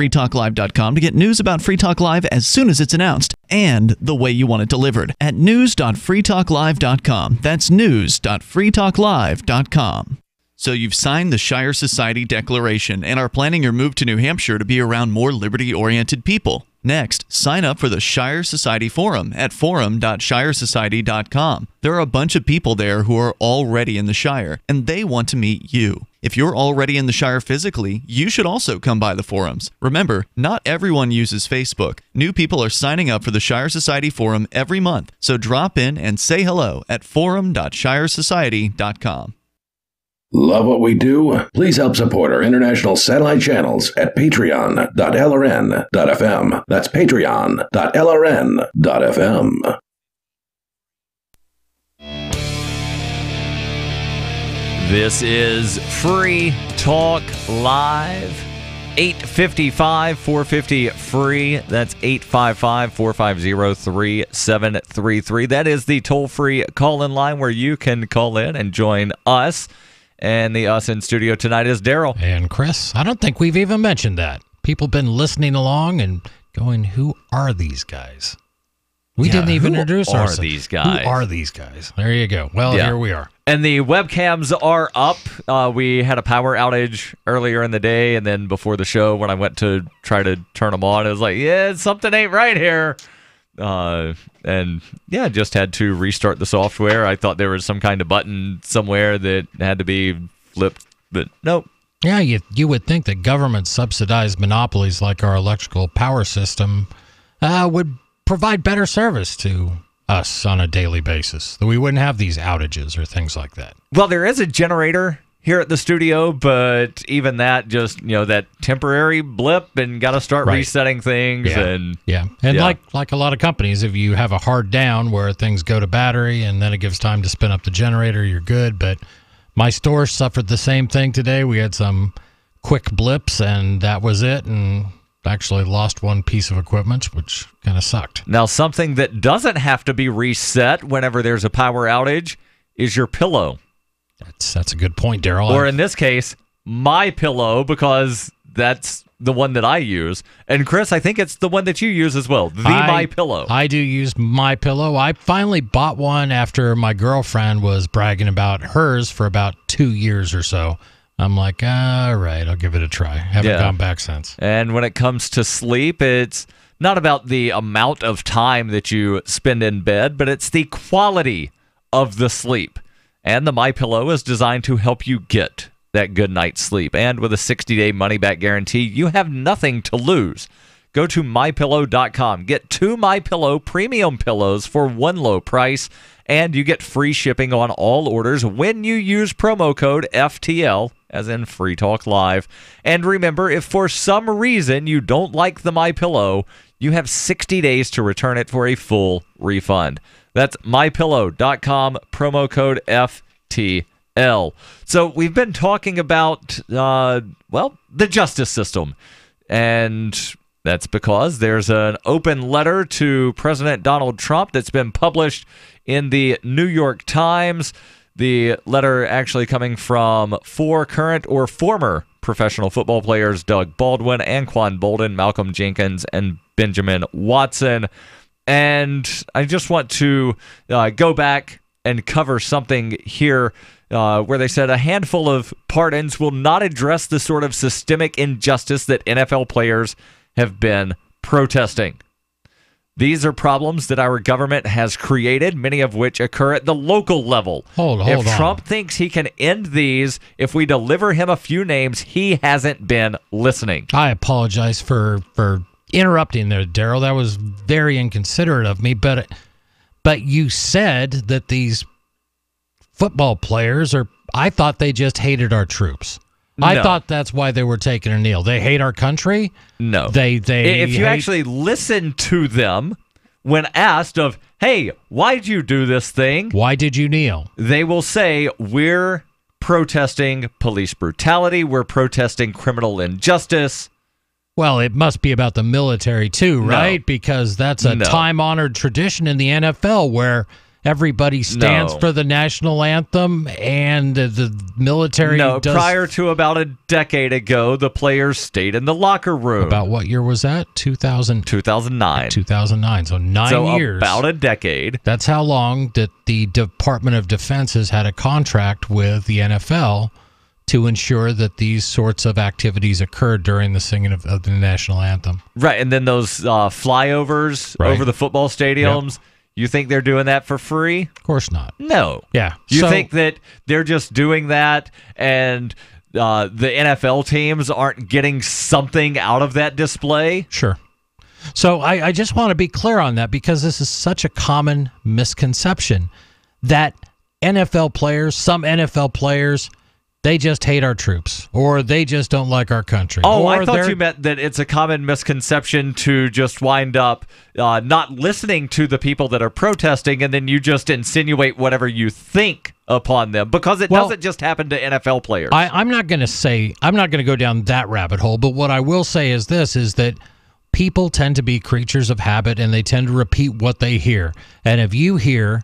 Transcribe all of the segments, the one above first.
freetalklive.com to get news about Free Talk Live as soon as it's announced and the way you want it delivered at news.freetalklive.com. That's news.freetalklive.com. So you've signed the Shire Society Declaration and are planning your move to New Hampshire to be around more liberty-oriented people. Next, sign up for the Shire Society Forum at forum.shiresociety.com. There are a bunch of people there who are already in the Shire, and they want to meet you. If you're already in the Shire physically, you should also come by the forums. Remember, not everyone uses Facebook. New people are signing up for the Shire Society Forum every month, so drop in and say hello at forum.shiresociety.com. Love what we do? Please help support our international satellite channels at patreon.lrn.fm. That's patreon.lrn.fm. This is Free Talk Live. 855-450-FREE. That's 855-450-3733. That is the toll-free call-in line where you can call in and join us. And the us in studio tonight is Darryl. And Chris. I don't think we've even mentioned that. People have been listening along and going, who are these guys? We didn't even introduce ourselves. Who are these guys? Who are these guys? There you go. Well, here we are. And the webcams are up. We had a power outage earlier in the day, and then before the show, when I went to try to turn them on, it was like, something ain't right here. Just had to restart the software. I thought there was some kind of button somewhere that had to be flipped, but nope. Yeah, you would think that government-subsidized monopolies like our electrical power system would provide better service to us on a daily basis, that we wouldn't have these outages or things like that. Well, there is a generator here at the studio, but even that just, that temporary blip and got to start resetting things. And like a lot of companies, if you have a hard down where things go to battery and then it gives time to spin up the generator, you're good. But my store suffered the same thing today. We had some quick blips and that was it. And actually lost one piece of equipment, which kind of sucked. Now, something that doesn't have to be reset whenever there's a power outage is your pillow. That's a good point, Darryl. Or in this case, my pillow, because that's the one that I use. And Chris, I think it's the one that you use as well. My Pillow. I do use My Pillow. I finally bought one after my girlfriend was bragging about hers for about 2 years or so. I'm like, all right, I'll give it a try. Haven't gone back since. And when it comes to sleep, it's not about the amount of time that you spend in bed, but it's the quality of the sleep. And the MyPillow is designed to help you get that good night's sleep. And with a 60-day money-back guarantee, you have nothing to lose. Go to MyPillow.com. Get 2 MyPillow premium pillows for one low price, and you get free shipping on all orders when you use promo code FTL, as in Free Talk Live. And remember, if for some reason you don't like the MyPillow, you have 60 days to return it for a full refund. That's MyPillow.com, promo code FTL. So we've been talking about, the justice system. And that's because there's an open letter to President Donald Trump that's been published in the New York Times. The letter actually coming from 4 current or former professional football players, Doug Baldwin, Anquan Bolden, Malcolm Jenkins, and Benjamin Watson. And I just want to go back and cover something here where they said a handful of pardons will not address the sort of systemic injustice that NFL players have been protesting. These are problems that our government has created, many of which occur at the local level. Hold if on. Trump thinks he can end these, if we deliver him a few names, he hasn't been listening. I apologize for interrupting there, Darryl. That was very inconsiderate of me. But you said that these football players I thought they just hated our troops. No. I thought that's why they were taking a kneel. They hate our country? No. If you actually listen to them when asked of, hey, why'd you do this thing? Why did you kneel? They will say, we're protesting police brutality. We're protesting criminal injustice. Well, it must be about the military too, right? No. Because that's a time-honored tradition in the NFL where everybody stands for the national anthem and the military does? Prior to about a decade ago, the players stayed in the locker room. About what year was that? 2009. 2009. So 9 years. About a decade. That's how long that the Department of Defense has had a contract with the NFL to ensure that these sorts of activities occurred during the singing of the national anthem. Right, and then those flyovers over the football stadiums, you think they're doing that for free? Of course not. No. Yeah. You think that they're just doing that and the NFL teams aren't getting something out of that display? Sure. So I just want to be clear on that because this is such a common misconception that NFL players, some NFL players, they just hate our troops, or they just don't like our country. Oh, I thought you meant that it's a common misconception to just wind up not listening to the people that are protesting, and then you just insinuate whatever you think upon them, because it doesn't just happen to NFL players. I'm not going to go down that rabbit hole, but what I will say is this, is that people tend to be creatures of habit, and they tend to repeat what they hear. And if you hear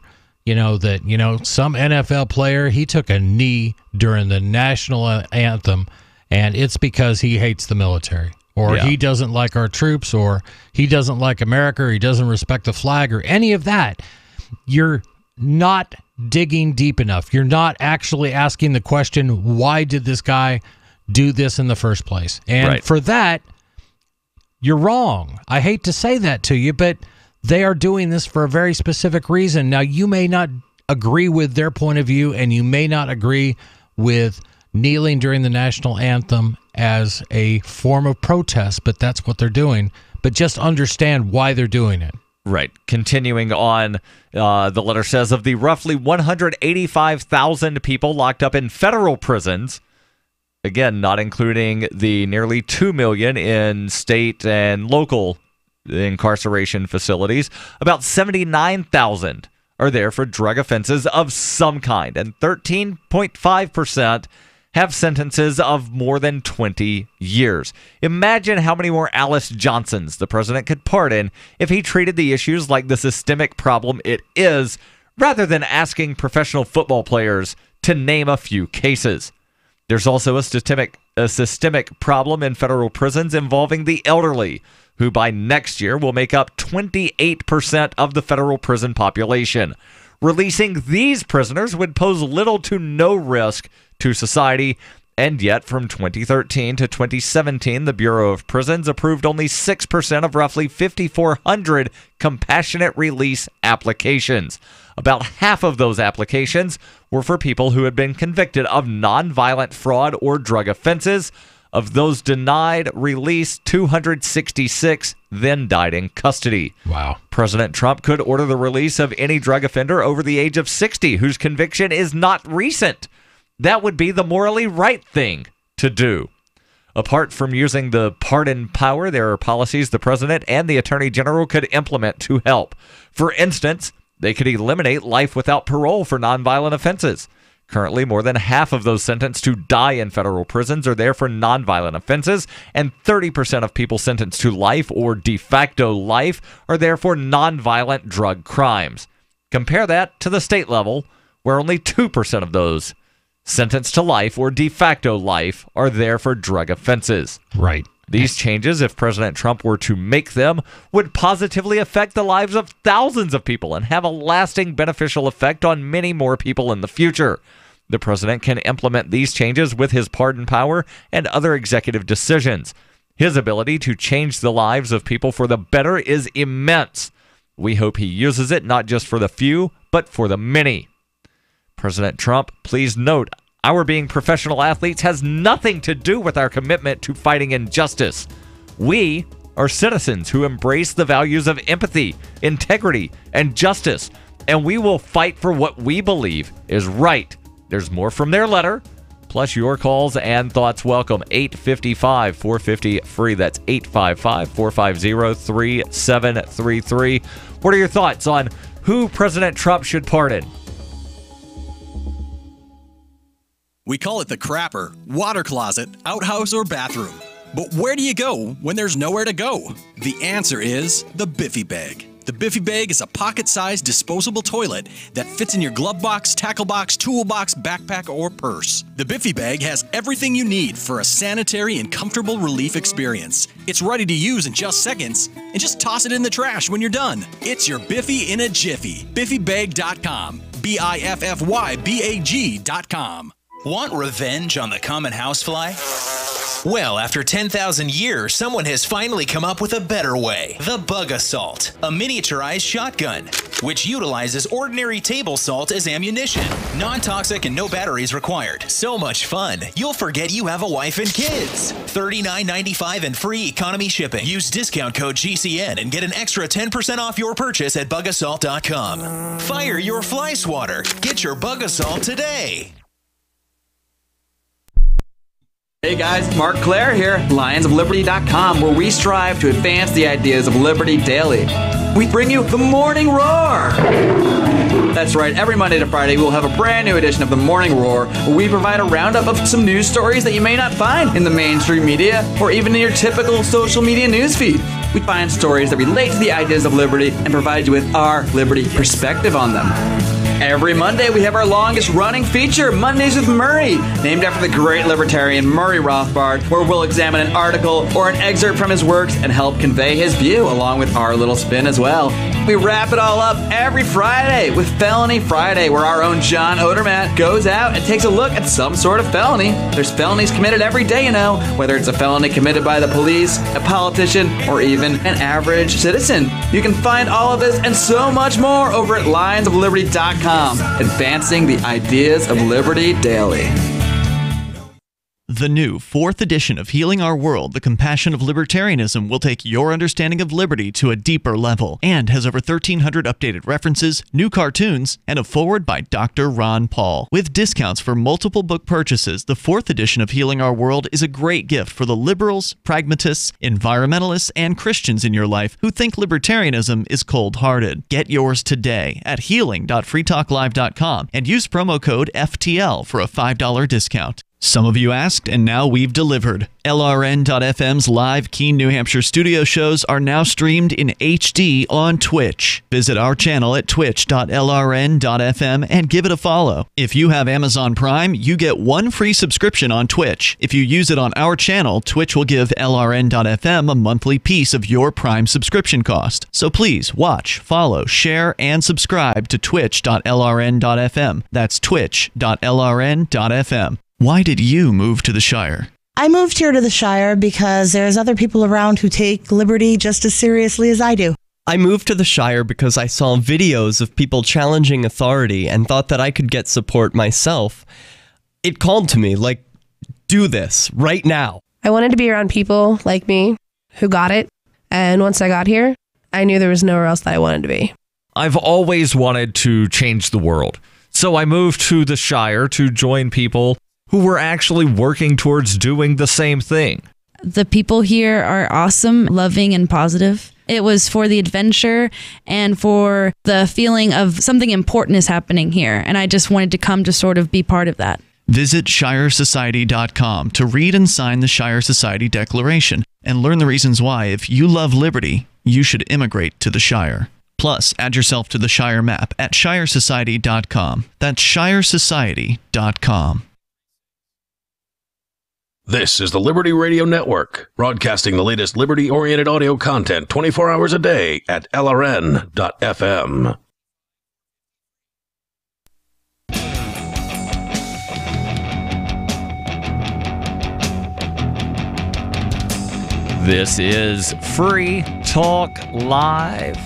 some NFL player, he took a knee during the national anthem, and it's because he hates the military, or he doesn't like our troops, or he doesn't like America, or he doesn't respect the flag, or any of that. You're not digging deep enough. You're not actually asking the question, why did this guy do this in the first place? And for that, you're wrong. I hate to say that to you, but they are doing this for a very specific reason. Now, you may not agree with their point of view, and you may not agree with kneeling during the national anthem as a form of protest, but that's what they're doing. But just understand why they're doing it. Right. Continuing on, the letter says, of the roughly 185,000 people locked up in federal prisons, again, not including the nearly 2 million in state and local incarceration facilities, about 79,000 are there for drug offenses of some kind, and 13.5% have sentences of more than 20 years. Imagine how many more Alice Johnsons the president could pardon if he treated the issues like the systemic problem it is, rather than asking professional football players to name a few cases. There's also a systemic problem in federal prisons involving the elderly, who by next year will make up 28% of the federal prison population. Releasing these prisoners would pose little to no risk to society, and yet from 2013 to 2017, the Bureau of Prisons approved only 6% of roughly 5,400 compassionate release applications. About half of those applications were for people who had been convicted of nonviolent fraud or drug offenses. Of those denied release, 266 then died in custody. Wow. President Trump could order the release of any drug offender over the age of 60 whose conviction is not recent. That would be the morally right thing to do. Apart from using the pardon power, there are policies the president and the attorney general could implement to help. For instance, they could eliminate life without parole for nonviolent offenses. Currently, more than half of those sentenced to die in federal prisons are there for nonviolent offenses, and 30% of people sentenced to life or de facto life are there for nonviolent drug crimes. Compare that to the state level, where only 2% of those sentenced to life or de facto life are there for drug offenses. Right. These changes, if President Trump were to make them, would positively affect the lives of thousands of people and have a lasting beneficial effect on many more people in the future. The president can implement these changes with his pardon power and other executive decisions. His ability to change the lives of people for the better is immense. We hope he uses it not just for the few, but for the many. President Trump, please note, our being professional athletes has nothing to do with our commitment to fighting injustice. We are citizens who embrace the values of empathy, integrity, and justice, and we will fight for what we believe is right. There's more from their letter, plus your calls and thoughts welcome. 855-450-FREE. That's 855-450-3733. What are your thoughts on who President Trump should pardon? We call it the crapper, water closet, outhouse, or bathroom. But where do you go when there's nowhere to go? The answer is the Biffy Bag. The Biffy Bag is a pocket-sized disposable toilet that fits in your glove box, tackle box, toolbox, backpack, or purse. The Biffy Bag has everything you need for a sanitary and comfortable relief experience. It's ready to use in just seconds, and just toss it in the trash when you're done. It's your Biffy in a jiffy. BiffyBag.com. BiffyBag.com. Want revenge on the common housefly? Well, after 10,000 years, someone has finally come up with a better way. The Bug Assault, a miniaturized shotgun, which utilizes ordinary table salt as ammunition. Non-toxic and no batteries required. So much fun, you'll forget you have a wife and kids. $39.95 and free economy shipping. Use discount code GCN and get an extra 10% off your purchase at bugassault.com. Fire your fly swatter. Get your Bug Assault today. Hey guys, Mark Claire here, lionsofliberty.com, where we strive to advance the ideas of liberty daily. We bring you the Morning Roar. That's right, every Monday to Friday we'll have a brand new edition of the Morning Roar, where we provide a roundup of some news stories that you may not find in the mainstream media or even in your typical social media newsfeed. We find stories that relate to the ideas of liberty and provide you with our liberty perspective on them. Every Monday, we have our longest-running feature, Mondays with Murray, named after the great libertarian Murray Rothbard, where we'll examine an article or an excerpt from his works and help convey his view, along with our little spin as well. We wrap it all up every Friday with Felony Friday, where our own John Odermatt goes out and takes a look at some sort of felony. There's felonies committed every day, you know, whether it's a felony committed by the police, a politician, or even an average citizen. You can find all of this and so much more over at lionsofliberty.com. Advancing the ideas of liberty daily. The new 4th edition of Healing Our World, The Compassion of Libertarianism, will take your understanding of liberty to a deeper level and has over 1,300 updated references, new cartoons, and a foreword by Dr. Ron Paul. With discounts for multiple book purchases, the 4th edition of Healing Our World is a great gift for the liberals, pragmatists, environmentalists, and Christians in your life who think libertarianism is cold-hearted. Get yours today at healing.freetalklive.com and use promo code FTL for a $5 discount. Some of you asked, and now we've delivered. LRN.FM's live Keene, New Hampshire studio shows are now streamed in HD on Twitch. Visit our channel at twitch.lrn.fm and give it a follow. If you have Amazon Prime, you get 1 free subscription on Twitch. If you use it on our channel, Twitch will give LRN.FM a monthly piece of your Prime subscription cost. So please watch, follow, share, and subscribe to twitch.lrn.fm. That's twitch.lrn.fm. Why did you move to the Shire? I moved here to the Shire because there's other people around who take liberty just as seriously as I do. I moved to the Shire because I saw videos of people challenging authority and thought that I could get support myself. It called to me, like, do this right now. I wanted to be around people like me who got it, and once I got here, I knew there was nowhere else that I wanted to be. I've always wanted to change the world, so I moved to the Shire to join people who were actually working towards doing the same thing. The people here are awesome, loving, and positive. It was for the adventure and for the feeling of something important is happening here, and I just wanted to come to sort of be part of that. Visit ShireSociety.com to read and sign the Shire Society Declaration and learn the reasons why, if you love liberty, you should immigrate to the Shire. Plus, add yourself to the Shire map at ShireSociety.com. That's ShireSociety.com. This is the Liberty Radio Network, broadcasting the latest liberty-oriented audio content 24 hours a day at LRN.FM. This is Free Talk Live.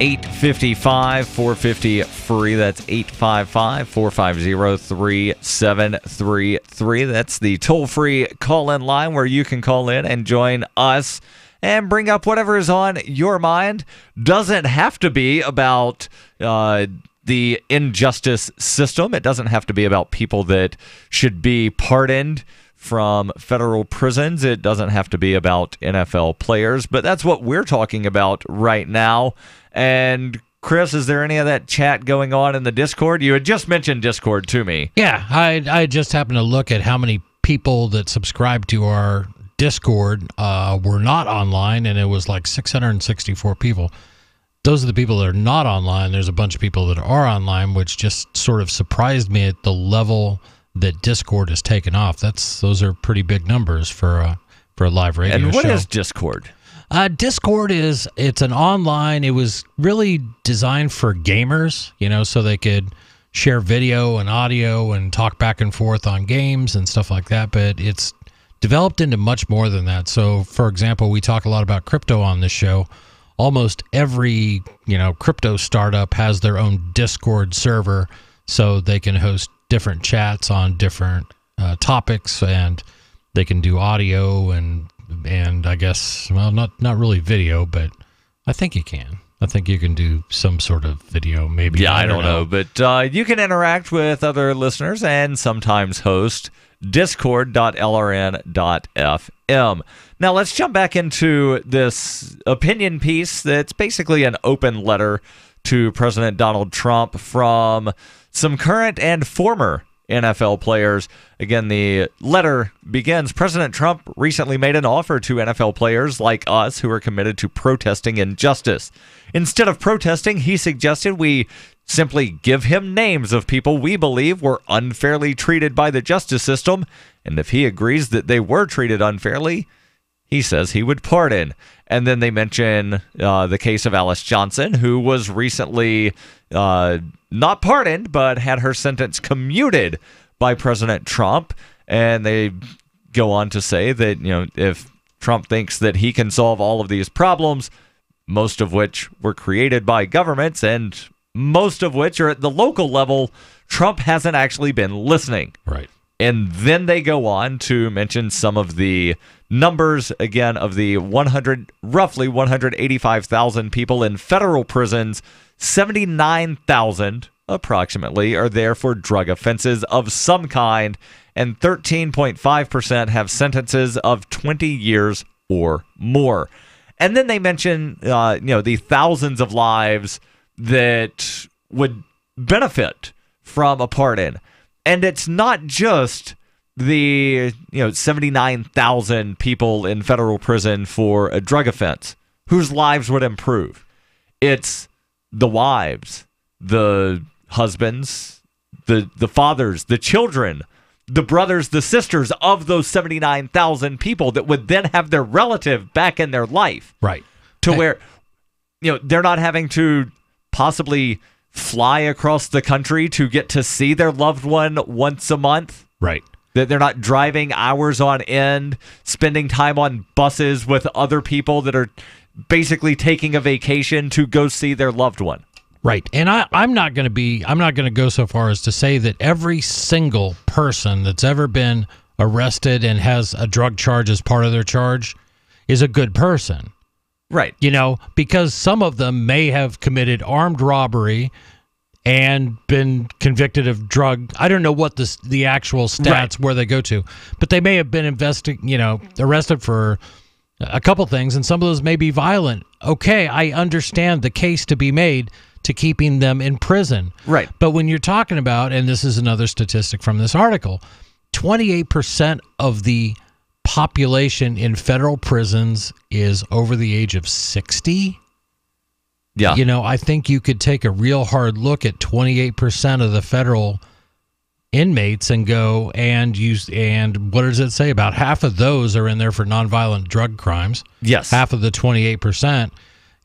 855-450-FREE. That's 855-450-3733. That's the toll-free call-in line where you can call in and join us and bring up whatever is on your mind. Doesn't have to be about the injustice system. It doesn't have to be about people that should be pardoned from federal prisons. It doesn't have to be about NFL players, but that's what we're talking about right now. And Chris, is there any of that chat going on in the Discord? You had just mentioned Discord to me. Yeah, I just happened to look at how many people that subscribe to our Discord were not online, and it was like 664 people. those are the people that are not online. There's a bunch of people that are online, which just sort of surprised me at the level that Discord has taken off. Those are pretty big numbers for a live radio show. And what is Discord? Discord it's an online. It was really designed for gamers, so they could share video and audio and talk back and forth on games and stuff like that. But it's developed into much more than that. So, for example, we talk a lot about crypto on this show. Almost every crypto startup has their own Discord server, so they can host different chats on different topics, and they can do audio and I guess, well, not really video, but I think you can. I think you can do some sort of video, maybe. Yeah, I don't know. But you can interact with other listeners and sometimes host discord.lrn.fm. Now, let's jump back into this opinion piece that's basically an open letter to President Donald Trump from some current and former NFL players. Again, the letter begins, President Trump recently made an offer to NFL players like us who are committed to protesting injustice. Instead of protesting, he suggested we simply give him names of people we believe were unfairly treated by the justice system, and if he agrees that they were treated unfairly, he says he would pardon. And then they mention the case of Alice Johnson, who was recently not pardoned, but had her sentence commuted by President Trump. And they go on to say that, if Trump thinks that he can solve all of these problems, most of which were created by governments and most of which are at the local level, Trump hasn't actually been listening. Right. And then they go on to mention some of the numbers, again, of the roughly 185,000 people in federal prisons. 79,000 approximately are there for drug offenses of some kind, and 13.5% have sentences of 20 years or more. And then they mention, the thousands of lives that would benefit from a pardon. And it's not just the 79,000 people in federal prison for a drug offense whose lives would improve. It's the wives, the husbands, the fathers, the children, the brothers, the sisters of those 79,000 people that would then have their relative back in their life. Right. To where, they're not having to possibly fly across the country to get to see their loved one once a month. Right. That they're not driving hours on end, spending time on buses with other people that are basically taking a vacation to go see their loved one. Right. And I'm not going to go so far as to say that every single person that's ever been arrested and has a drug charge as part of their charge is a good person. Right. Because some of them may have committed armed robbery and been convicted of drug. I don't know what the actual stats where they go to, but they may have been arrested for a couple things, and some of those may be violent. Okay, I understand the case to be made to keeping them in prison. Right. But when you're talking about, and this is another statistic from this article, 28% of the population in federal prisons is over the age of 60. Yeah. I think you could take a real hard look at 28% of the federal inmates and go and what does it say? About half of those are in there for nonviolent drug crimes. Yes. Half of the 28%.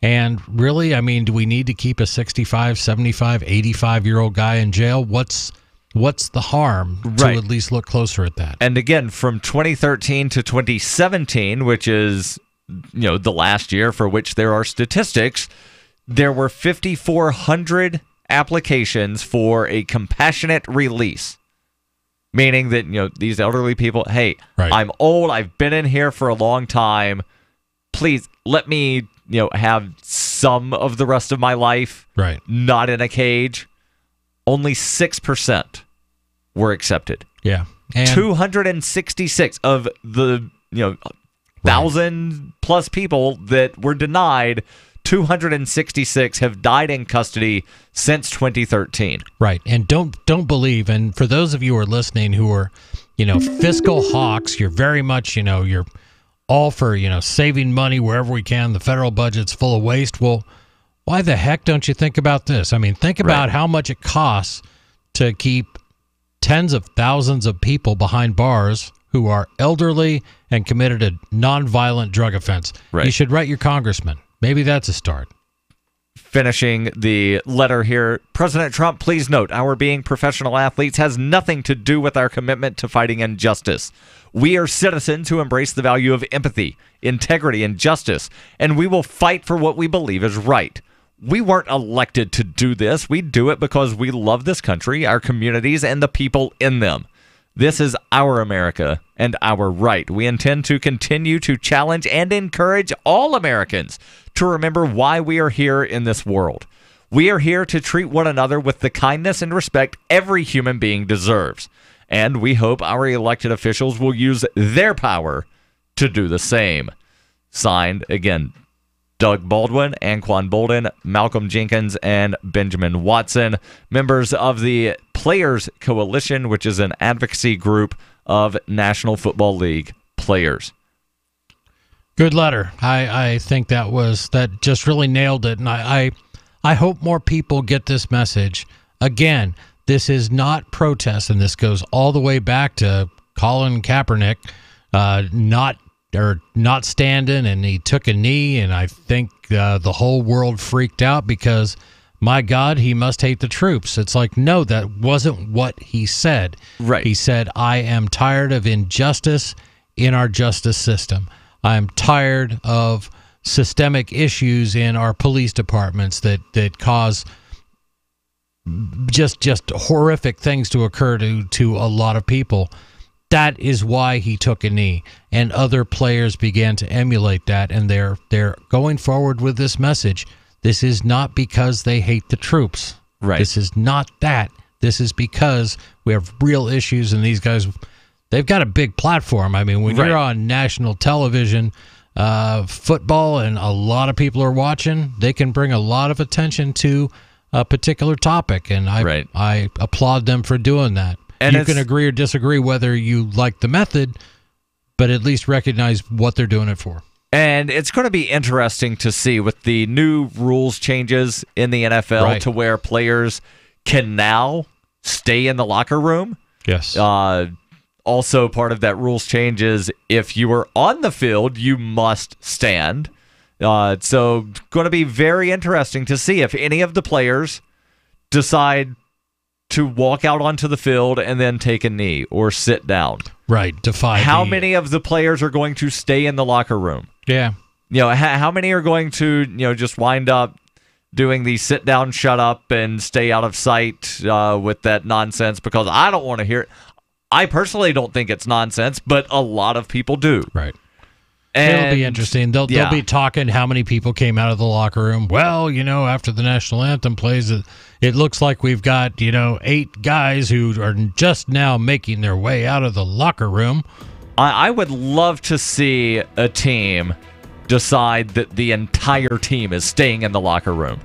And really, do we need to keep a 65, 75, 85-year-old guy in jail? What's the harm to at least look closer at that? And again, from 2013 to 2017, which is, the last year for which there are statistics, there were 5,400 applications for a compassionate release. Meaning that, these elderly people, hey, I'm old, I've been in here for a long time. Please let me, have some of the rest of my life not in a cage. Only 6% were accepted. Yeah. And 266 of the 1,000 plus people that were denied, 266 have died in custody since 2013. Right. And don't believe, and for those of you who are listening who are, fiscal hawks, you're very much, you're all for, saving money wherever we can. The federal budget's full of waste. Well, why the heck don't you think about this? I mean, think about how much it costs to keep tens of thousands of people behind bars who are elderly and committed a nonviolent drug offense. You should write your congressman. Maybe that's a start. Finishing the letter here, President Trump, please note, our being professional athletes has nothing to do with our commitment to fighting injustice. We are citizens who embrace the value of empathy, integrity, and justice, and we will fight for what we believe is right. We weren't elected to do this. We do it because we love this country, our communities, and the people in them. This is our America and our right. We intend to continue to challenge and encourage all Americans to remember why we are here in this world. We are here to treat one another with the kindness and respect every human being deserves. And we hope our elected officials will use their power to do the same. Signed, again, Doug Baldwin, Anquan Bolden, Malcolm Jenkins, and Benjamin Watson, members of the Players Coalition, which is an advocacy group of National Football League players. Good letter. I think that just really nailed it, and I hope more people get this message. Again, this is not protest, and this goes all the way back to Colin Kaepernick not standing, and he took a knee, and I think the whole world freaked out because, my God, he must hate the troops. It's like, no, that wasn't what he said. He said, I am tired of injustice in our justice system. I am tired of systemic issues in our police departments that cause just horrific things to occur to a lot of people. That is why he took a knee, and other players began to emulate that, and they're going forward with this message. This is not because they hate the troops. This is not that. This is because we have real issues, and these guys, they've got a big platform. I mean, when you're on national television, football, and a lot of people are watching, they can bring a lot of attention to a particular topic, and I applaud them for doing that. And you can agree or disagree whether you like the method, but at least recognize what they're doing it for. And it's going to be interesting to see with the new rules changes in the NFL to where players can now stay in the locker room. Yes. Also, part of that rules change is if you are on the field, you must stand. So going to be very interesting to see if any of the players decide to walk out onto the field and then take a knee or sit down. Defy. How many of the players are going to stay in the locker room? Yeah. How many are going to, just wind up doing the sit down, shut up, and stay out of sight with that nonsense because I don't want to hear it. I personally don't think it's nonsense, but a lot of people do. And it'll be interesting. They'll be talking how many people came out of the locker room. Well, after the national anthem plays, it looks like we've got, 8 guys who are just now making their way out of the locker room. I would love to see a team decide that the entire team is staying in the locker room.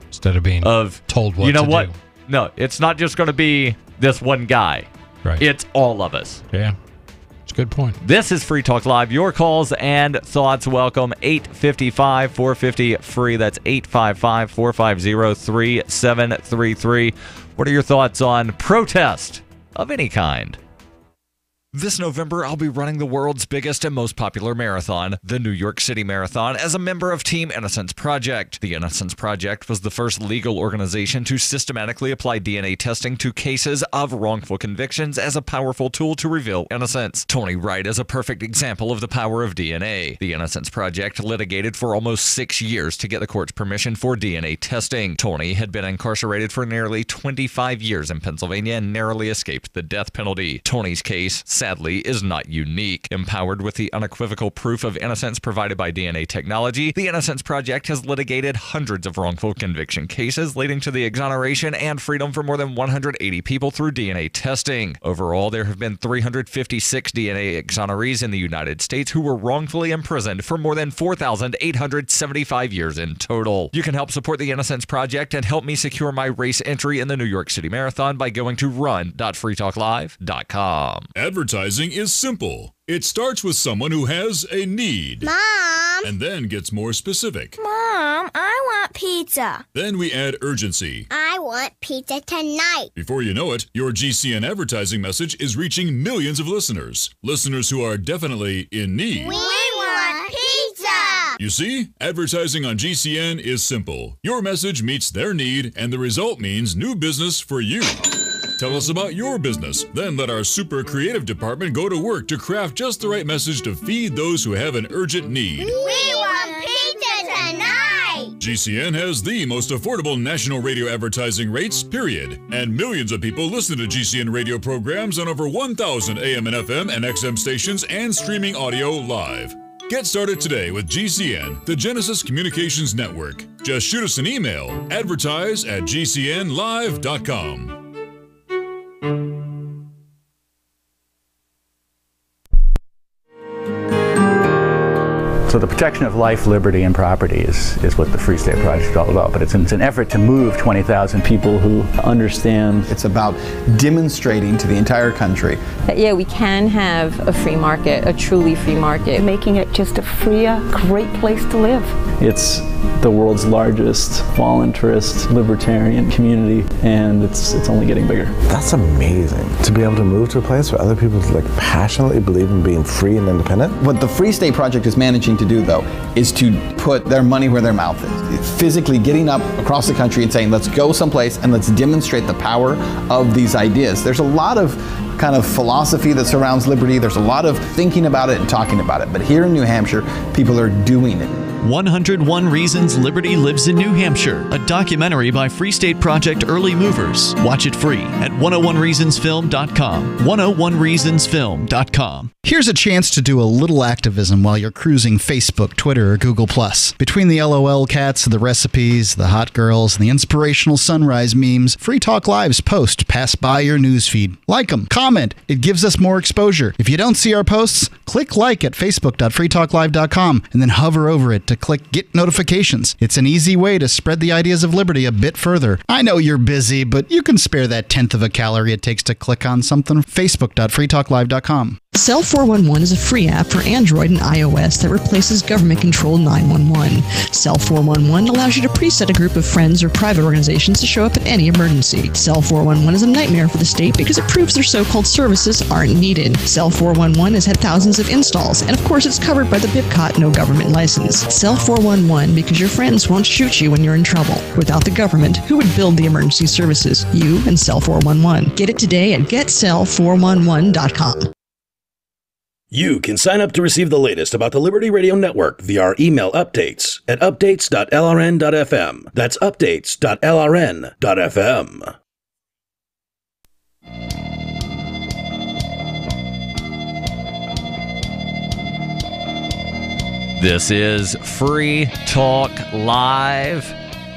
Instead of being told what to do. No, it's not just going to be this one guy. It's all of us. Yeah. It's a good point. This is Free Talk Live. Your calls and thoughts welcome. 855-450-FREE. That's 855-450-3733. What are your thoughts on protest of any kind? This November, I'll be running the world's biggest and most popular marathon, the New York City Marathon, as a member of Team Innocence Project. The Innocence Project was the first legal organization to systematically apply DNA testing to cases of wrongful convictions as a powerful tool to reveal innocence. Tony Wright is a perfect example of the power of DNA. The Innocence Project litigated for almost 6 years to get the court's permission for DNA testing. Tony had been incarcerated for nearly 25 years in Pennsylvania and narrowly escaped the death penalty. Tony's case, sadly, is not unique. Empowered with the unequivocal proof of innocence provided by DNA technology, the Innocence Project has litigated hundreds of wrongful conviction cases, leading to the exoneration and freedom for more than 180 people through DNA testing. Overall, there have been 356 DNA exonerees in the United States who were wrongfully imprisoned for more than 4,875 years in total. You can help support the Innocence Project and help me secure my race entry in the New York City Marathon by going to run.freetalklive.com. Advertising is simple. It starts with someone who has a need. Mom! And then gets more specific. Mom, I want pizza. Then we add urgency. I want pizza tonight. Before you know it, your GCN advertising message is reaching millions of listeners. Listeners who are definitely in need. We want pizza! You see, advertising on GCN is simple. Your message meets their need, and the result means new business for you. Tell us about your business. Then let our super creative department go to work to craft just the right message to feed those who have an urgent need. We want pizza tonight! GCN has the most affordable national radio advertising rates, period. And millions of people listen to GCN radio programs on over 1,000 AM and FM and XM stations and streaming audio live. Get started today with GCN, the Genesis Communications Network. Just shoot us an email, advertise@gcnlive.com. So the protection of life, liberty, and property is what the Free State Project is all about. But it's an effort to move 20,000 people who understand. It's about demonstrating to the entire country that, yeah, we can have a free market, a truly free market. Making it just a freer, great place to live. It's the world's largest voluntarist libertarian community, and it's only getting bigger. That's amazing, to be able to move to a place where other people passionately believe in being free and independent. What the Free State Project is managing to do, though, is to put their money where their mouth is. Physically getting up across the country and saying, let's go someplace and let's demonstrate the power of these ideas. There's a lot of kind of philosophy that surrounds liberty. There's a lot of thinking about it and talking about it. But here in New Hampshire, people are doing it. 101 Reasons Liberty Lives in New Hampshire, a documentary by Free State Project Early Movers. Watch it free at 101reasonsfilm.com. 101reasonsfilm.com. Here's a chance to do a little activism while you're cruising Facebook, Twitter, or Google+. Between the LOL cats, the recipes, the hot girls, and the inspirational sunrise memes, Free Talk Live's posts pass by your newsfeed. Like them, comment. It gives us more exposure. If you don't see our posts, click like at facebook.freetalklive.com and then hover over it to click Get Notifications. It's an easy way to spread the ideas of liberty a bit further. I know you're busy, but you can spare that 1/10 of a calorie it takes to click on something. facebook.freetalklive.com. Cell 411 is a free app for Android and iOS that replaces government-controlled 911. Cell 411 allows you to preset a group of friends or private organizations to show up at any emergency. Cell 411 is a nightmare for the state because it proves their so-called services aren't needed. Cell 411 has had thousands of installs, and of course it's covered by the BIPCOT no government license. Cell 411 because your friends won't shoot you when you're in trouble. Without the government, who would build the emergency services? You and Cell 411. Get it today at getcell411.com. You can sign up to receive the latest about the Liberty Radio Network via our email updates at updates.lrn.fm. That's updates.lrn.fm. This is Free Talk Live.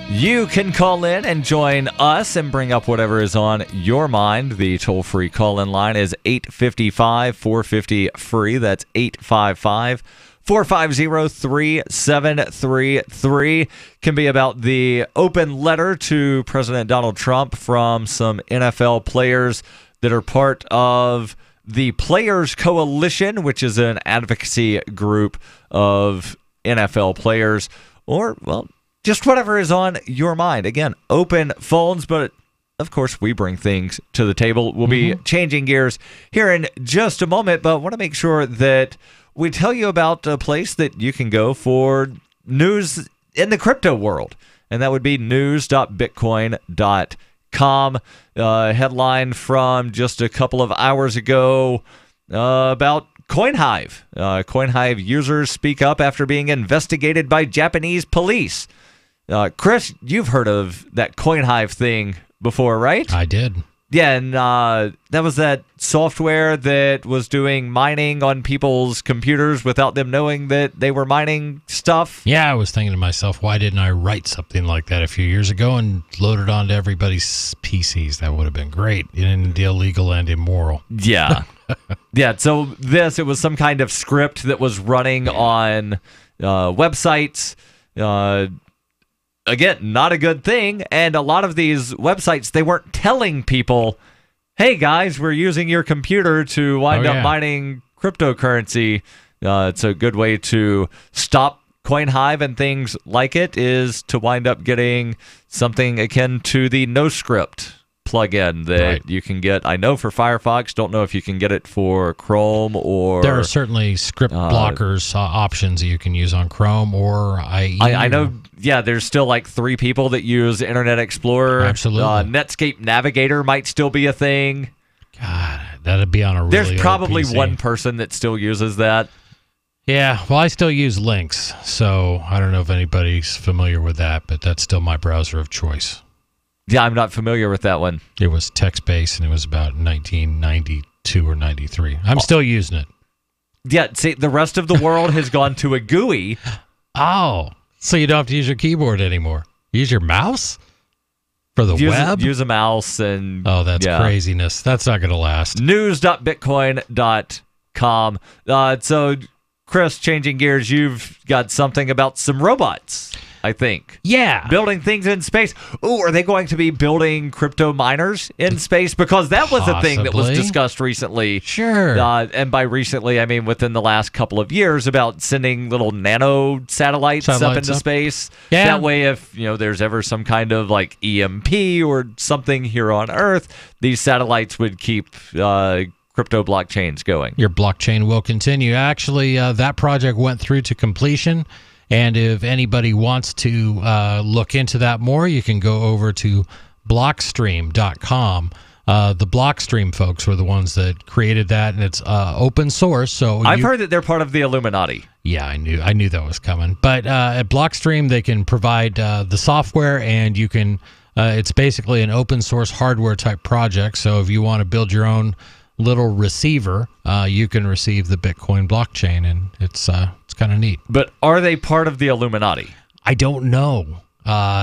You can call in and join us and bring up whatever is on your mind. The toll-free call-in line is 855-450-FREE. That's 855-450-3733. Can be about the open letter to President Donald Trump from some NFL players that are part of the Players Coalition, which is an advocacy group of NFL players, or, well, just whatever is on your mind. Again, open phones, but of course we bring things to the table. We'll be changing gears here in just a moment, but want to make sure that we tell you about a place that you can go for news in the crypto world, and that would be news.bitcoin.com. Headline from just a couple of hours ago about CoinHive. CoinHive users speak up after being investigated by Japanese police. Chris, you've heard of that CoinHive thing before, right? I did. Yeah, and that was that software that was doing mining on people's computers without them knowing that they were mining stuff. Yeah, I was thinking to myself, why didn't I write something like that a few years ago and load it onto everybody's PCs? That would have been great and illegal and immoral. Yeah. Yeah, so it was some kind of script that was running on websites. Again, not a good thing. And a lot of these websites, they weren't telling people, hey, guys, we're using your computer to wind up mining cryptocurrency. It's a good way to stop Coin Hive and things like it is to wind up getting something akin to the NoScript plugin that you can get. I know for Firefox, don't know if you can get it for Chrome or... There are certainly script blockers options that you can use on Chrome or IE. I know, yeah, there's still like 3 people that use Internet Explorer. Absolutely. Netscape Navigator might still be a thing. God, that'd be on a really There's old probably PC. one person that still uses that. Yeah, well, I still use Lynx, so I don't know if anybody's familiar with that, but that's still my browser of choice. Yeah, I'm not familiar with that one. It was text-based, and it was about 1992 or 93. I'm still using it. Yeah, see, the rest of the world has gone to a GUI. Oh, so you don't have to use your keyboard anymore. Use your mouse for the web? Use a mouse and... Oh, that's craziness. That's not going to last. News.bitcoin.com. So, Chris, changing gears, you've got something about some robots, I think. Yeah. Building things in space. Ooh, are they going to be building crypto miners in space? Because that was a thing that was discussed recently. Sure. And by recently, I mean within the last couple of years, about sending little nano satellites up into space. Yeah. That way, if there's ever some kind of like EMP or something here on Earth, these satellites would keep crypto blockchains going. Your blockchain will continue. Actually, that project went through to completion. And if anybody wants to look into that more, you can go over to blockstream.com. The Blockstream folks were the ones that created that, and it's open source. So I've heard that they're part of the Illuminati. Yeah, I knew that was coming. But at Blockstream, they can provide the software, and you can. It's basically an open source hardware type project. So if you want to build your own little receiver, you can receive the Bitcoin blockchain, and it's kind of neat. But are they part of the Illuminati? I don't know.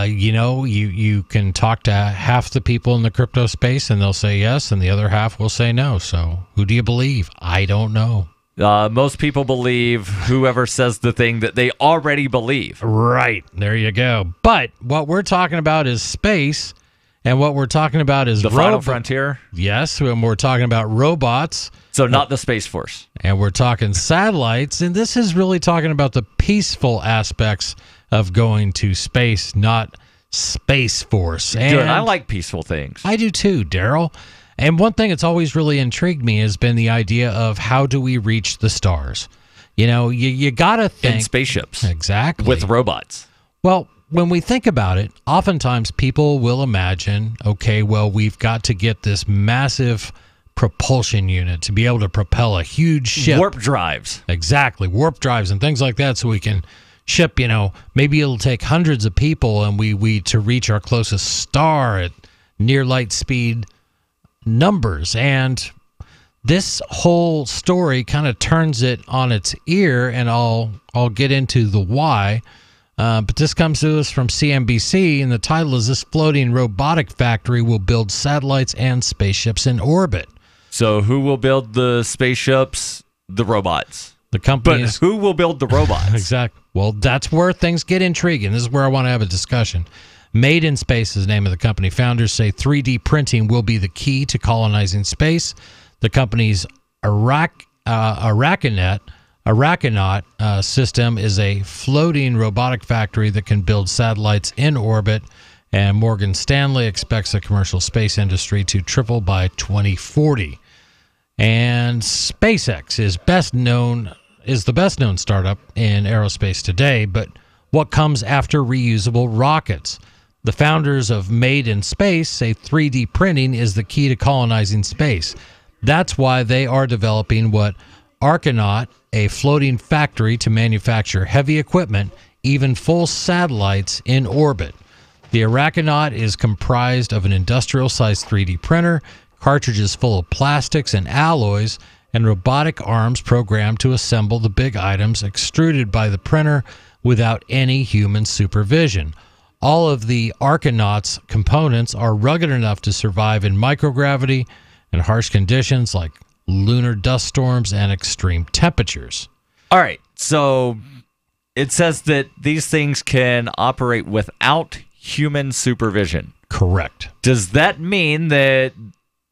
You can talk to half the people in the crypto space, and they'll say yes, and the other half will say no. So who do you believe? I don't know. Most people believe whoever says the thing that they already believe. Right. There you go. But what we're talking about is space. And what we're talking about is the final frontier. Yes, and we're talking about robots. So not the Space Force. And we're talking satellites. And this is really talking about the peaceful aspects of going to space, not Space Force. And good. I like peaceful things. I do too, Darryl. And one thing that's always really intrigued me has been the idea of how do we reach the stars? You got to think. In spaceships. Exactly. With robots. Well, when we think about it, oftentimes people will imagine, okay, well, we've got to get this massive propulsion unit to be able to propel a huge ship. Warp drives. Exactly. Warp drives and things like that so we can ship, maybe it'll take hundreds of people and we to reach our closest star at near light speed numbers. And this whole story kind of turns it on its ear, and I'll get into the why. But this comes to us from CNBC, and the title is "This Floating Robotic Factory Will Build Satellites and Spaceships in Orbit." So who will build the spaceships? The robots. The companies. But who will build the robots? Exactly. Well, that's where things get intriguing. This is where I want to have a discussion. Made in Space is the name of the company. Founders say 3D printing will be the key to colonizing space. The company's Araconaut system is a floating robotic factory that can build satellites in orbit, and Morgan Stanley expects the commercial space industry to triple by 2040. And SpaceX is the best known startup in aerospace today, but what comes after reusable rockets? The founders of Made in Space say 3D printing is the key to colonizing space. That's why they are developing what Arconaut, a floating factory to manufacture heavy equipment, even full satellites in orbit. The Araconaut is comprised of an industrial-sized 3D printer, cartridges full of plastics and alloys, and robotic arms programmed to assemble the big items extruded by the printer without any human supervision. All of the Arconaut's components are rugged enough to survive in microgravity and harsh conditions like lunar dust storms and extreme temperatures. All right, so it says that these things can operate without human supervision. Correct. Does that mean that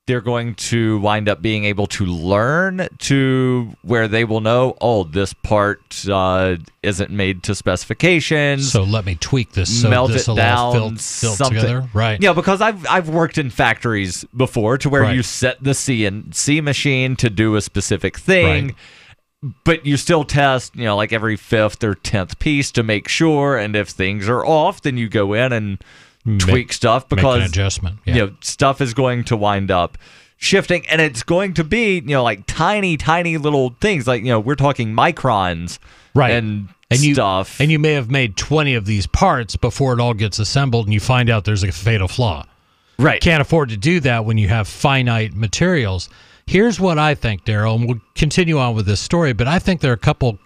they're going to wind up being able to learn to where they will know, oh, this part isn't made to specifications. So let me tweak this so melt this it will down, all fill together. Right. Yeah, because I've worked in factories before to where Right. you set the CNC machine to do a specific thing. Right. But you still test, like every 5th or 10th piece to make sure. And if things are off, then you go in and tweak stuff because make an adjustment. Yeah. Stuff is going to wind up shifting, and it's going to be like tiny little things, like we're talking microns, right? and stuff. And you may have made 20 of these parts before it all gets assembled, and you find out there's a fatal flaw. Right. Can't afford to do that when you have finite materials. Here's what I think, Darryl, and we'll continue on with this story, but I think there are a couple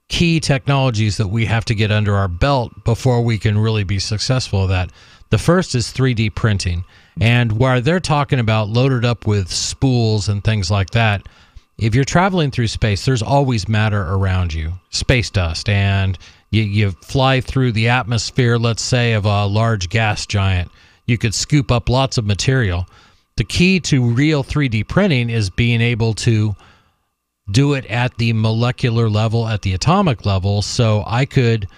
key technologies that we have to get under our belt before we can really be successful at that. The first is 3D printing. And where they're talking about loaded up with spools and things like that, if you're traveling through space, there's always matter around you, space dust, and you fly through the atmosphere, let's say, of a large gas giant. You could scoop up lots of material. The key to real 3D printing is being able to do it at the molecular level, at the atomic level, so I could...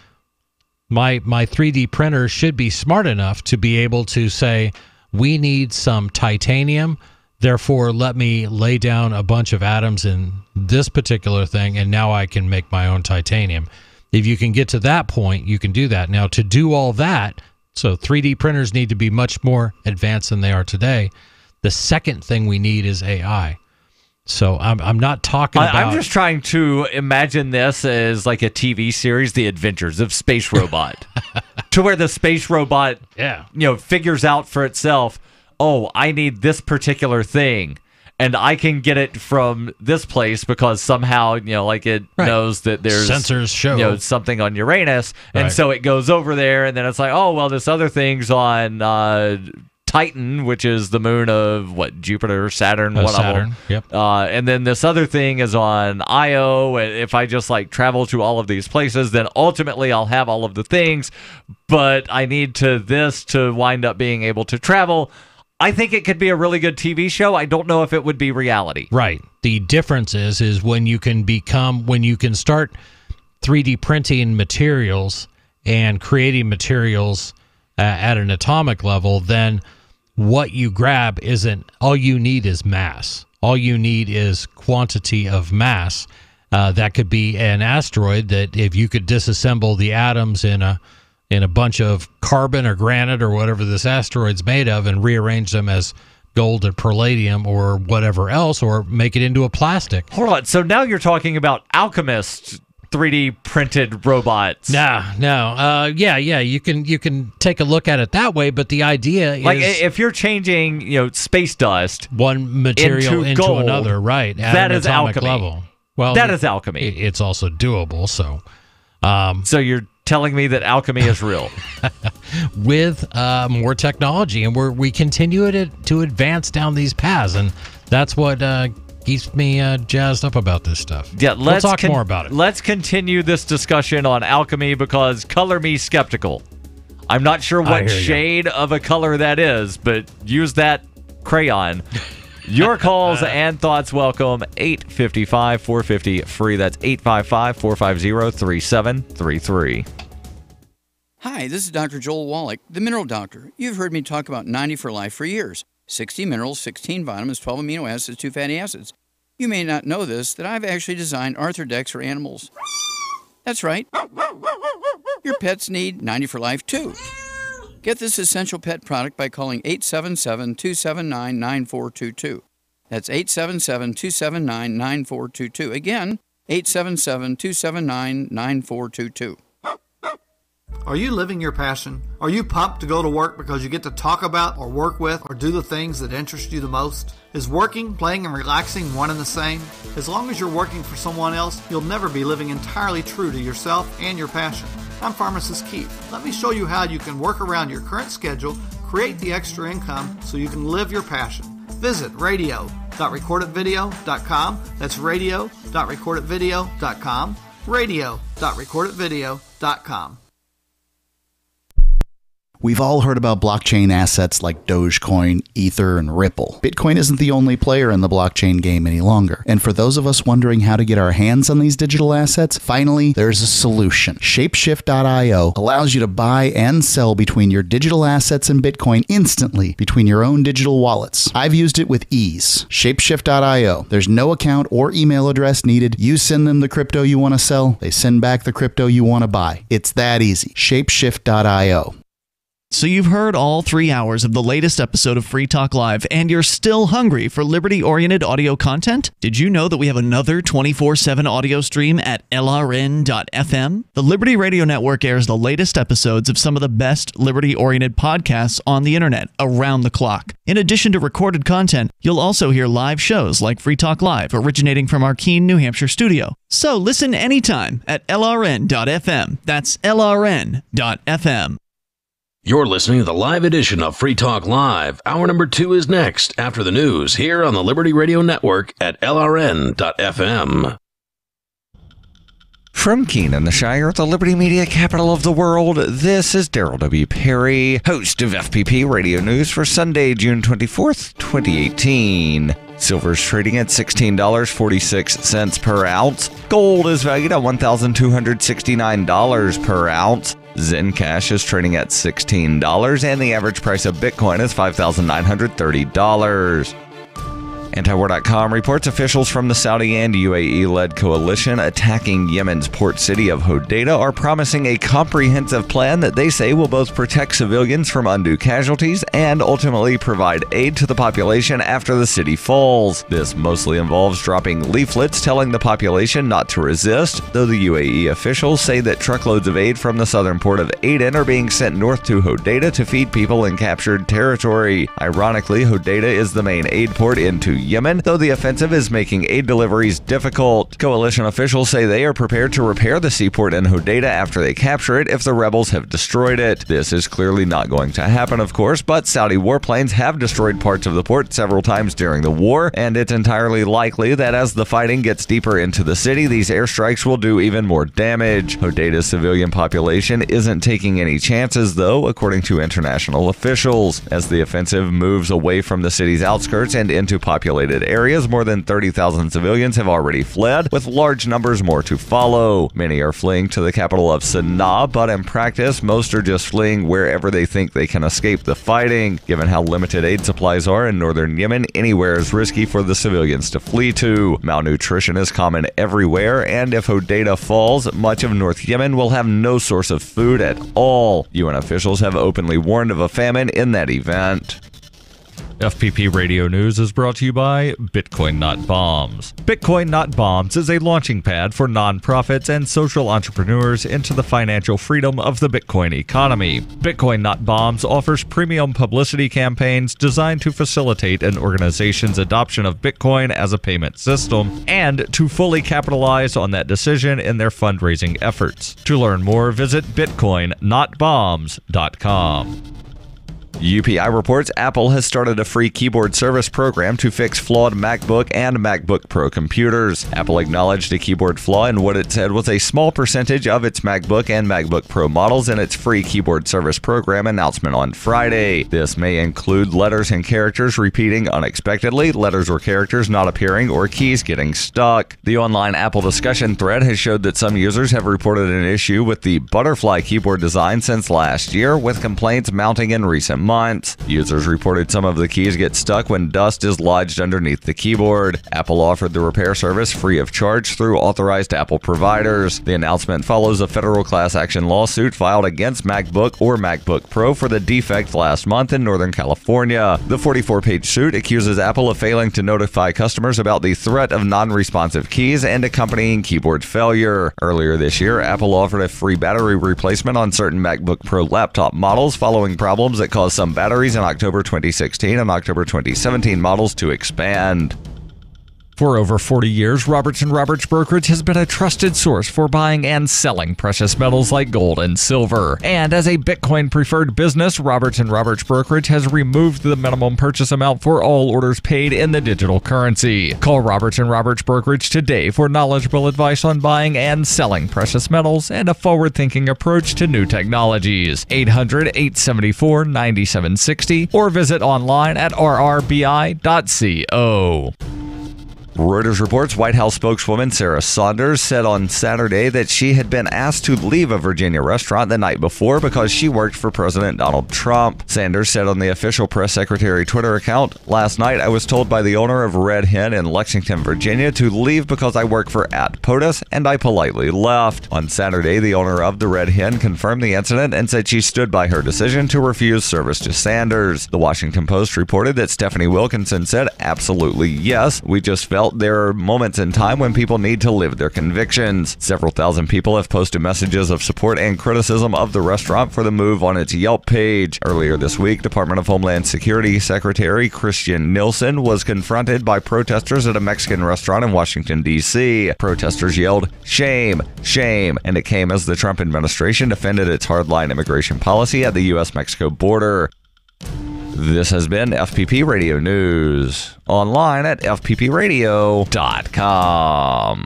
My 3D printer should be smart enough to be able to say, we need some titanium, therefore let me lay down a bunch of atoms in this particular thing, and now I can make my own titanium. If you can get to that point, you can do that. Now, to do all that, so 3D printers need to be much more advanced than they are today. The second thing we need is AI. So I'm not talking about... I'm just trying to imagine this as like a TV series, The Adventures of Space Robot, to where the space robot, figures out for itself, oh, I need this particular thing, and I can get it from this place because somehow, it knows that there's sensors show something on Uranus, and Right. so it goes over there, and then it's like, oh, well, this other thing's on Titan, which is the moon of Jupiter, Saturn, one Saturn, of them. yep. And then this other thing is on Io. And if I just travel to all of these places, then ultimately I'll have all of the things. But I need this to wind up being able to travel. I think it could be a really good TV show. I don't know if it would be reality. Right. The difference is when you can start 3D printing materials and creating materials at an atomic level, then what you grab isn't, all you need is mass. All you need is quantity of mass. That could be an asteroid that if you could disassemble the atoms in a bunch of carbon or granite or whatever this asteroid's made of and rearrange them as gold or palladium or whatever else, or make it into a plastic. Hold on. So now you're talking about alchemist 3D printed robots. No. Yeah. You can take a look at it that way, but the idea is if you're changing, space dust, one material into gold, another, right? At that an is atomic alchemy. level. Well, that is alchemy. It's also doable. So, so you're telling me that alchemy is real with more technology, and we continue to advance down these paths, and that's what keeps me jazzed up about this stuff. Yeah, we'll talk more about it. Let's continue this discussion on alchemy because color me skeptical. I'm not sure what shade of a color that is, but use that crayon. Your calls and thoughts welcome. 855-450-FREE. That's 855-450-3733. Hi, this is Dr. Joel Wallach, the Mineral Doctor. You've heard me talk about 90 for Life for years. 60 minerals, 16 vitamins, 12 amino acids, 2 fatty acids. You may not know this, that I've actually designed Arthrodex for animals. That's right. Your pets need 90 for Life too. Get this essential pet product by calling 877-279-9422. That's 877-279-9422. Again, 877-279-9422. Are you living your passion? Are you pumped to go to work because you get to talk about or work with or do the things that interest you the most? Is working, playing, and relaxing one and the same? As long as you're working for someone else, you'll never be living entirely true to yourself and your passion. I'm Pharmacist Keith. Let me show you how you can work around your current schedule, create the extra income so you can live your passion. Visit radio.recordedvideo.com. That's radio.recordedvideo.com. radio.recordedvideo.com. We've all heard about blockchain assets like Dogecoin, Ether, and Ripple. Bitcoin isn't the only player in the blockchain game any longer. And for those of us wondering how to get our hands on these digital assets, finally, there's a solution. Shapeshift.io allows you to buy and sell between your digital assets and Bitcoin instantly between your own digital wallets. I've used it with ease. Shapeshift.io. There's no account or email address needed. You send them the crypto you want to sell, they send back the crypto you want to buy. It's that easy. Shapeshift.io. So you've heard all 3 hours of the latest episode of Free Talk Live, and you're still hungry for liberty-oriented audio content? Did you know that we have another 24/7 audio stream at LRN.FM? The Liberty Radio Network airs the latest episodes of some of the best liberty-oriented podcasts on the internet around the clock. In addition to recorded content, you'll also hear live shows like Free Talk Live, originating from our Keene, New Hampshire studio. So listen anytime at LRN.FM. That's LRN.FM. You're listening to the live edition of Free Talk Live. Hour number 2 is next, after the news, here on the Liberty Radio Network at LRN.FM. From Keene in the Shire, the Liberty Media capital of the world, this is Darryl W. Perry, host of FPP Radio News for Sunday, June 24th, 2018. Silver's trading at $16.46 per ounce. Gold is valued at $1,269 per ounce. Zencash is trading at $16, and the average price of Bitcoin is $5,930. Antiwar.com reports officials from the Saudi and UAE-led coalition attacking Yemen's port city of Hodeidah are promising a comprehensive plan that they say will both protect civilians from undue casualties and ultimately provide aid to the population after the city falls. This mostly involves dropping leaflets telling the population not to resist, though the UAE officials say that truckloads of aid from the southern port of Aden are being sent north to Hodeidah to feed people in captured territory. Ironically, Hodeidah is the main aid port into Yemen, though the offensive is making aid deliveries difficult. Coalition officials say they are prepared to repair the seaport in Hodeidah after they capture it if the rebels have destroyed it. This is clearly not going to happen, of course, but Saudi warplanes have destroyed parts of the port several times during the war, and it's entirely likely that as the fighting gets deeper into the city, these airstrikes will do even more damage. Hodeidah's civilian population isn't taking any chances, though, according to international officials. As the offensive moves away from the city's outskirts and into populated areas, more than 30,000 civilians have already fled, with large numbers more to follow. Many are fleeing to the capital of Sana'a, but in practice, most are just fleeing wherever they think they can escape the fighting. Given how limited aid supplies are in northern Yemen, anywhere is risky for the civilians to flee to. Malnutrition is common everywhere, and if Hodeidah falls, much of North Yemen will have no source of food at all. UN officials have openly warned of a famine in that event. FPP Radio News is brought to you by Bitcoin Not Bombs. Bitcoin Not Bombs is a launching pad for nonprofits and social entrepreneurs into the financial freedom of the Bitcoin economy. Bitcoin Not Bombs offers premium publicity campaigns designed to facilitate an organization's adoption of Bitcoin as a payment system and to fully capitalize on that decision in their fundraising efforts. To learn more, visit bitcoinnotbombs.com. UPI reports Apple has started a free keyboard service program to fix flawed MacBook and MacBook Pro computers. Apple acknowledged a keyboard flaw in what it said was a small percentage of its MacBook and MacBook Pro models in its free keyboard service program announcement on Friday. This may include letters and characters repeating unexpectedly, letters or characters not appearing, or keys getting stuck. The online Apple discussion thread has showed that some users have reported an issue with the butterfly keyboard design since last year, with complaints mounting in recent months. Users reported some of the keys get stuck when dust is lodged underneath the keyboard. Apple offered the repair service free of charge through authorized Apple providers. The announcement follows a federal class action lawsuit filed against MacBook or MacBook Pro for the defect last month in Northern California. The 44-page suit accuses Apple of failing to notify customers about the threat of non-responsive keys and accompanying keyboard failure. Earlier this year, Apple offered a free battery replacement on certain MacBook Pro laptop models following problems that caused some batteries in October 2016 and October 2017 models to expand. For over 40 years, Roberts & Roberts Brokerage has been a trusted source for buying and selling precious metals like gold and silver. And as a Bitcoin-preferred business, Roberts & Roberts Brokerage has removed the minimum purchase amount for all orders paid in the digital currency. Call Roberts & Roberts Brokerage today for knowledgeable advice on buying and selling precious metals and a forward-thinking approach to new technologies. 800-874-9760 or visit online at rrbi.co. Reuters reports White House spokeswoman Sarah Sanders said on Saturday that she had been asked to leave a Virginia restaurant the night before because she worked for President Donald Trump. Sanders said on the official press secretary Twitter account, "Last night I was told by the owner of Red Hen in Lexington, Virginia to leave because I work for @POTUS, and I politely left." On Saturday, the owner of the Red Hen confirmed the incident and said she stood by her decision to refuse service to Sanders. The Washington Post reported that Stephanie Wilkinson said, "Absolutely yes, we just felt there are moments in time when people need to live their convictions." Several thousand people have posted messages of support and criticism of the restaurant for the move on its Yelp page. Earlier this week, Department of Homeland Security Secretary Christian Nielsen was confronted by protesters at a Mexican restaurant in Washington, D.C. Protesters yelled, "Shame, shame," and it came as the Trump administration defended its hardline immigration policy at the U.S.-Mexico border. This has been FPP Radio News. Online at fppradio.com.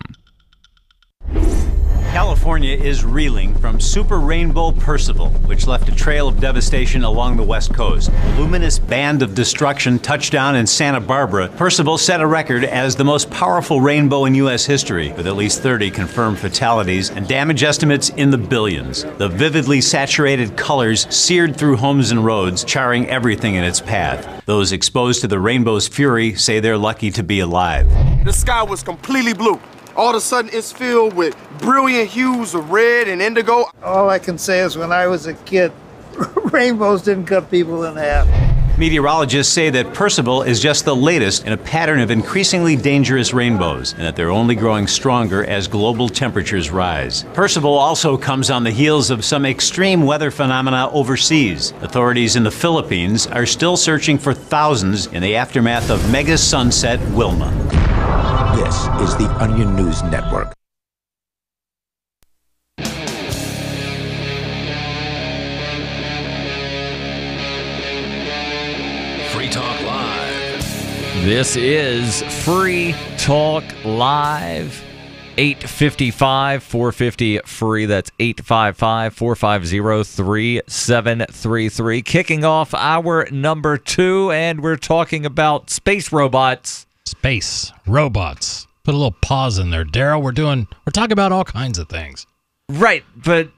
California is reeling from Super Rainbow Percival, which left a trail of devastation along the West Coast. A luminous band of destruction touched down in Santa Barbara. Percival set a record as the most powerful rainbow in U.S. history, with at least 30 confirmed fatalities and damage estimates in the billions. The vividly saturated colors seared through homes and roads, charring everything in its path. Those exposed to the rainbow's fury say they're lucky to be alive. The sky was completely blue. All of a sudden, it's filled with brilliant hues of red and indigo. All I can say is when I was a kid, rainbows didn't cut people in half. Meteorologists say that Percival is just the latest in a pattern of increasingly dangerous rainbows, and that they're only growing stronger as global temperatures rise. Percival also comes on the heels of some extreme weather phenomena overseas. Authorities in the Philippines are still searching for thousands in the aftermath of mega sunset Wilma. This is the Onion News Network. Free Talk Live. This is Free Talk Live. 855-450-FREE. That's 855-450-3733. Kicking off our number 2, and we're talking about space robots. Space robots. Put a little pause in there, Darryl. We're talking about all kinds of things. Right, but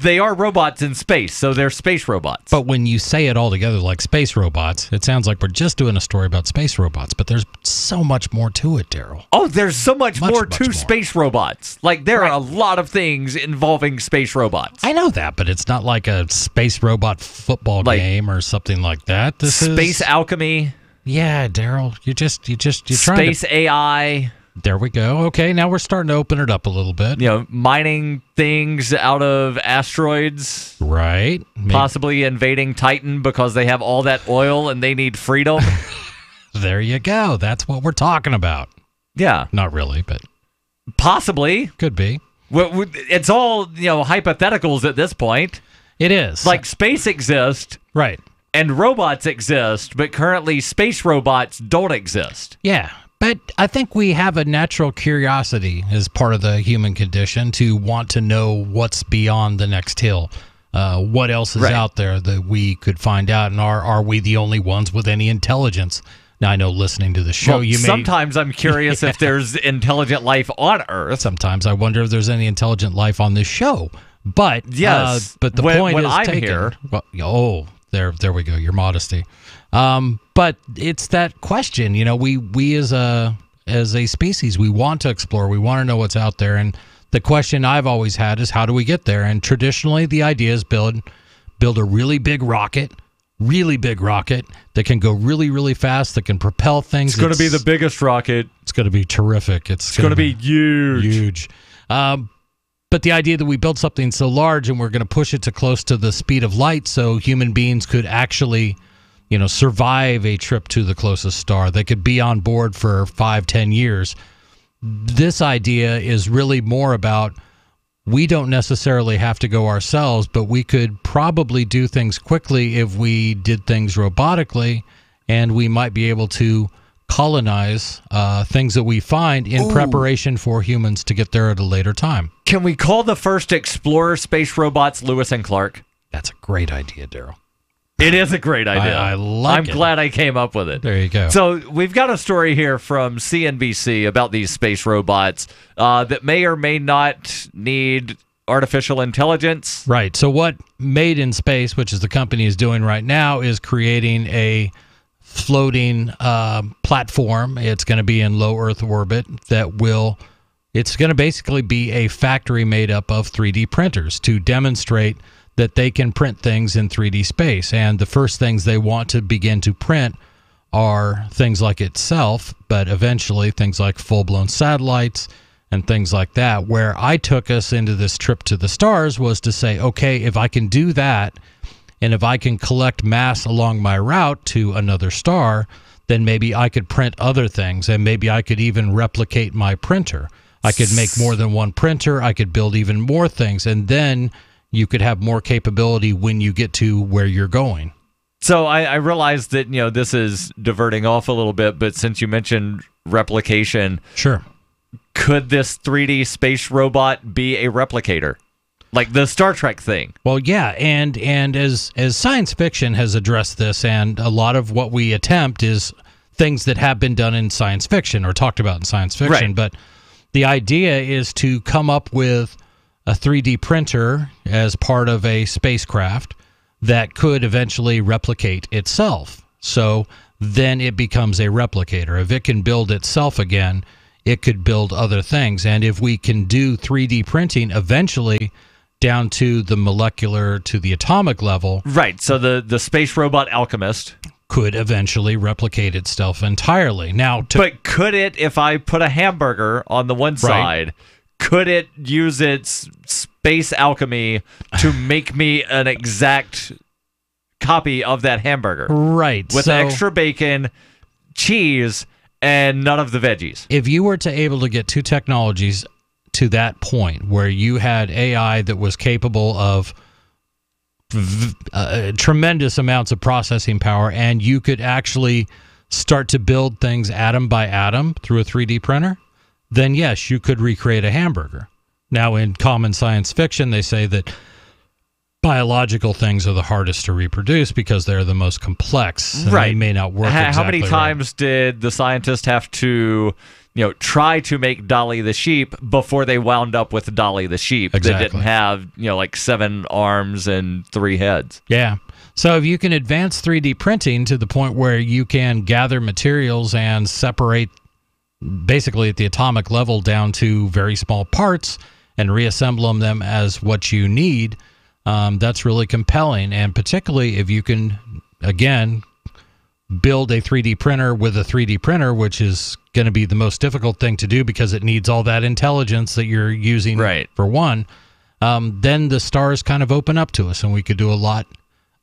they are robots in space, so they're space robots. But when you say it all together like space robots, it sounds like we're just doing a story about space robots, but there's so much more to it, Darryl. Oh, there's so much more to space robots. Like, there are a lot of things involving space robots. I know that, but it's not like a space robot football game or something like that. This space alchemy. Yeah, Darryl, you're trying space AI. There we go. Okay, now we're starting to open it up a little bit. You know, mining things out of asteroids. Right. Possibly invading Titan because they have all that oil and they need freedom. There you go. That's what we're talking about. Yeah. Not really, but possibly. Could be. It's all, hypotheticals at this point. It is. Like, space exists. Right. And robots exist, but currently space robots don't exist. Yeah. But I think we have a natural curiosity as part of the human condition to want to know what's beyond the next hill. What else is out there that we could find out? And are we the only ones with any intelligence? Now, I know listening to the show, sometimes I'm curious if there's intelligent life on Earth. Sometimes I wonder if there's any intelligent life on this show. But yes, but the point when is I'm taken. Here. Well, there we go. Your modesty. But it's that question. We as a species, we want to explore. We want to know what's out there. And the question I've always had is, how do we get there? And traditionally, the idea is build a really big rocket that can go really, really fast, that can propel things. It's going to be the biggest rocket. It's going to be terrific. It's going to be huge. But the idea that we build something so large and we're going to push it to close to the speed of light so human beings could actually, survive a trip to the closest star. They could be on board for 5-10 years. This idea is really more about, we don't necessarily have to go ourselves, but we could probably do things quickly if we did things robotically, and we might be able to colonize things that we find in preparation for humans to get there at a later time. Can we call the first explorer space robots Lewis and Clark? That's a great idea, Darryl. It is a great idea. I'm glad I came up with it. There you go. So we've got a story here from CNBC about these space robots that may or may not need artificial intelligence. Right. So what Made in Space, which is the company is doing right now, is creating a floating platform. It's going to be in low Earth orbit it's going to basically be a factory made up of 3D printers to demonstrate that they can print things in 3D space. And the first things they want to begin to print are things like itself, but eventually things like full-blown satellites and things like that. Where I took us into this trip to the stars was to say, okay, if I can do that, and if I can collect mass along my route to another star, then maybe I could print other things, and maybe I could even replicate my printer. I could make more than one printer. I could build even more things, and then you could have more capability when you get to where you're going. So I realize that, this is diverting off a little bit, but since you mentioned replication, sure, could this 3D space robot be a replicator? Like the Star Trek thing. Well, yeah, and as science fiction has addressed this, and a lot of what we attempt is things that have been done in science fiction or talked about in science fiction, right. But the idea is to come up with a 3D printer as part of a spacecraft that could eventually replicate itself. So then it becomes a replicator. If it can build itself again, it could build other things. And if we can do 3D printing eventually down to the molecular, to the atomic level. Right, so the space robot alchemist could eventually replicate itself entirely. But could it, if I put a hamburger on the one side, could it use its space alchemy to make me an exact copy of that hamburger? Right. With extra bacon, cheese, and none of the veggies. If you were to able to get two technologies to that point where you had AI that was capable of tremendous amounts of processing power, and you could actually start to build things atom by atom through a 3D printer, then yes, you could recreate a hamburger. Now, in common science fiction, they say that biological things are the hardest to reproduce because they're the most complex. And they may not work exactly How many times did the scientists have to, try to make Dolly the sheep before they wound up with Dolly the sheep that didn't have, like 7 arms and 3 heads? Yeah. So if you can advance 3D printing to the point where you can gather materials and separate basically at the atomic level down to very small parts and reassemble them as what you need, that's really compelling. And particularly if you can, again, build a 3D printer with a 3D printer, which is going to be the most difficult thing to do because it needs all that intelligence that you're using for one, then the stars kind of open up to us and we could do a lot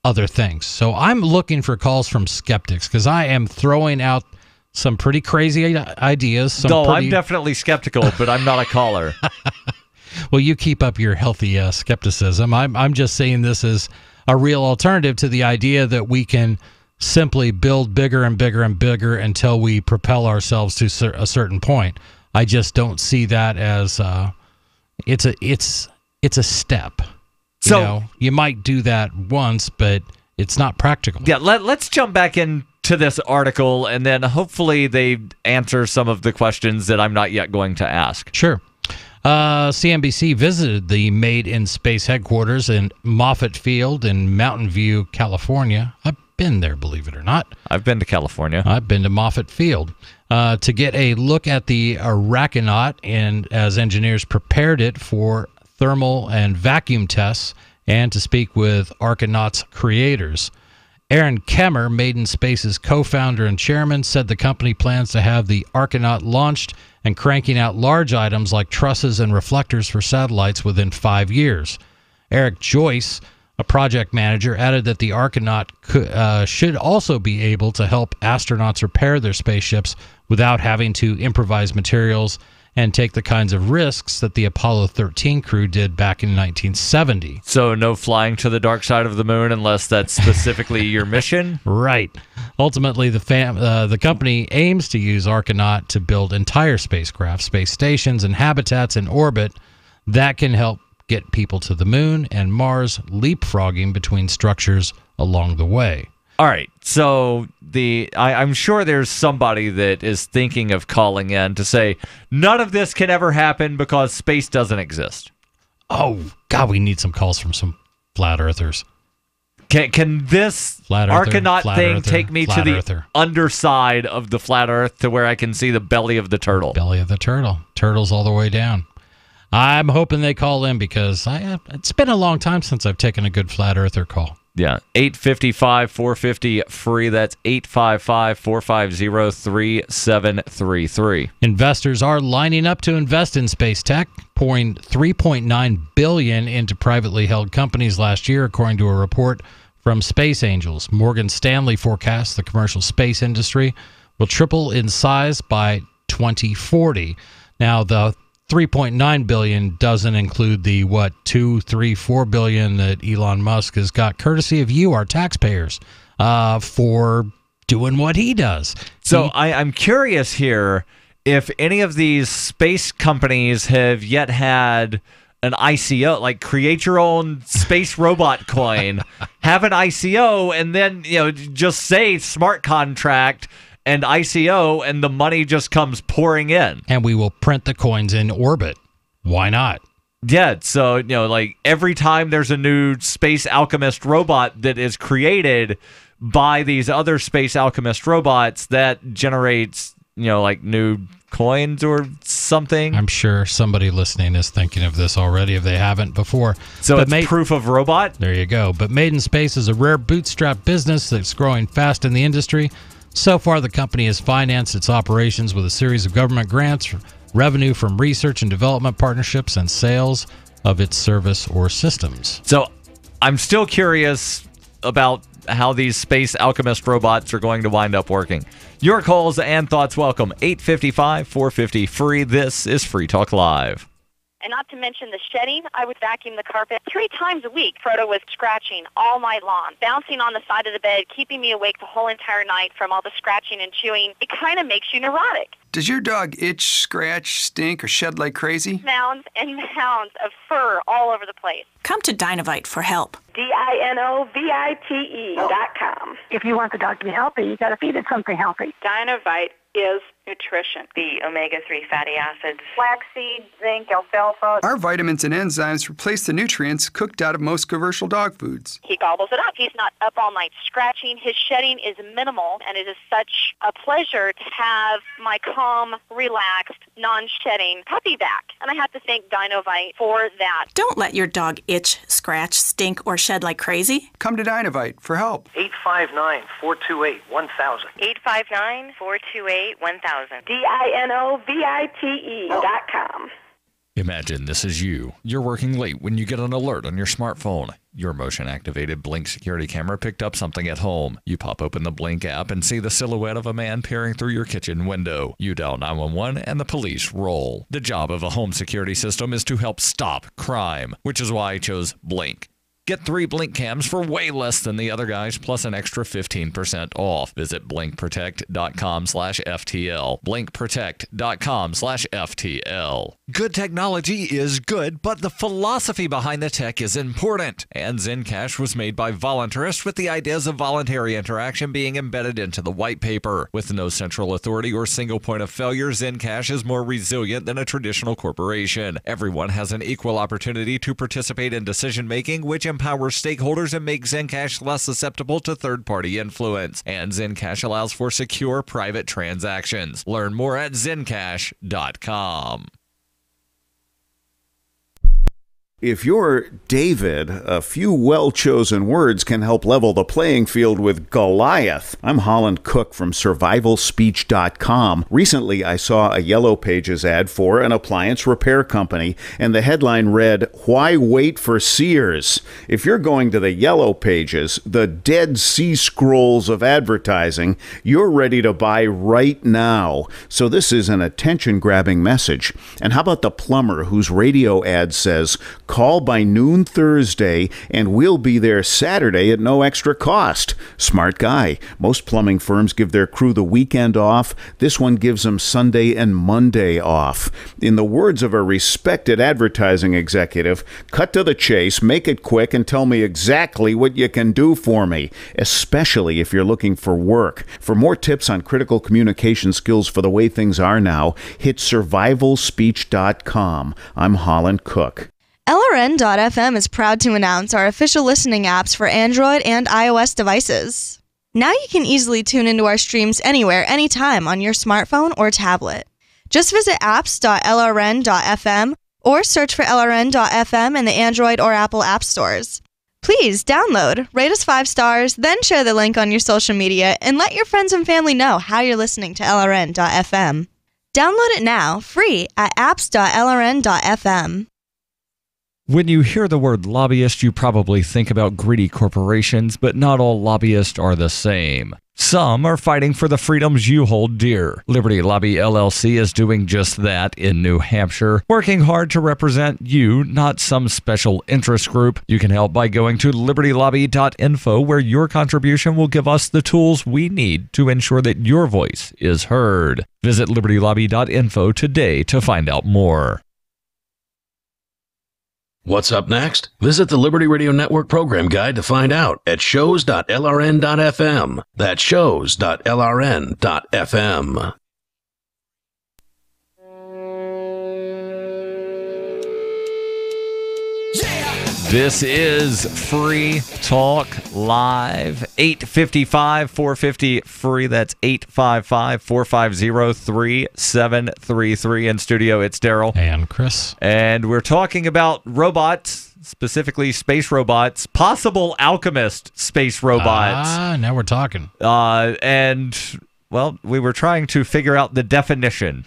other things. So I'm looking for calls from skeptics because I am throwing out some pretty crazy ideas. I'm definitely skeptical, but I'm not a caller. Well, you keep up your healthy skepticism. I'm just saying this is a real alternative to the idea that we can simply build bigger and bigger and bigger until we propel ourselves to a certain point. I just don't see that as it's a step. So you might do that once, but it's not practical. Yeah, let's jump back into this article, and then hopefully they answer some of the questions that I'm not yet going to ask. Sure. CNBC visited the Made in Space headquarters in Moffett Field in Mountain View, California. I've been there, believe it or not. I've been to California. I've been to Moffett Field to get a look at the Arachnaut, and as engineers prepared it for thermal and vacuum tests, and to speak with Archnaut's creators. Aaron Kemmer, Made in Space's co-founder and chairman, said the company plans to have the Archnaut launched and cranking out large items like trusses and reflectors for satellites within 5 years. Eric Joyce, A project manager added that the Argonaut should also be able to help astronauts repair their spaceships without having to improvise materials and take the kinds of risks that the Apollo 13 crew did back in 1970. So no flying to the dark side of the moon unless that's specifically your mission? Right. Ultimately, the company aims to use Argonaut to build entire spacecraft, space stations, and habitats in orbit that can help get people to the moon and Mars, leapfrogging between structures along the way. All right, so I'm sure there's somebody that is thinking of calling in to say, none of this can ever happen because space doesn't exist. Oh, God, we need some calls from some flat earthers. Can this Argonaut thing take me to the underside of the flat earth to where I can see the belly of the turtle? Belly of the turtle. Turtle's all the way down. I'm hoping they call in because it's been a long time since I've taken a good flat earther call. Yeah, 855-450-FREE. That's 855-450-3733. Investors are lining up to invest in space tech, pouring $3.9 billion into privately held companies last year, according to a report from Space Angels. Morgan Stanley forecasts the commercial space industry will triple in size by 2040. Now, the $3.9 billion doesn't include the, $4 billion that Elon Musk has got, courtesy of you, our taxpayers, for doing what he does. So I'm curious here if any of these space companies have yet had an ICO, like create your own space robot coin, have an ICO, and then just say smart contract and ICO, and the money just comes pouring in. And we will print the coins in orbit. Why not? Yeah, so, like every time there's a new Space Alchemist robot that is created by these other Space Alchemist robots, that generates, like new coins or something. I'm sure somebody listening is thinking of this already if they haven't before. So it's proof of robot? There you go. But Made in Space is a rare bootstrap business that's growing fast in the industry. So far, the company has financed its operations with a series of government grants, revenue from research and development partnerships, and sales of its service or systems. So I'm still curious about how these Space Alchemist robots are going to wind up working. Your calls and thoughts welcome. 855-450-FREE. This is Free Talk Live. And not to mention the shedding, I would vacuum the carpet 3 times a week. Frodo was scratching all night long, bouncing on the side of the bed, keeping me awake the whole entire night from all the scratching and chewing. It kind of makes you neurotic. Does your dog itch, scratch, stink, or shed like crazy? Mounds and mounds of fur all over the place. Come to Dinovite for help. DINOVITE.com. If you want the dog to be healthy, you got to feed it something healthy. Dinovite is nutrition. The omega-3 fatty acids. Flaxseed, zinc, alfalfa. Our vitamins and enzymes replace the nutrients cooked out of most commercial dog foods. He gobbles it up. He's not up all night scratching. His shedding is minimal, and it is such a pleasure to have my calm, relaxed, non-shedding puppy back. And I have to thank Dinovite for that. Don't let your dog itch, scratch, stink, or shed like crazy. Come to Dinovite for help. 859-428-1000. 859-428-1000. DINOVITE.com. Imagine this is you. You're working late when you get an alert on your smartphone. Your motion-activated Blink security camera picked up something at home. You pop open the Blink app and see the silhouette of a man peering through your kitchen window. You dial 911 and the police roll. The job of a home security system is to help stop crime, which is why I chose Blink. Get 3 Blink cams for way less than the other guys, plus an extra 15% off. Visit blinkprotect.com/FTL. blinkprotect.com/FTL. Good technology is good, but the philosophy behind the tech is important. And Zencash was made by voluntarists with the ideas of voluntary interaction being embedded into the white paper. With no central authority or single point of failure, Zencash is more resilient than a traditional corporation. Everyone has an equal opportunity to participate in decision-making, which empowers stakeholders and makes Zencash less susceptible to third-party influence. And Zencash allows for secure private transactions. Learn more at zencash.com. If you're David, a few well-chosen words can help level the playing field with Goliath. I'm Holland Cook from survivalspeech.com. Recently, I saw a Yellow Pages ad for an appliance repair company, and the headline read, "Why wait for Sears?" If you're going to the Yellow Pages, the Dead Sea Scrolls of advertising, you're ready to buy right now. So this is an attention-grabbing message. And how about the plumber whose radio ad says, "Call by noon Thursday, and we'll be there Saturday at no extra cost"? Smart guy. Most plumbing firms give their crew the weekend off. This one gives them Sunday and Monday off. In the words of a respected advertising executive, cut to the chase, make it quick, and tell me exactly what you can do for me, especially if you're looking for work. For more tips on critical communication skills for the way things are now, hit survivalspeech.com. I'm Holland Cook. LRN.FM is proud to announce our official listening apps for Android and iOS devices. Now you can easily tune into our streams anywhere, anytime on your smartphone or tablet. Just visit apps.lrn.fm or search for LRN.FM in the Android or Apple app stores. Please download, rate us 5 stars, then share the link on your social media and let your friends and family know how you're listening to LRN.FM. Download it now, free at apps.lrn.fm. When you hear the word lobbyist, you probably think about greedy corporations, but not all lobbyists are the same. Some are fighting for the freedoms you hold dear. Liberty Lobby LLC is doing just that in New Hampshire, working hard to represent you, not some special interest group. You can help by going to libertylobby.info, where your contribution will give us the tools we need to ensure that your voice is heard. Visit libertylobby.info today to find out more. What's up next? Visit the Liberty Radio Network program guide to find out at shows.lrn.fm. That's shows.lrn.fm. This is Free Talk Live, 855-450 free. That's 855-450-3733. In studio, it's Darryl and Chris, and we're talking about robots, specifically space robots, possible alchemist space robots. Now we're talking. And well, we were trying to figure out the definition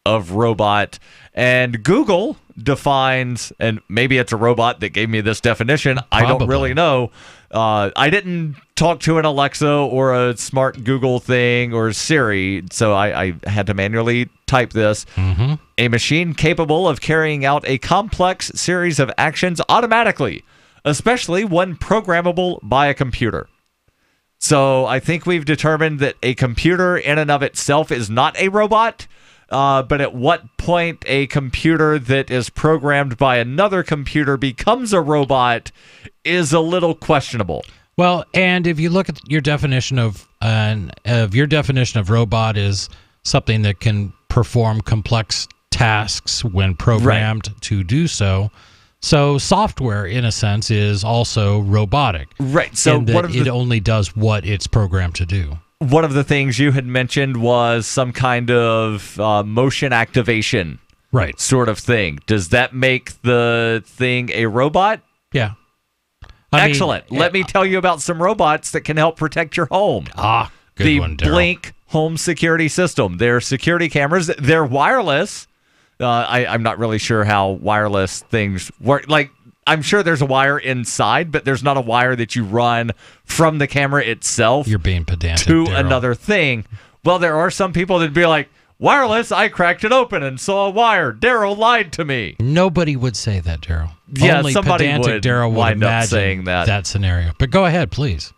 of robot, and Google defines, and maybe it's a robot that gave me this definition. Probably. I don't really know. I didn't talk to an Alexa or a smart Google thing or Siri, so I had to manually type this. Mm-hmm. A machine capable of carrying out a complex series of actions automatically, especially when programmable by a computer. So I think we've determined that a computer in and of itself is not a robot. But at what point a computer that is programmed by another computer becomes a robot is a little questionable. Well, and if you look at your definition of robot is something that can perform complex tasks when programmed to do so. So software, in a sense, is also robotic. Right. So it only does what it's programmed to do. One of the things you had mentioned was some kind of motion activation sort of thing. Does that make the thing a robot? Yeah. Excellent. Let me tell you about some robots that can help protect your home. Good one, Darryl. The Blink home security system. They're security cameras. They're wireless. I'm not really sure how wireless things work. Like, I'm sure there's a wire inside, but there's not a wire that you run from the camera itself. You're being pedantic, to Darryl. Another thing. Well, there are some people that'd be like, wireless, I cracked it open and saw a wire. Darryl lied to me. Nobody would say that, Darryl. Yeah, Only somebody pedantic Darryl would wind up imagine saying that scenario. But go ahead, please.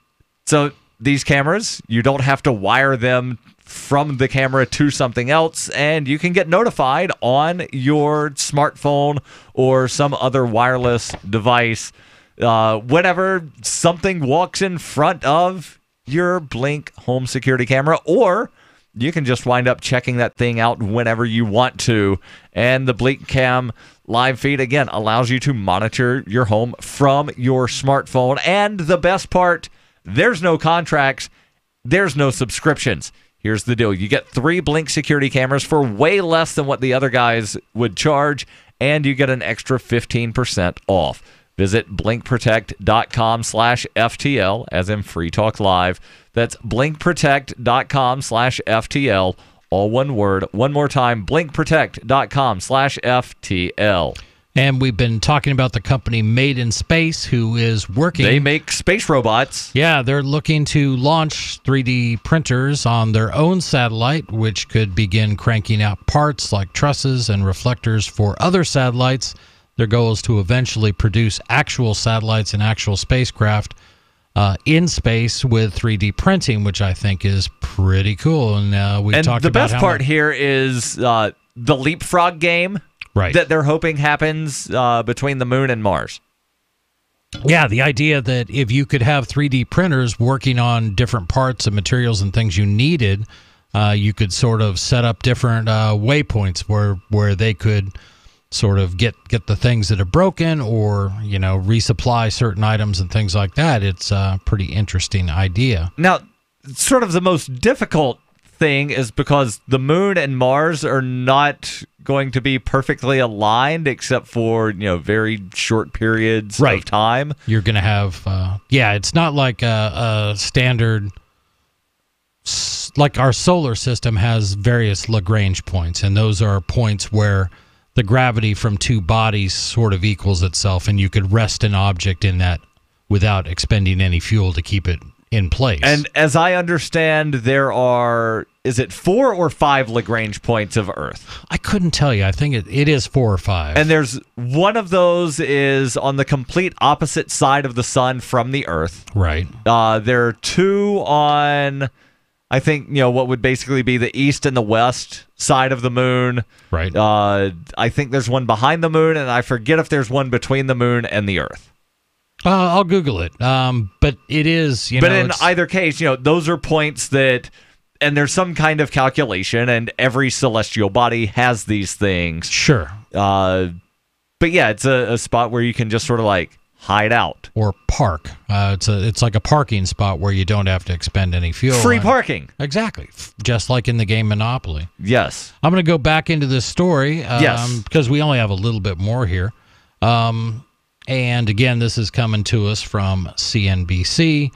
So these cameras, you don't have to wire them from the camera to something else, and you can get notified on your smartphone or some other wireless device whenever something walks in front of your Blink home security camera, or you can just wind up checking that thing out whenever you want to. And the Blink Cam live feed, again, allows you to monitor your home from your smartphone. And the best part, there's no contracts, there's no subscriptions. Here's the deal. You get 3 Blink security cameras for way less than what the other guys would charge, and you get an extra 15% off. Visit blinkprotect.com/FTL, as in Free Talk Live. That's blinkprotect.com/FTL, all one word. One more time, blinkprotect.com/FTL. And we've been talking about the company Made in Space, who is working. They make space robots. Yeah, they're looking to launch 3D printers on their own satellite, which could begin cranking out parts like trusses and reflectors for other satellites. Their goal is to eventually produce actual satellites and actual spacecraft in space with 3D printing, which I think is pretty cool. And we talked the about best part here is the leapfrog game. Right. That they're hoping happens between the moon and Mars. Yeah, the idea that if you could have 3D printers working on different parts and materials and things you needed, you could sort of set up different waypoints where they could sort of get the things that are broken, or resupply certain items and things like that. It's a pretty interesting idea. Now, sort of the most difficult thing is because the moon and Mars are not going to be perfectly aligned except for very short periods of time. You're going to have it's not like a standard, like our solar system has various Lagrange points, and those are points where the gravity from two bodies sort of equals itself, and you could rest an object in that without expending any fuel to keep it in place. And as I understand, there are, is it 4 or 5 Lagrange points of Earth? I couldn't tell you. I think it is 4 or 5. And there's one of those is on the complete opposite side of the sun from the Earth. Right. There are 2 on, I think, what would basically be the east and the west side of the moon. Right. I think there's one behind the moon, and I forget if there's one between the moon and the Earth. I'll Google it. But it is, But in either case, those are points that, and there's some kind of calculation, and every celestial body has these things. Sure. But yeah, it's a spot where you can just sort of like hide out or park. It's like a parking spot where you don't have to expend any fuel. Free parking. Exactly. Just like in the game Monopoly. Yes. I'm going to go back into this story. Yes. Because we only have a little bit more here. And again, this is coming to us from CNBC.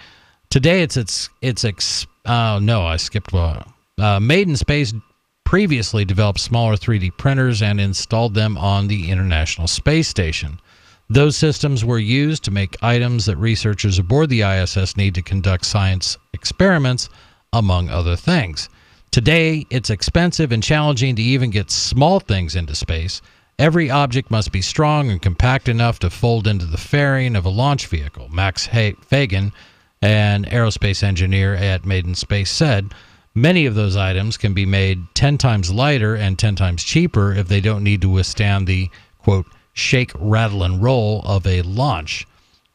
Today, I skipped one. Made in Space previously developed smaller 3D printers and installed them on the International Space Station. Those systems were used to make items that researchers aboard the ISS need to conduct science experiments, among other things. Today, it's expensive and challenging to even get small things into space. Every object must be strong and compact enough to fold into the fairing of a launch vehicle. Max Fagan, an aerospace engineer at Made in Space, said, many of those items can be made 10 times lighter and 10 times cheaper if they don't need to withstand the, quote, shake, rattle, and roll of a launch.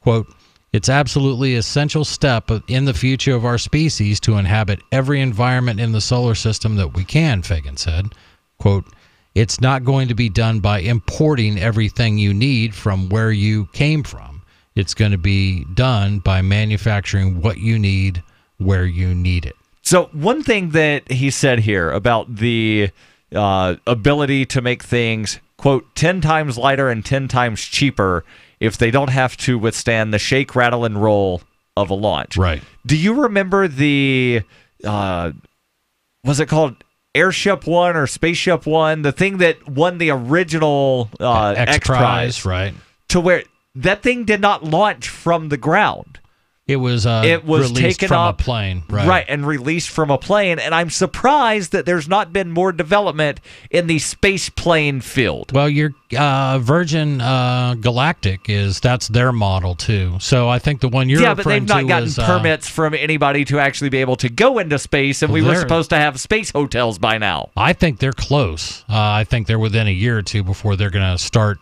Quote, it's absolutely essential step in the future of our species to inhabit every environment in the solar system that we can, Fagan said. Quote, it's not going to be done by importing everything you need from where you came from. It's going to be done by manufacturing what you need where you need it. So one thing that he said here about the ability to make things, quote, 10 times lighter and 10 times cheaper if they don't have to withstand the shake, rattle, and roll of a launch. Right. Do you remember the, was it called Airship One or Spaceship One? The thing that won the original X Prize. Right. To where that thing did not launch from the ground. It was released taken from up, a plane. Right, and released from a plane. And I'm surprised that there's not been more development in the space plane field. Well, your Virgin Galactic that's their model too. So I think the one you're referring to but they've not gotten permits from anybody to actually be able to go into space, and we were supposed to have space hotels by now. I think they're close. I think they're within a year or two before they're going to start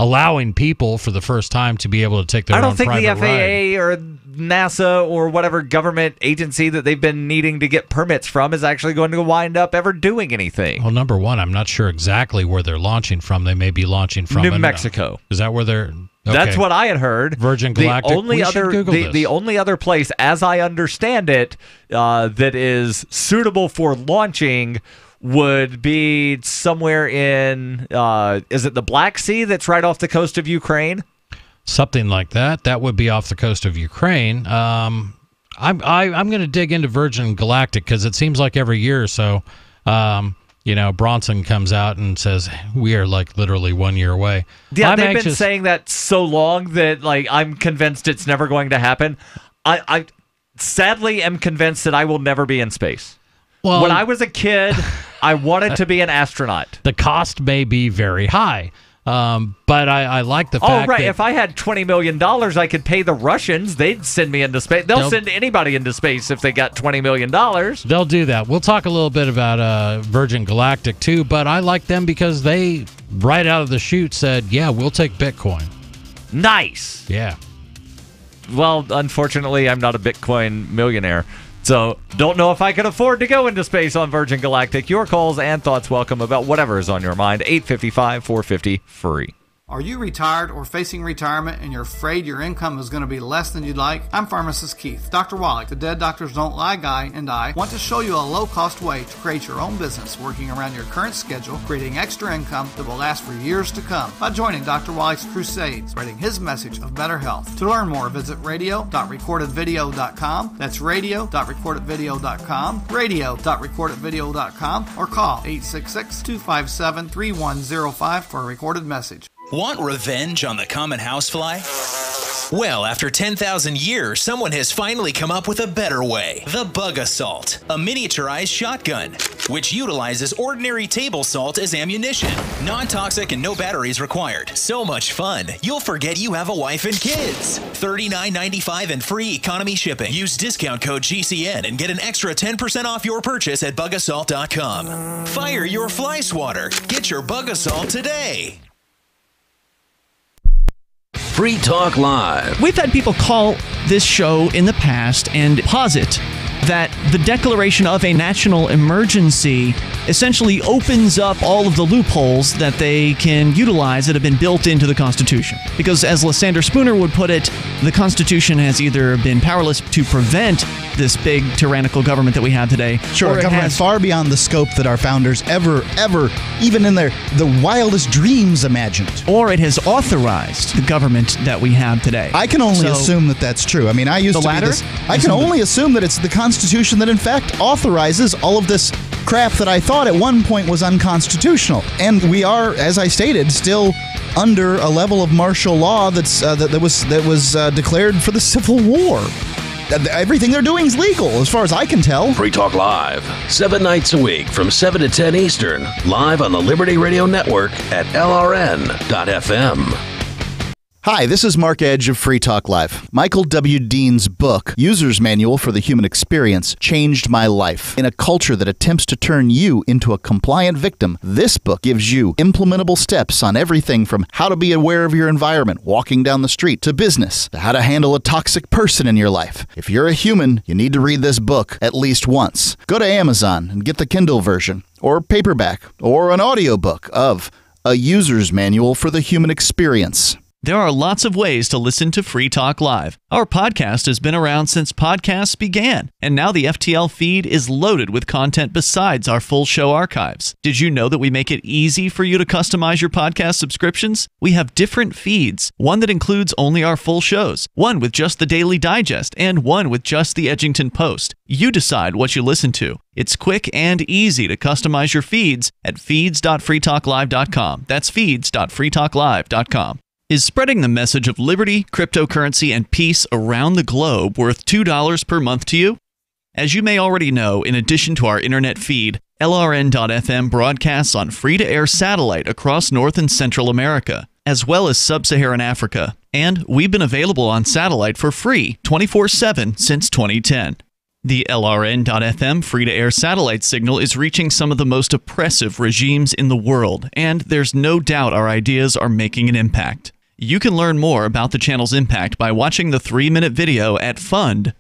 allowing people for the first time to be able to take their own private ride. I don't think the FAA or NASA or whatever government agency that they've been needing to get permits from is actually going to wind up ever doing anything. Well, number one, I'm not sure exactly where they're launching from. They may be launching from New Mexico. Is that where they're... Okay. That's what I had heard. Virgin Galactic. The only other place, as I understand it, that is suitable for launching would be somewhere in, is it the Black Sea that's right off the coast of Ukraine? Something like that. That would be off the coast of Ukraine. I'm going to dig into Virgin Galactic because it seems like every year or so, Bronson comes out and says we are like literally 1 year away. Yeah, they've been saying that so long that I'm convinced it's never going to happen. I sadly am convinced that I will never be in space. Well, when I was a kid, I wanted to be an astronaut. The cost may be very high. But I like the fact that if I had $20 million, I could pay the Russians. They'd send me into space. They'll send anybody into space if they got $20 million. They'll do that. We'll talk a little bit about Virgin Galactic, too. But I like them because they, right out of the chute, said, yeah, we'll take Bitcoin. Nice. Yeah. Well, unfortunately, I'm not a Bitcoin millionaire. So, don't know if I can afford to go into space on Virgin Galactic. Your calls and thoughts welcome about whatever is on your mind. 855-450 free. Are you retired or facing retirement and you're afraid your income is going to be less than you'd like? I'm Pharmacist Keith. Dr. Wallach, the Dead Doctors Don't Lie guy, and I want to show you a low-cost way to create your own business working around your current schedule, creating extra income that will last for years to come by joining Dr. Wallach's crusade, spreading his message of better health. To learn more, visit radio.recordedvideo.com. That's radio.recordedvideo.com, radio.recordedvideo.com, or call 866-257-3105 for a recorded message. Want revenge on the common housefly? Well, after 10,000 years, someone has finally come up with a better way. The Bug Assault, a miniaturized shotgun, which utilizes ordinary table salt as ammunition. Non-toxic and no batteries required. So much fun, you'll forget you have a wife and kids. $39.95 and free economy shipping. Use discount code GCN and get an extra 10% off your purchase at bugassault.com. Fire your fly swatter. Get your Bug Assault today. Free Talk Live. We've had people call this show in the past and posit that the declaration of a national emergency essentially opens up all of the loopholes that they can utilize that have been built into the Constitution. Because as Lysander Spooner would put it, the Constitution has either been powerless to prevent this big tyrannical government that we have today. Sure, a government far beyond the scope that our founders ever, even in the wildest dreams imagined. Or it has authorized the government that we have today. I can only assume that that's true. I mean, I used to be this. I can only assume that it's the Constitution that in fact authorizes all of this crap that I thought at one point was unconstitutional. And we are, as I stated, still under a level of martial law that was declared for the Civil War. Everything they're doing is legal, as far as I can tell. Free Talk Live, 7 nights a week from 7 to 10 Eastern, live on the Liberty Radio Network at LRN.FM. Hi, this is Mark Edge of Free Talk Live. Michael W. Dean's book, User's Manual for the Human Experience, changed my life. In a culture that attempts to turn you into a compliant victim, this book gives you implementable steps on everything from how to be aware of your environment, walking down the street, to business, to how to handle a toxic person in your life. If you're a human, you need to read this book at least once. Go to Amazon and get the Kindle version, or paperback, or an audiobook of A User's Manual for the Human Experience. There are lots of ways to listen to Free Talk Live. Our podcast has been around since podcasts began, and now the FTL feed is loaded with content besides our full show archives. Did you know that we make it easy for you to customize your podcast subscriptions? We have different feeds, one that includes only our full shows, one with just the Daily Digest, and one with just the Edgington Post. You decide what you listen to. It's quick and easy to customize your feeds at feeds.freetalklive.com. That's feeds.freetalklive.com. Is spreading the message of liberty, cryptocurrency, and peace around the globe worth $2 per month to you? As you may already know, in addition to our internet feed, LRN.FM broadcasts on free-to-air satellite across North and Central America, as well as Sub-Saharan Africa. And we've been available on satellite for free 24/7 since 2010. The LRN.FM free-to-air satellite signal is reaching some of the most oppressive regimes in the world, and there's no doubt our ideas are making an impact. You can learn more about the channel's impact by watching the 3-minute video at fund.lrn.fm.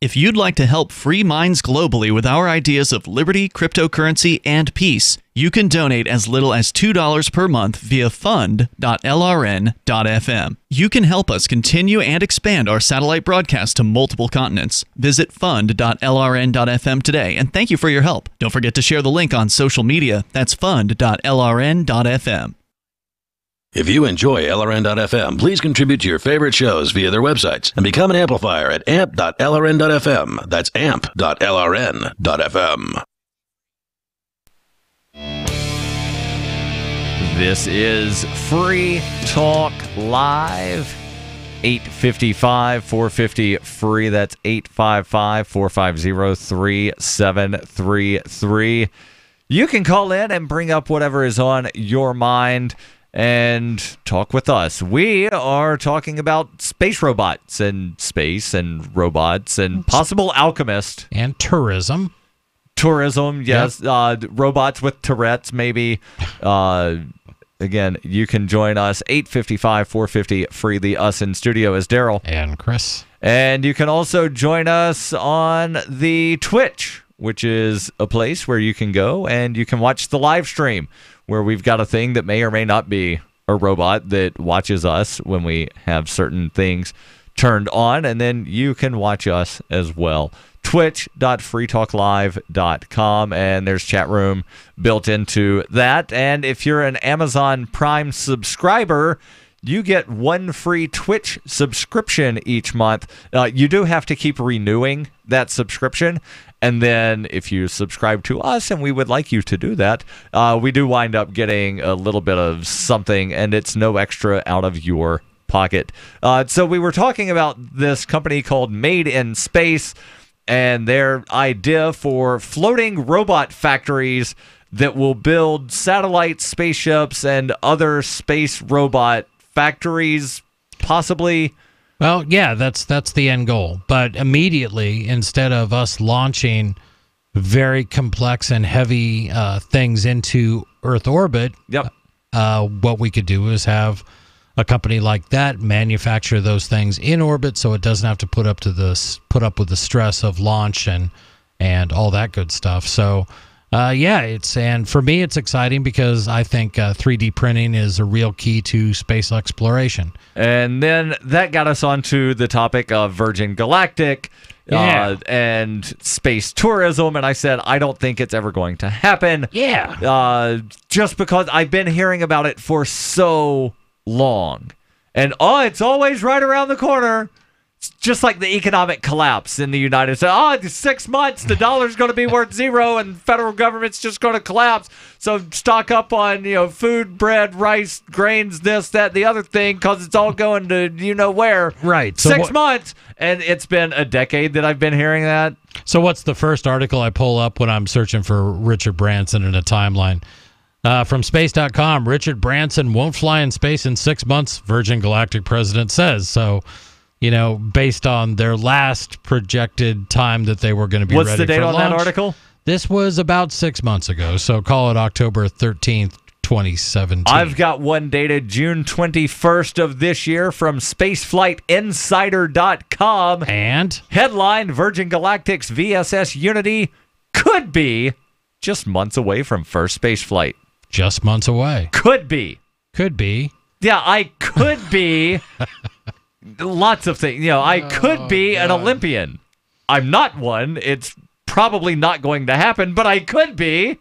If you'd like to help free minds globally with our ideas of liberty, cryptocurrency, and peace, you can donate as little as $2 per month via fund.lrn.fm. You can help us continue and expand our satellite broadcast to multiple continents. Visit fund.lrn.fm today, and thank you for your help. Don't forget to share the link on social media. That's fund.lrn.fm. If you enjoy LRN.FM, please contribute to your favorite shows via their websites and become an amplifier at amp.lrn.fm. That's amp.lrn.fm. This is Free Talk Live. 855-450-FREE. That's 855-450-3733. You can call in and bring up whatever is on your mind and talk with us. We are talking about space robots and space and robots and possible alchemist. And tourism. Tourism, yes. Yep. Robots with Tourette's, maybe. Again, you can join us. 855-450-FREE. The us in studio is Darryl. And Chris. And you can also join us on the Twitch, which is a place where you can go and you can watch the live stream, where we've got a thing that may or may not be a robot that watches us when we have certain things turned on, and then you can watch us as well. Twitch.freetalklive.com, and there's chat room built into that. And if you're an Amazon Prime subscriber, you get one free Twitch subscription each month. You do have to keep renewing that subscription. And then if you subscribe to us, and we would like you to do that, we do wind up getting a little bit of something, and it's no extra out of your pocket. So we were talking about this company called Made in Space and their idea for floating robot factories that will build satellite spaceships and other space robot factories, possibly. Well, yeah, that's the end goal. But immediately, instead of us launching very complex and heavy things into Earth orbit, what we could do is have a company like that manufacture those things in orbit, so it doesn't have to put up with the stress of launch and all that good stuff. So, and for me, it's exciting because I think 3D printing is a real key to space exploration. And then that got us onto the topic of Virgin Galactic and space tourism. And I said, I don't think it's ever going to happen. Yeah. Just because I've been hearing about it for so long. And it's always right around the corner. It's just like the economic collapse in the United States. It's 6 months, the dollar's going to be worth zero, and the federal government's just going to collapse. So stock up on food, bread, rice, grains, this, that, the other thing, because it's all going to where. Right. So 6 months, and it's been a decade that I've been hearing that. So what's the first article I pull up when I'm searching for Richard Branson in a timeline? From space.com, Richard Branson won't fly in space in 6 months, Virgin Galactic president says. So, based on their last projected time that they were going to be ready for launch. What's the date on that article? This was about 6 months ago, so call it October 13th, 2017. I've got one dated June 21st of this year from spaceflightinsider.com. And? Headline, Virgin Galactic's VSS Unity could be just months away from first space flight. Just months away. Could be. Could be. Yeah, I could be. Lots of things. I could be an Olympian. I'm not one. It's probably not going to happen, but I could be.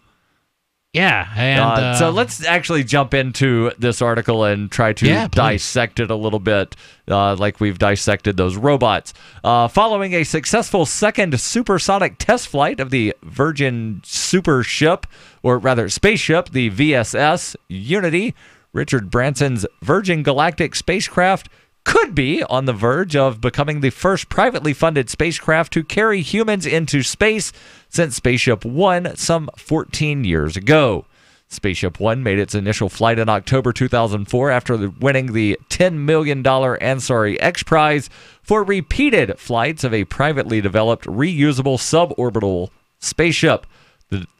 Yeah. And so let's actually jump into this article and try to dissect it a little bit, like we've dissected those robots. Following a successful second supersonic test flight of the Virgin spaceship, the VSS Unity, Richard Branson's Virgin Galactic spacecraft could be on the verge of becoming the first privately funded spacecraft to carry humans into space since Spaceship One some 14 years ago. Spaceship One made its initial flight in October 2004 after winning the $10 million Ansari X Prize for repeated flights of a privately developed reusable suborbital spaceship.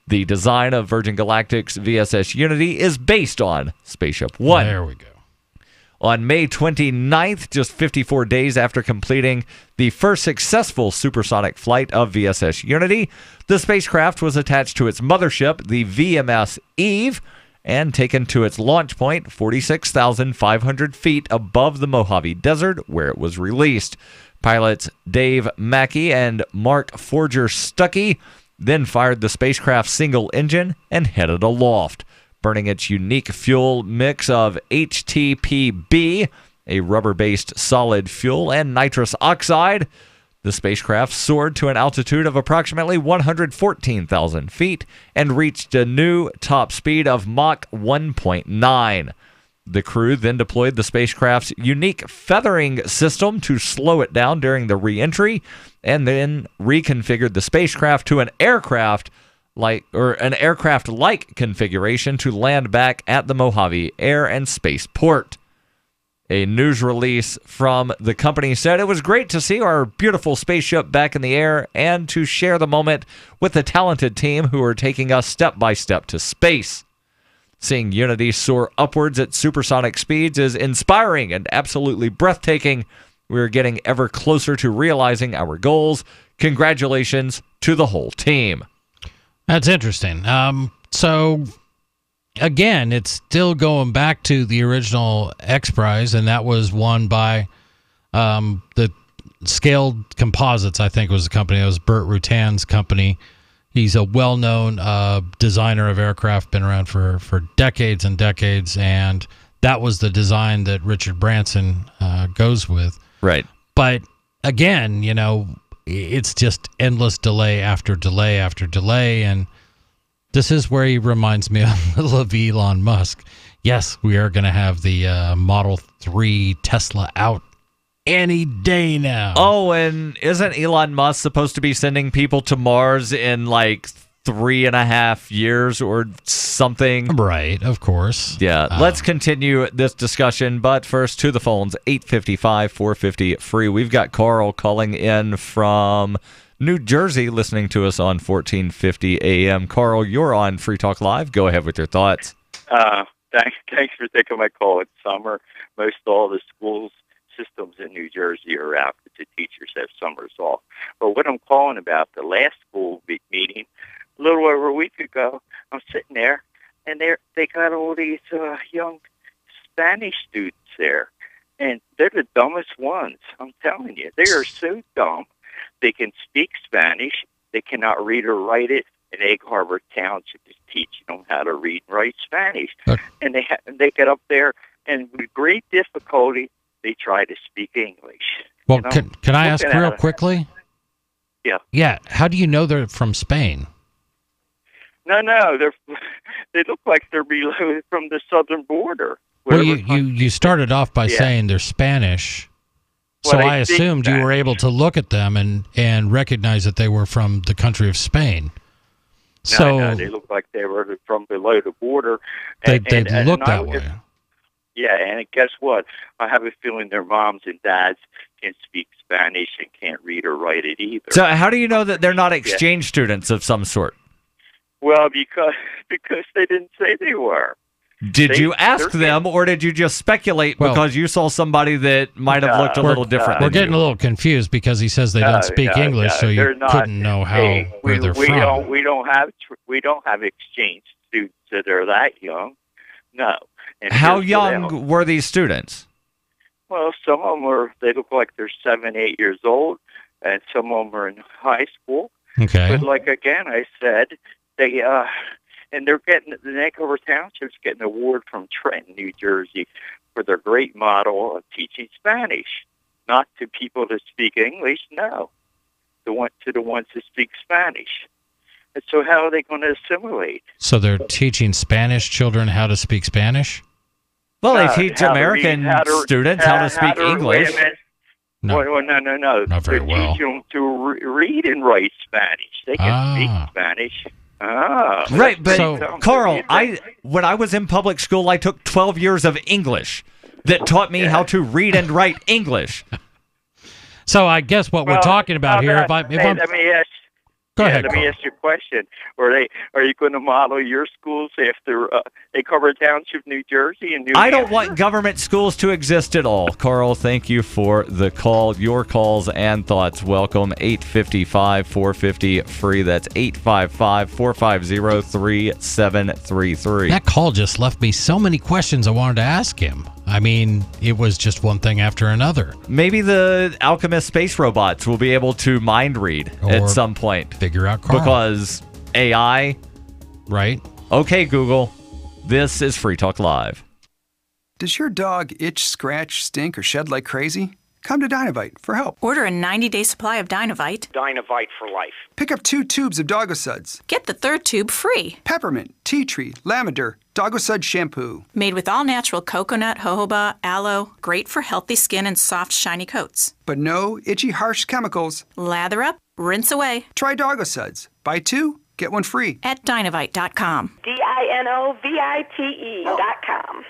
The design of Virgin Galactic's VSS Unity is based on Spaceship One. There we go. On May 29th, just 54 days after completing the first successful supersonic flight of VSS Unity, the spacecraft was attached to its mothership, the VMS Eve, and taken to its launch point, 46,500 feet above the Mojave Desert, where it was released. Pilots Dave Mackey and Mark Forger-Stuckey then fired the spacecraft's single engine and headed aloft. Burning its unique fuel mix of HTPB, a rubber-based solid fuel, and nitrous oxide, the spacecraft soared to an altitude of approximately 114,000 feet and reached a new top speed of Mach 1.9. The crew then deployed the spacecraft's unique feathering system to slow it down during the re-entry, and then reconfigured the spacecraft to an aircraft-like configuration to land back at the Mojave Air and Spaceport. A news release from the company said, "It was great to see our beautiful spaceship back in the air and to share the moment with the talented team who are taking us step by step to space. Seeing Unity soar upwards at supersonic speeds is inspiring and absolutely breathtaking. We're getting ever closer to realizing our goals. Congratulations to the whole team." That's interesting. So, again, it's still going back to the original X Prize, and that was won by the Scaled Composites, I think was the company. That was Burt Rutan's company. He's a well-known designer of aircraft, been around for decades and decades, and that was the design that Richard Branson goes with. Right. But, again, you know, it's just endless delay after delay after delay, and this is where he reminds me of Elon Musk. Yes, we are going to have the Model 3 Tesla out any day now. Oh, and isn't Elon Musk supposed to be sending people to Mars in like 3.5 years or something? Right, of course. Yeah, let's continue this discussion, but first to the phones, 855-450-FREE. We've got Carl calling in from New Jersey, listening to us on 1450 AM. Carl, you're on Free Talk Live. Go ahead with your thoughts. Thanks for taking my call. It's summer. Most all the schools systems in New Jersey are out. The teachers have summers off. But what I'm calling about, the last school meeting, a little over a week ago, I'm sitting there, and they got all these young Spanish students there, and they're the dumbest ones. I'm telling you, they are so dumb. They can speak Spanish. They cannot read or write it. And Egg Harbor Township is teaching them how to read and write Spanish. And they get up there, and with great difficulty, they try to speak English. Well, can I ask real quickly? Yeah. Yeah. How do you know they're from Spain? No, they look like they're from the southern border. Well, you started off by saying they're Spanish, so I assumed you were able to look at them and recognize that they were from the country of Spain. No, they look like they were from below the border. They look that way. Yeah, and guess what? I have a feeling their moms and dads can speak Spanish and can't read or write it either. So how do you know that they're not exchange students of some sort? Well, because they didn't say they were. Did you ask them, or did you just speculate because you saw somebody that might have looked a little different? We're getting a little confused because he says they don't speak English, so you couldn't know where they're from. We don't have exchange students that are that young. No. And how young were these students? Well, some of them they look like they're 7, 8 years old, and some of them are in high school. Okay. But like again, I said, they and they're getting the Egg Harbor Township's getting an award from Trenton, New Jersey, for their great model of teaching Spanish, not to people that speak English. No, to the ones that speak Spanish. And so, how are they going to assimilate? So they're teaching Spanish children how to speak Spanish? Well, they teach American students how to speak English. No. No. Not very well. Teach them to read and write Spanish. They can speak Spanish. Right, but Carl, when I was in public school, I took 12 years of English that taught me how to read and write English. So I guess what we're talking about here, let me ask Go ahead. Let me ask you a question. Are you going to model your schools after they cover Township, New Jersey, and New I don't Hampshire? want government schools to exist at all. Carl, thank you for the call. Your calls and thoughts welcome. 855-450-FREE. That's 855-450-3733. That call just left me so many questions I wanted to ask him. I mean, it was just one thing after another. Maybe the Alchemist space robots will be able to mind read at some point. Figure out Carl. Because AI. Right. Okay, Google. This is Free Talk Live. Does your dog itch, scratch, stink, or shed like crazy? Come to Dynovite for help. Order a 90-day supply of Dynovite. Dynovite for life. Pick up 2 tubes of Doggo Suds. Get the 3rd tube free. Peppermint, tea tree, lavender, Doggo Sud shampoo. Made with all-natural coconut, jojoba, aloe. Great for healthy skin and soft, shiny coats. But no itchy, harsh chemicals. Lather up, rinse away. Try Doggo Suds. Buy 2, get 1 free. At Dynovite.com. DINOVITE.com.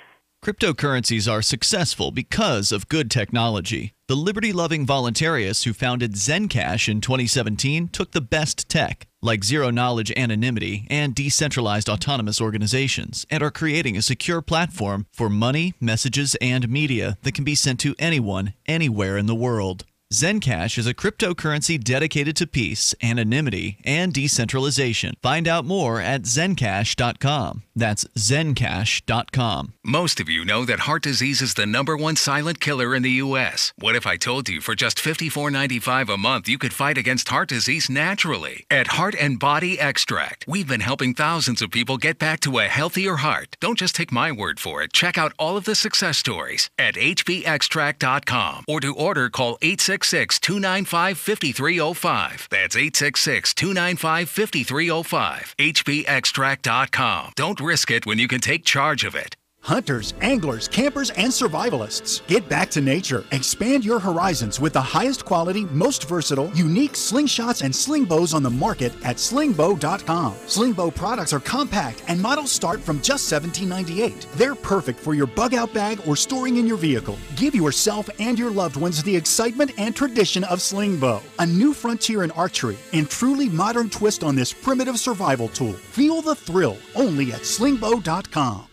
Cryptocurrencies are successful because of good technology. The liberty-loving voluntarists who founded Zencash in 2017 took the best tech, like zero-knowledge anonymity and decentralized autonomous organizations, and are creating a secure platform for money, messages, and media that can be sent to anyone, anywhere in the world. Zencash is a cryptocurrency dedicated to peace, anonymity, and decentralization. Find out more at zencash.com. That's zencash.com. Most of you know that heart disease is the #1 silent killer in the U.S. What if I told you for just $54.95 a month you could fight against heart disease naturally? At Heart and Body Extract, we've been helping thousands of people get back to a healthier heart. Don't just take my word for it. Check out all of the success stories at hbextract.com, or to order, call 866-295-5305. That's 866-295-5305. hbextract.com. Don't risk it when you can take charge of it. Hunters, anglers, campers, and survivalists. Get back to nature. Expand your horizons with the highest quality, most versatile, unique slingshots and sling bows on the market at slingbow.com. Slingbow products are compact and models start from just $17.98. They're perfect for your bug out bag or storing in your vehicle. Give yourself and your loved ones the excitement and tradition of Slingbow, a new frontier in archery and truly modern twist on this primitive survival tool. Feel the thrill only at slingbow.com.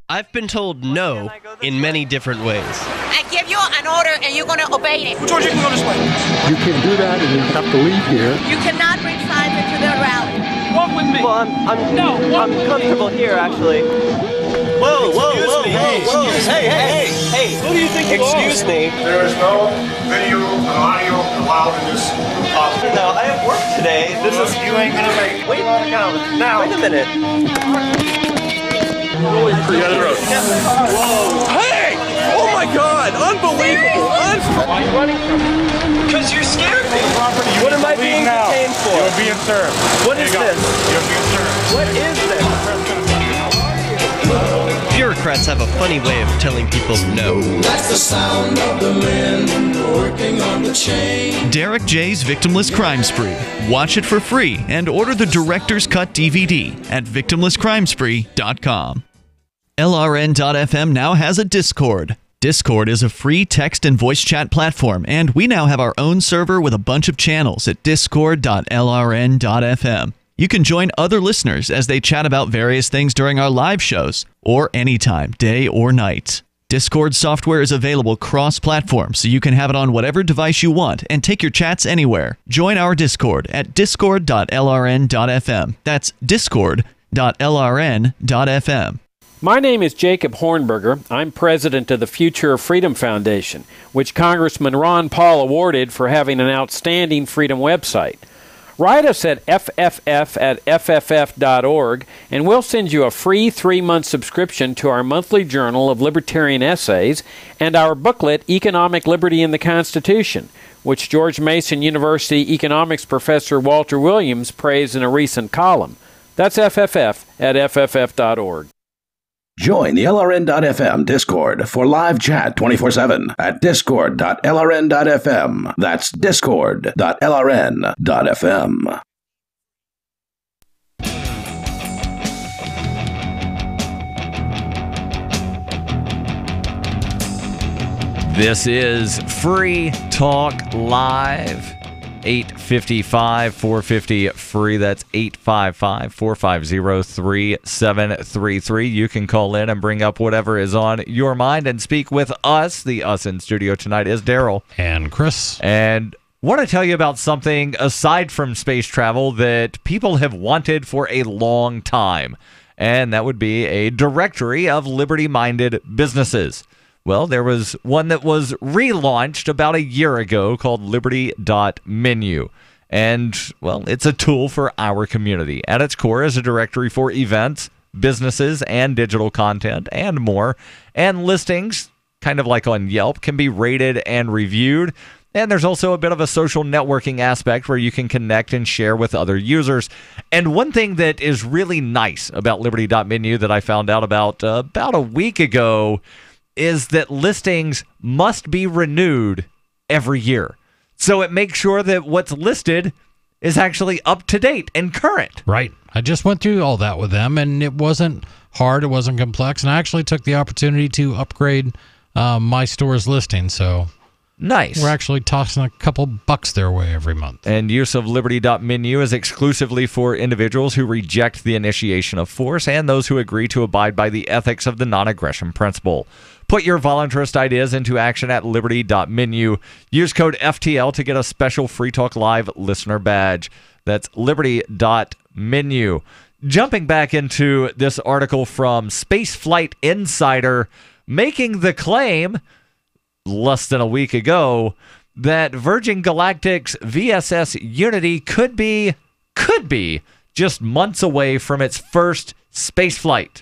I've been told no in many different ways. I give you an order and you're going to obey it. George, you can go this way. You can't do that and you have to leave here. You cannot bring signs into the rally. Walk with me. Well, I'm comfortable here, actually. Whoa, whoa. Hey. Who do you think you are? Excuse me. There is no video and audio allowed in this office. No, I have work today. You ain't gonna make it. Wait a minute. Hey! Oh my God! Unbelievable! Why are you running from me? Because you're scared me. What am I being detained for? You're being served. What is this? You're being served. What is this? Bureaucrats have a funny way of telling people no. That's the sound of the men working on the chain. Derek J's Victimless Crime Spree. Watch it for free and order the Director's Cut DVD at victimlesscrimespree.com. LRN.FM now has a Discord. Discord is a free text and voice chat platform, and we now have our own server with a bunch of channels at discord.lrn.fm. You can join other listeners as they chat about various things during our live shows, or anytime, day or night. Discord software is available cross-platform, so you can have it on whatever device you want and take your chats anywhere. Join our Discord at discord.lrn.fm. That's discord.lrn.fm. My name is Jacob Hornberger. I'm president of the Future of Freedom Foundation, which Congressman Ron Paul awarded for having an outstanding freedom website. Write us at fff@fff.org, and we'll send you a free 3-month subscription to our monthly journal of libertarian essays and our booklet, Economic Liberty in the Constitution, which George Mason University economics professor Walter Williams praised in a recent column. That's fff@fff.org. Join the LRN.FM Discord for live chat 24/7 at discord.lrn.fm. That's discord.lrn.fm. This is Free Talk Live. 855-450-FREE. That's 855-450-3733. You can call in and bring up whatever is on your mind and speak with us. The us in studio tonight is Darryl. And Chris. And want to tell you about something aside from space travel that people have wanted for a long time. And that would be a directory of liberty-minded businesses. Well, there was one that was relaunched about a year ago called Liberty.menu. And, well, it's a tool for our community. At its core is a directory for events, businesses, and digital content, and more. And listings, kind of like on Yelp, can be rated and reviewed. And there's also a bit of a social networking aspect where you can connect and share with other users. And one thing that is really nice about Liberty.menu that I found out about a week ago is that listings must be renewed every year. So it makes sure that what's listed is actually up to date and current. Right. I just went through all that with them, and it wasn't hard. It wasn't complex. And I actually took the opportunity to upgrade my store's listing. So nice. We're actually tossing a couple bucks their way every month. And use of Liberty.menu is exclusively for individuals who reject the initiation of force and those who agree to abide by the ethics of the non-aggression principle. Put your voluntarist ideas into action at Liberty.menu. Use code FTL to get a special Free Talk Live listener badge. That's Liberty.menu. Jumping back into this article from Spaceflight Insider, making the claim less than a week ago that Virgin Galactic's VSS Unity could be just months away from its first spaceflight.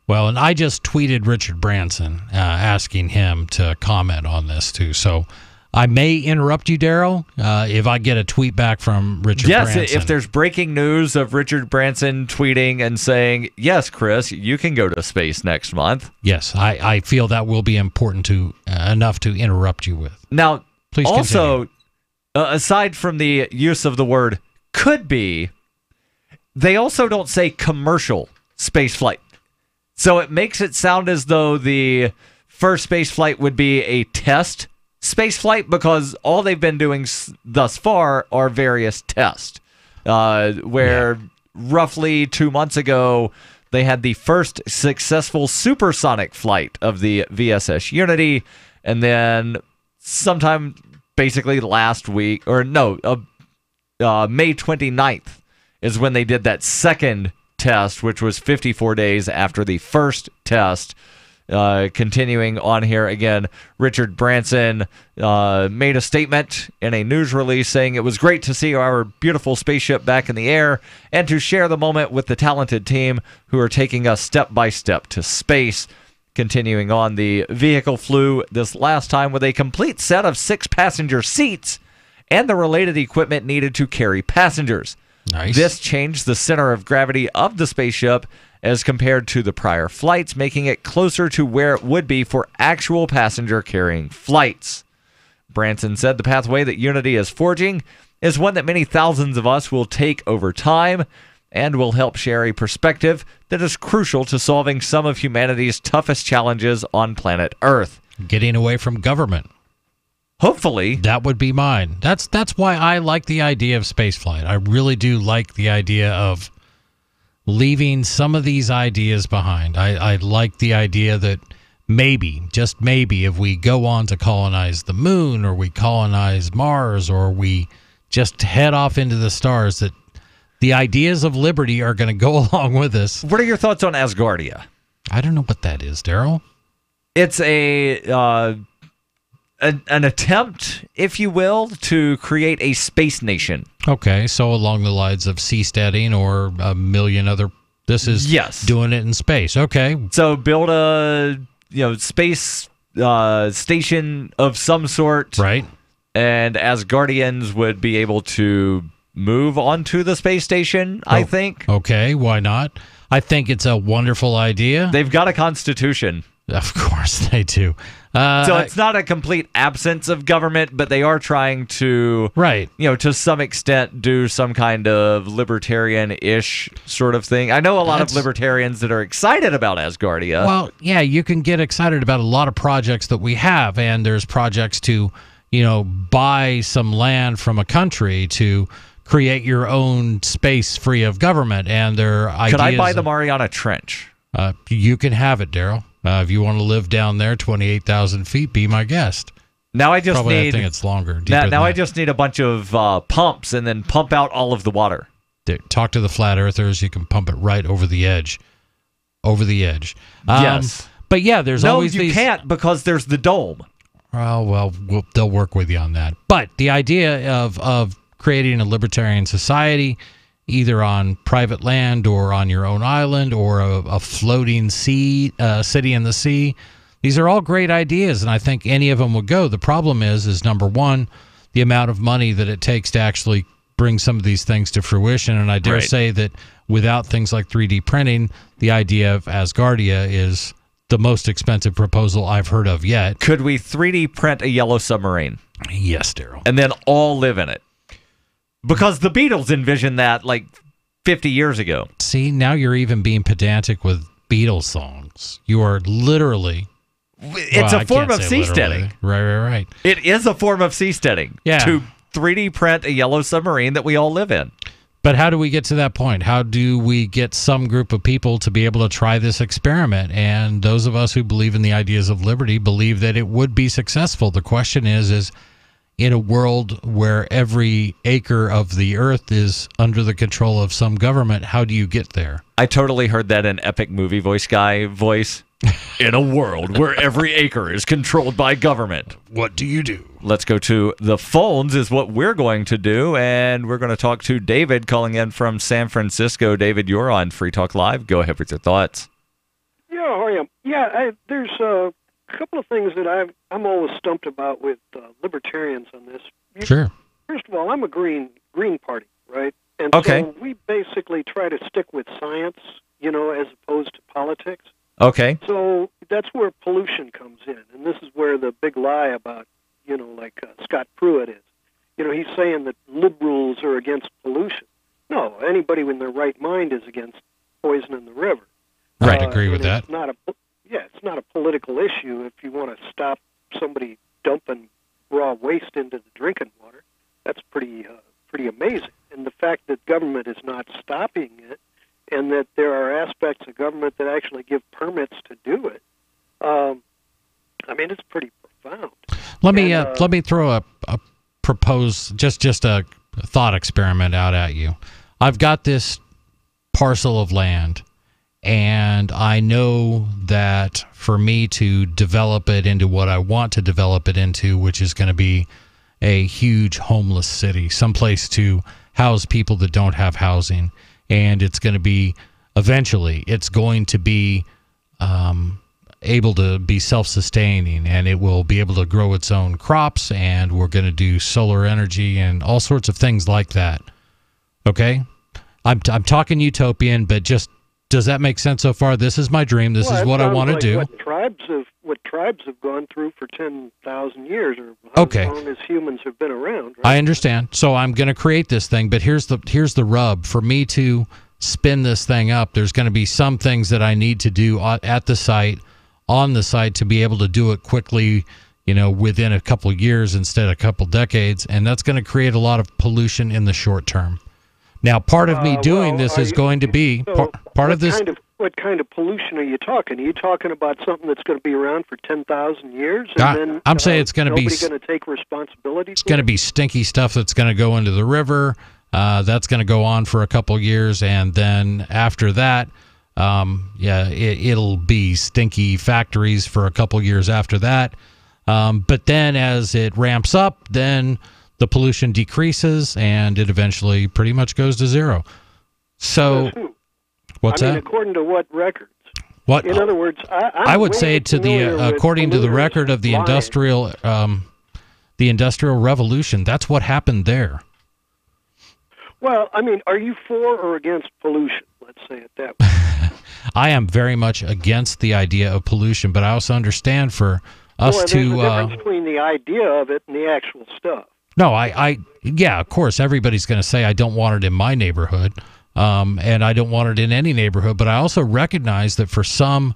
Well, and I just tweeted Richard Branson asking him to comment on this too. So I may interrupt you, Darryl, if I get a tweet back from Richard Branson. Yes, if there's breaking news of Richard Branson tweeting and saying, yes, Chris, you can go to space next month. Yes, I feel that will be important to enough to interrupt you with. Now, please also, aside from the use of the word could be, they also don't say commercial spaceflight. So it makes it sound as though the first space flight would be a test space flight, because all they've been doing thus far are various tests. Roughly 2 months ago, they had the first successful supersonic flight of the VSS Unity, and then sometime basically last week, May 29th is when they did that second test, which was 54 days after the first test. Continuing on here again, Richard Branson made a statement in a news release saying it was great to see our beautiful spaceship back in the air and to share the moment with the talented team who are taking us step by step to space. Continuing on, the vehicle flew this last time with a complete set of 6 passenger seats and the related equipment needed to carry passengers. Nice. This changed the center of gravity of the spaceship as compared to the prior flights, making it closer to where it would be for actual passenger-carrying flights. Branson said the pathway that Unity is forging is one that many thousands of us will take over time and will help share a perspective that is crucial to solving some of humanity's toughest challenges on planet Earth. Getting away from government. Hopefully. That would be mine. That's why I like the idea of spaceflight. I really do like the idea of leaving some of these ideas behind. I like the idea that maybe, just maybe, if we go on to colonize the moon, or we colonize Mars, or we just head off into the stars, that the ideas of liberty are going to go along with us. What are your thoughts on Asgardia? I don't know what that is, Darryl. It's an attempt, if you will, to create a space nation. Okay, so along the lines of seasteading or a million other. This is doing it in space. Okay, so build a space station of some sort, right? And Asgardians would be able to move onto the space station. I think. Okay, why not? I think it's a wonderful idea. They've got a constitution. Of course they do. So it's not a complete absence of government, but they are trying to, to some extent, do some kind of libertarian-ish sort of thing. I know a lot of libertarians that are excited about Asgardia. Well, yeah, you can get excited about a lot of projects that we have, and there's projects to, buy some land from a country to create your own space free of government. And their ideas. Could I buy the Mariana Trench? You can have it, Darryl. If you want to live down there, 28,000 feet, be my guest. Now I just I think it's longer. Now I just need a bunch of pumps and then pump out all of the water. Dude, talk to the flat earthers. You can pump it right over the edge. Yes. But yeah, there's always these... No, you can't because there's the dome. Oh, well, they'll work with you on that. But the idea of creating a libertarian society, either on private land or on your own island or a floating city in the sea, these are all great ideas, and I think any of them would go. The problem is number one, the amount of money that it takes to actually bring some of these things to fruition, and I dare say that without things like 3D printing, the idea of Asgardia is the most expensive proposal I've heard of yet. Could we 3D print a yellow submarine? Yes, Darryl. And then all live in it? Because the Beatles envisioned that like 50 years ago. See, now you're even being pedantic with Beatles songs. You are literally... It's a form of seasteading. Right. It is a form of seasteading. Yeah. To 3D print a yellow submarine that we all live in. But how do we get to that point? How do we get some group of people to be able to try this experiment? And those of us who believe in the ideas of liberty believe that it would be successful. The question is in a world where every acre of the earth is under the control of some government, how do you get there? I totally heard that in Epic Movie Voice Guy voice. In a world where every acre is controlled by government, what do you do? Let's go to the phones is what we're going to do, and we're going to talk to David calling in from San Francisco. David, you're on Free Talk Live. Go ahead with your thoughts. Yeah, how are you? Yeah, there's a couple of things that I'm always stumped about with libertarians on this. Sure. First of all, I'm a Green Party, right? And so we basically try to stick with science, as opposed to politics. Okay. So that's where pollution comes in, and this is where the big lie about, like Scott Pruitt is. He's saying that liberals are against pollution. No, anybody in their right mind is against poison in the river. Right, agree with that. It's not a political issue if you want to stop somebody dumping raw waste into the drinking water. That's pretty amazing. And the fact that government is not stopping it, and that there are aspects of government that actually give permits to do it. It's pretty profound. Let me throw a propose just a thought experiment out at you. I've got this parcel of land, and I know that for me to develop it into what I want to develop it into, which is going to be a huge homeless city, someplace to house people that don't have housing. And it's going to be, eventually, it's going to be able to be self-sustaining, and it will be able to grow its own crops, and we're going to do solar energy and all sorts of things like that. Okay? I'm talking utopian, but just, does that make sense so far? This is my dream. This is what I want to do. What tribes have gone through for 10,000 years, or how long as humans have been around. Right? I understand. So I'm going to create this thing, but here's the rub. For me to spin this thing up, there's going to be some things that I need to do at the site, on the site, to be able to do it quickly, within a couple of years instead of a couple decades, and that's going to create a lot of pollution in the short term. Now, part of me doing this is going to be part of this. What kind of pollution are you talking? Are you talking about something that's going to be around for 10,000 years? And I'm saying it's going to be... Nobody's going to take responsibility? It's going to be stinky stuff that's going to go into the river. That's going to go on for a couple years, and then after that, it'll be stinky factories for a couple years after that. But then as it ramps up, then the pollution decreases, and it eventually pretty much goes to zero. So... What's that? According to what records? What? In other words, I would say according to the record of the industrial revolution. That's what happened there. Well, are you for or against pollution? Let's say it that way. I am very much against the idea of pollution, but I also understand for us to. There's a difference between the idea of it and the actual stuff. No, yeah, of course, everybody's going to say I don't want it in my neighborhood. And I don't want it in any neighborhood, but I also recognize that for some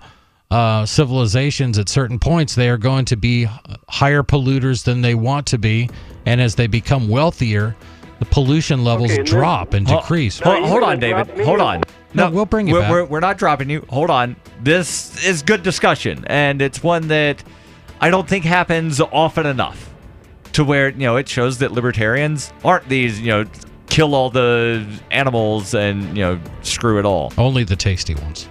civilizations at certain points, they are going to be higher polluters than they want to be. And as they become wealthier, the pollution levels drop and decrease. Hold on, David. Hold on. No, we'll bring you back. We're not dropping you. Hold on. This is good discussion, and it's one that I don't think happens often enough to where, it shows that libertarians aren't these, kill all the animals and, screw it all. Only the tasty ones.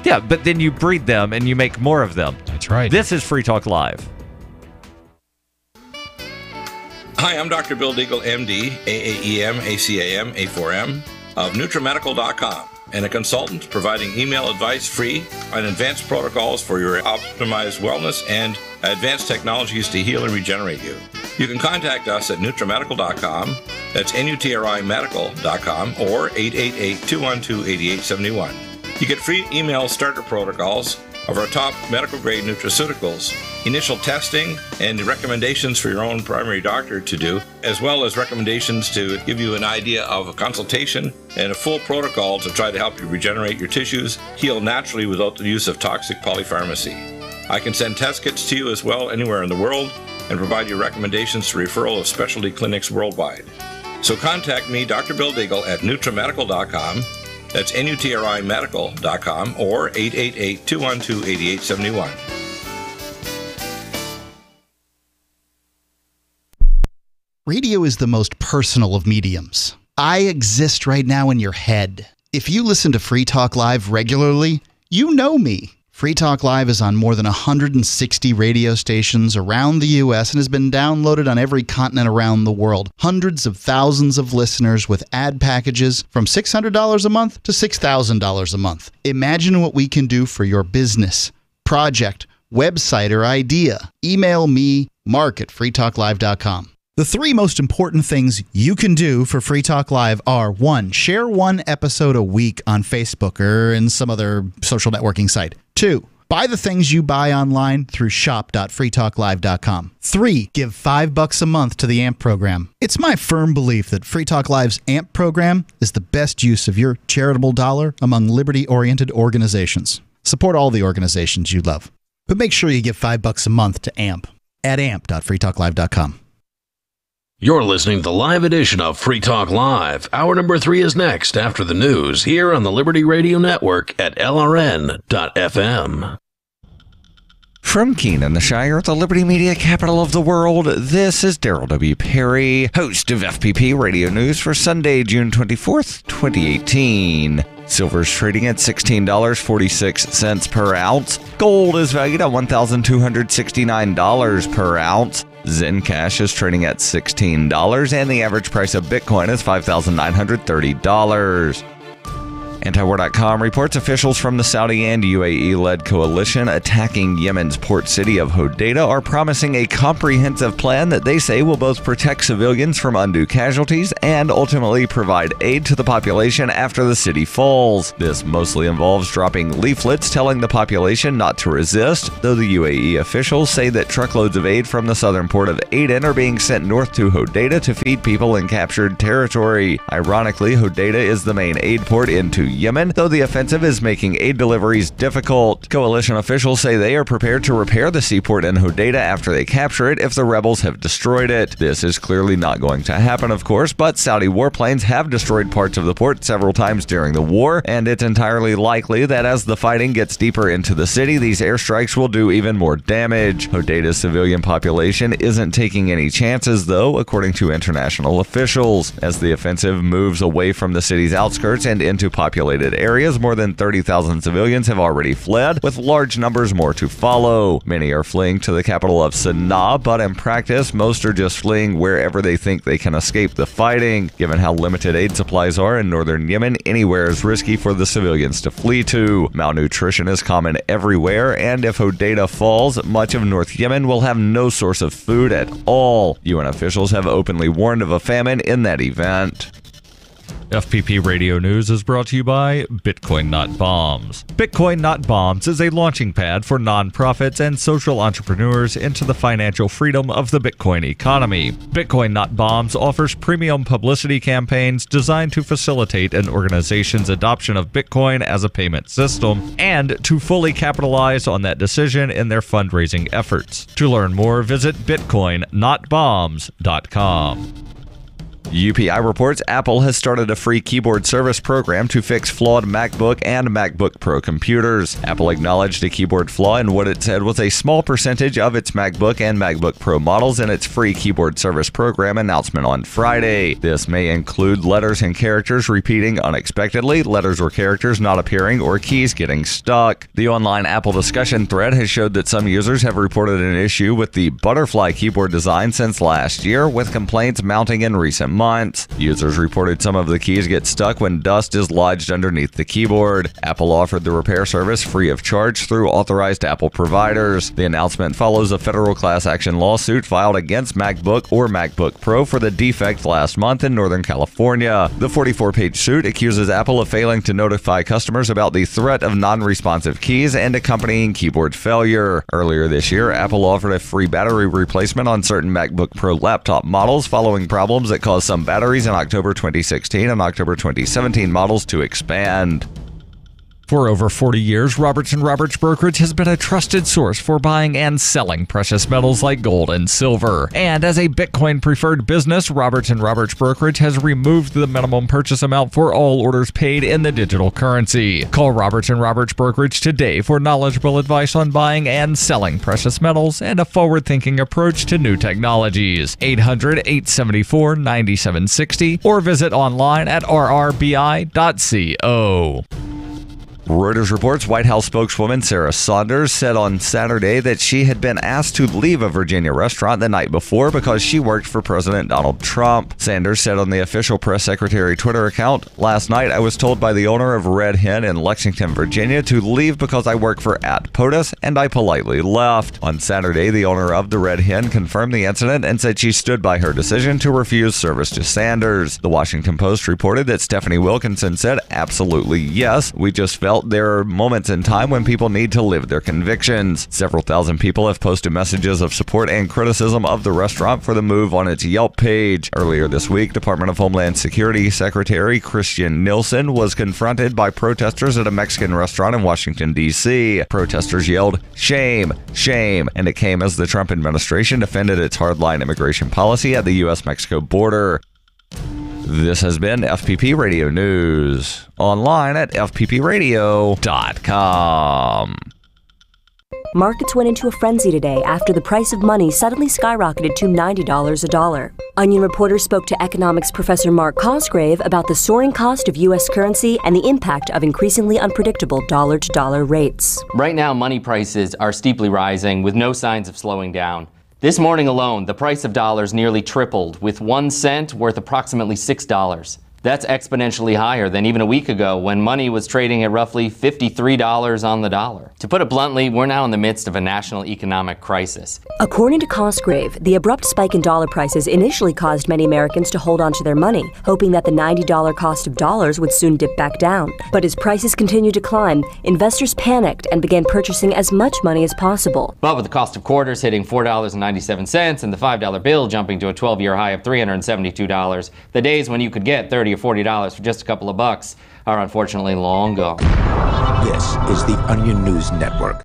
Yeah, but then you breed them and you make more of them. That's right. This is Free Talk Live. Hi, I'm Dr. Bill Deagle, MD, AAEM, ACAM, A4M, of NutriMedical.com, and a consultant providing email advice free on advanced protocols for your optimized wellness and advanced technologies to heal and regenerate you. You can contact us at NutriMedical.com, that's NutriMedical.com, or 888-212-8871. You get free email starter protocols of our top medical-grade nutraceuticals, initial testing, and recommendations for your own primary doctor to do, as well as recommendations to give you an idea of a consultation and a full protocol to try to help you regenerate your tissues, heal naturally without the use of toxic polypharmacy. I can send test kits to you as well anywhere in the world and provide you recommendations to referral of specialty clinics worldwide. So contact me, Dr. Bill Deagle, at NutriMedical.com. That's NutriMedical.com, or 888-212-8871. Radio is the most personal of mediums. I exist right now in your head. If you listen to Free Talk Live regularly, you know me. Free Talk Live is on more than 160 radio stations around the U.S. and has been downloaded on every continent around the world. Hundreds of thousands of listeners with ad packages from $600 a month to $6,000 a month. Imagine what we can do for your business, project, website, or idea. Email me, mark@freetalklive.com. The three most important things you can do for Free Talk Live are: 1, share one episode a week on Facebook or in some other social networking site. 2, buy the things you buy online through shop.freetalklive.com. 3, give $5 a month to the AMP program. It's my firm belief that Free Talk Live's AMP program is the best use of your charitable dollar among liberty-oriented organizations. Support all the organizations you love, but make sure you give $5 a month to AMP at amp.freetalklive.com. You're listening to the live edition of Free Talk Live. Hour number 3 is next after the news here on the Liberty Radio Network at LRN.FM. From Keene in the Shire, the Liberty Media capital of the world, this is Darryl W. Perry, host of FPP Radio News for Sunday, June 24th, 2018. Silver's trading at $16.46 per ounce. Gold is valued at $1,269 per ounce. Zencash is trading at $16, and the average price of Bitcoin is $5,930. Antiwar.com reports officials from the Saudi and UAE-led coalition attacking Yemen's port city of Hodeidah are promising a comprehensive plan that they say will both protect civilians from undue casualties and ultimately provide aid to the population after the city falls. This mostly involves dropping leaflets telling the population not to resist, though the UAE officials say that truckloads of aid from the southern port of Aden are being sent north to Hodeidah to feed people in captured territory. Ironically, Hodeidah is the main aid port into Yemen, though the offensive is making aid deliveries difficult. Coalition officials say they are prepared to repair the seaport in Hodeidah after they capture it if the rebels have destroyed it. This is clearly not going to happen, of course, but Saudi warplanes have destroyed parts of the port several times during the war, and it's entirely likely that as the fighting gets deeper into the city, these airstrikes will do even more damage. Hodeidah's civilian population isn't taking any chances, though, according to international officials. As the offensive moves away from the city's outskirts and into populated areas, more than 30,000 civilians have already fled, with large numbers more to follow. Many are fleeing to the capital of Sana'a, but in practice, most are just fleeing wherever they think they can escape the fighting. Given how limited aid supplies are in northern Yemen, anywhere is risky for the civilians to flee to. Malnutrition is common everywhere, and if Hodeidah falls, much of North Yemen will have no source of food at all. UN officials have openly warned of a famine in that event. FPP Radio News is brought to you by Bitcoin Not Bombs. Bitcoin Not Bombs is a launching pad for nonprofits and social entrepreneurs into the financial freedom of the Bitcoin economy. Bitcoin Not Bombs offers premium publicity campaigns designed to facilitate an organization's adoption of Bitcoin as a payment system and to fully capitalize on that decision in their fundraising efforts. To learn more, visit bitcoinnotbombs.com. UPI reports Apple has started a free keyboard service program to fix flawed MacBook and MacBook Pro computers. Apple acknowledged a keyboard flaw in what it said was a small percentage of its MacBook and MacBook Pro models in its free keyboard service program announcement on Friday. This may include letters and characters repeating unexpectedly, letters or characters not appearing, or keys getting stuck. The online Apple discussion thread has showed that some users have reported an issue with the butterfly keyboard design since last year, with complaints mounting in recent months. Users reported some of the keys get stuck when dust is lodged underneath the keyboard. Apple offered the repair service free of charge through authorized Apple providers. The announcement follows a federal class action lawsuit filed against MacBook or MacBook Pro for the defect last month in Northern California. The 44-page suit accuses Apple of failing to notify customers about the threat of non-responsive keys and accompanying keyboard failure. Earlier this year, Apple offered a free battery replacement on certain MacBook Pro laptop models following problems that caused some batteries in October 2016 and October 2017 models to expand. For over 40 years, Roberts & Roberts Brokerage has been a trusted source for buying and selling precious metals like gold and silver. And as a Bitcoin-preferred business, Roberts & Roberts Brokerage has removed the minimum purchase amount for all orders paid in the digital currency. Call Roberts & Roberts Brokerage today for knowledgeable advice on buying and selling precious metals and a forward-thinking approach to new technologies. 800-874-9760 or visit online at rrbi.co. Reuters reports White House spokeswoman Sarah Sanders said on Saturday that she had been asked to leave a Virginia restaurant the night before because she worked for President Donald Trump. Sanders said on the official press secretary Twitter account, "Last night I was told by the owner of Red Hen in Lexington, Virginia to leave because I work for @POTUS, and I politely left." On Saturday, the owner of the Red Hen confirmed the incident and said she stood by her decision to refuse service to Sanders. The Washington Post reported that Stephanie Wilkinson said, "Absolutely yes, we just felt there are moments in time when people need to live their convictions." Several thousand people have posted messages of support and criticism of the restaurant for the move on its Yelp page. Earlier this week, Department of Homeland Security Secretary Christian Nielsen was confronted by protesters at a Mexican restaurant in Washington, D.C. Protesters yelled, "Shame, shame," and it came as the Trump administration defended its hardline immigration policy at the U.S.-Mexico border. This has been FPP Radio News, online at fppradio.com. Markets went into a frenzy today after the price of money suddenly skyrocketed to $90 a dollar. Onion reporters spoke to economics professor Mark Cosgrave about the soaring cost of U.S. currency and the impact of increasingly unpredictable dollar-to-dollar rates. Right now, money prices are steeply rising with no signs of slowing down. This morning alone, the price of dollars nearly tripled, with 1 cent worth approximately $6. That's exponentially higher than even a week ago when money was trading at roughly $53 on the dollar. To put it bluntly, we're now in the midst of a national economic crisis. According to Cosgrave, the abrupt spike in dollar prices initially caused many Americans to hold on to their money, hoping that the $90 cost of dollars would soon dip back down. But as prices continued to climb, investors panicked and began purchasing as much money as possible. But with the cost of quarters hitting $4.97 and the $5 bill jumping to a 12-year high of $372, the days when you could get $30 or $40 for just a couple of bucks are unfortunately long gone. This is the Onion News Network.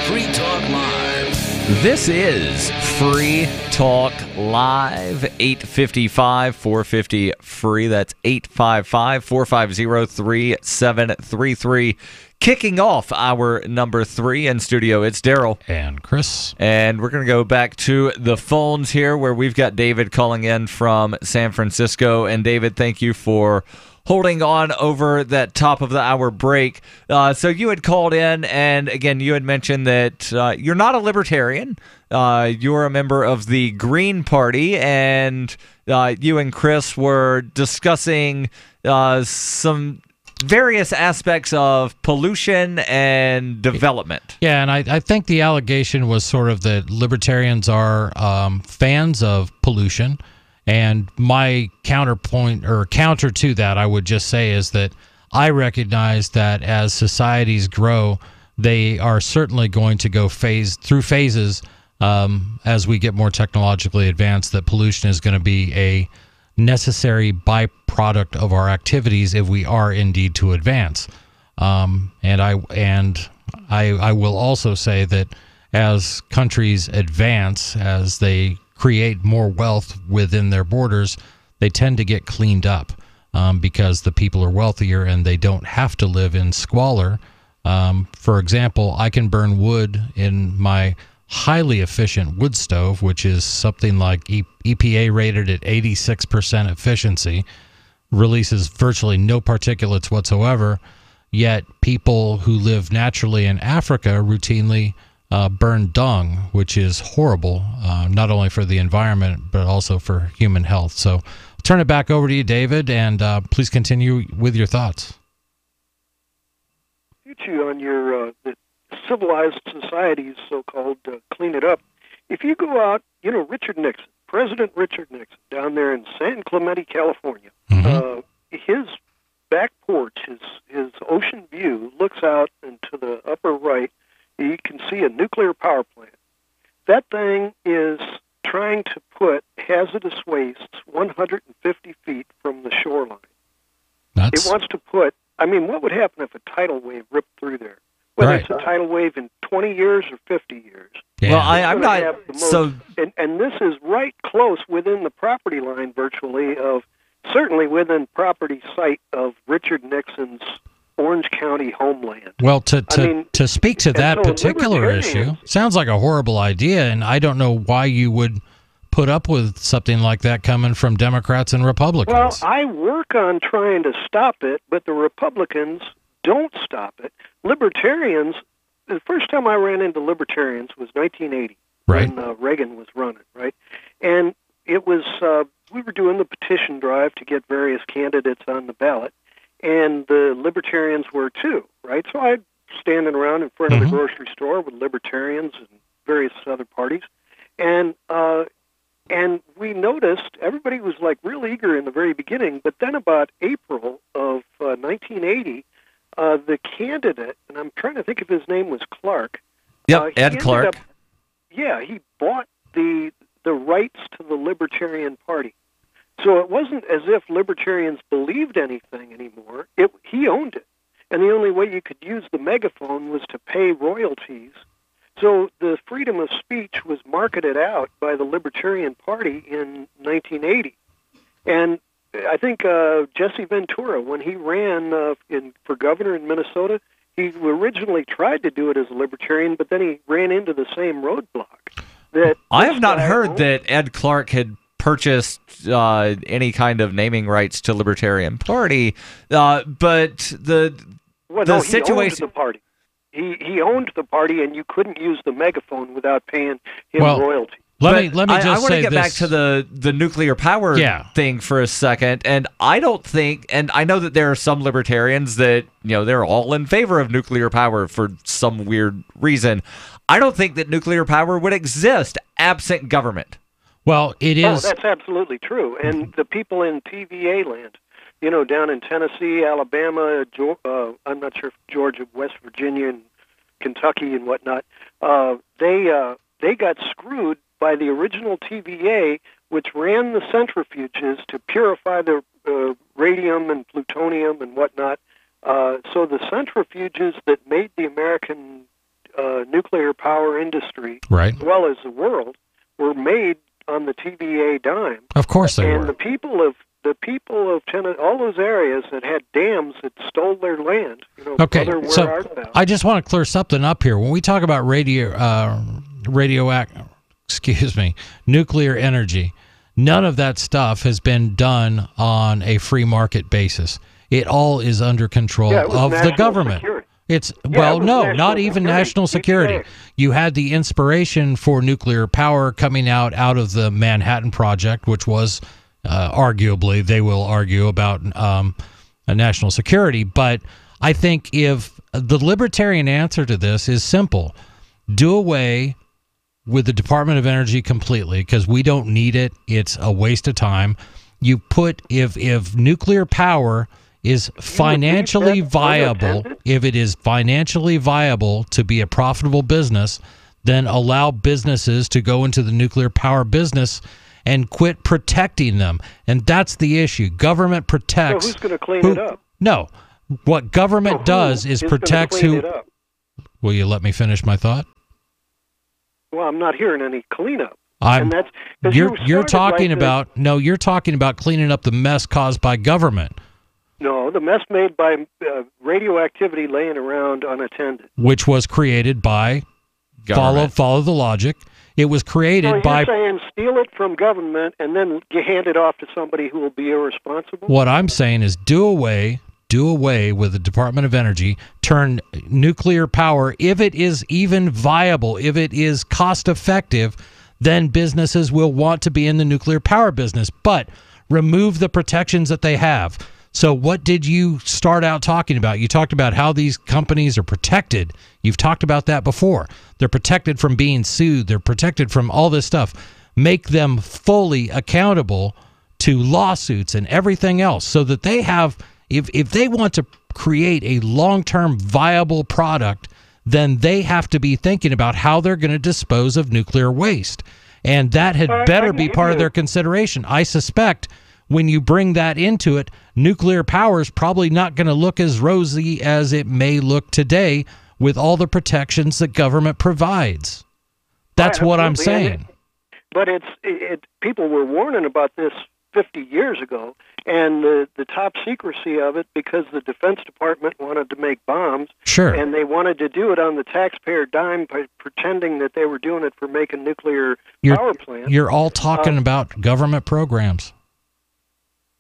Free Talk Live. This is Free Talk Live, 855-450-FREE. That's 855-450-3733. Kicking off our number 3 in studio, it's Darryl. And Chris. And we're going to go back to the phones here where we've got David calling in from San Francisco. And David, thank you for holding on over that top of the hour break. So you had called in, and again, you had mentioned that you're not a libertarian. You're a member of the Green Party, and you and Chris were discussing some various aspects of pollution and development. Yeah, and I think the allegation was sort of that libertarians are fans of pollution. And my counterpoint or counter to that, I would just say, is that I recognize that as societies grow, they are certainly going to go through phases as we get more technologically advanced, that pollution is going to be a necessary byproduct of our activities if we are indeed to advance. And I will also say that as countries advance, as they create more wealth within their borders, they tend to get cleaned up because the people are wealthier and they don't have to live in squalor. For example, I can burn wood in my highly efficient wood stove, which is something like EPA rated at 86% efficiency, releases virtually no particulates whatsoever, yet people who live naturally in Africa routinely burn dung, which is horrible, not only for the environment, but also for human health. So I'll turn it back over to you, David, and please continue with your thoughts. You on your the civilized societies, so-called, clean it up. If you go out, Richard Nixon, President Richard Nixon, down there in San Clemente, California, his back porch, his ocean view looks out into the upper right. You can see a nuclear power plant. That thing is trying to put hazardous wastes 150 feet from the shoreline. It wants to put, what would happen if a tidal wave ripped through there? Whether it's a tidal wave in 20 years or 50 years. Yeah. Well, I'm not so... And this is right close within the property line, virtually, certainly within property site of Richard Nixon's Orange County homeland. Well, to speak to that particular issue, sounds like a horrible idea, and I don't know why you would put up with something like that coming from Democrats and Republicans. Well, I work on trying to stop it, but the Republicans don't stop it. Libertarians, the first time I ran into libertarians was 1980, when Reagan was running, right? And it was, we were doing the petition drive to get various candidates on the ballot, and the libertarians were too, right? So I'd standing around in front of the grocery store with libertarians and various other parties, and we noticed everybody was like real eager in the very beginning, but then about April of 1980, the candidate, and I'm trying to think if his name was Clark. Yep, Ed Clark. He bought the rights to the Libertarian Party. So it wasn't as if libertarians believed anything anymore. He owned it. And the only way you could use the megaphone was to pay royalties. So the freedom of speech was marketed out by the Libertarian Party in 1980. And I think Jesse Ventura, when he ran for governor in Minnesota, he originally tried to do it as a libertarian, but then he ran into the same roadblock. I have not heard that Ed Clark had purchased any kind of naming rights to Libertarian Party, but the situation. He owned the party. He owned the party, and you couldn't use the megaphone without paying him royalty. Let me just say I want to get back to the nuclear power thing for a second, and I don't think, and I know that there are some libertarians that they're all in favor of nuclear power for some weird reason. I don't think that nuclear power would exist absent government. Well, it is. Oh, that's absolutely true. And the people in TVA land, down in Tennessee, Alabama, I'm not sure if Georgia, West Virginia, and Kentucky and whatnot, they got screwed by the original TVA, which ran the centrifuges to purify the radium and plutonium and whatnot. So the centrifuges that made the American nuclear power industry, as well as the world, were made on the TVA dime. Of course they were. And the people of Tennessee, all those areas that had dams that stole their land. Okay, so I just want to clear something up here. When we talk about nuclear energy, none of that stuff has been done on a free market basis. It all is under control of the government. Security. Not even national security. You had the inspiration for nuclear power coming out of the Manhattan Project, which was arguably, they will argue about national security. But I think if the libertarian answer to this is simple, do away with the Department of Energy completely, because we don't need it. It's a waste of time. You put, if nuclear power is financially viable, if it is financially viable to be a profitable business, then allow businesses to go into the nuclear power business and quit protecting them. And that's the issue. Government protects. So who's going to clean it up? No. What government does is protects who. Will you let me finish my thought? Well, I'm not hearing any cleanup. You're talking about you're talking about cleaning up the mess caused by government. No, the mess made by radioactivity laying around unattended, which was created by follow the logic. It was created by. You're saying steal it from government and then you hand it off to somebody who will be irresponsible? What I'm saying is do away with the Department of Energy, turn nuclear power, if it is even viable, if it is cost effective, then businesses will want to be in the nuclear power business, but remove the protections that they have. So what did you start out talking about? You talked about how these companies are protected. You've talked about that before. They're protected from being sued. They're protected from all this stuff. Make them fully accountable to lawsuits and everything else so that they have, if they want to create a long-term viable product, then they have to be thinking about how they're going to dispose of nuclear waste. And that had better be part of their consideration. I suspect when you bring that into it, nuclear power is probably not going to look as rosy as it may look today with all the protections that government provides. That's what I'm saying. But people were warning about this 50 years ago, and the top secrecy of it, because the Defense Department wanted to make bombs, sure, and they wanted to do it on the taxpayer dime by pretending that they were doing it for making nuclear power plants. You're all talking about government programs.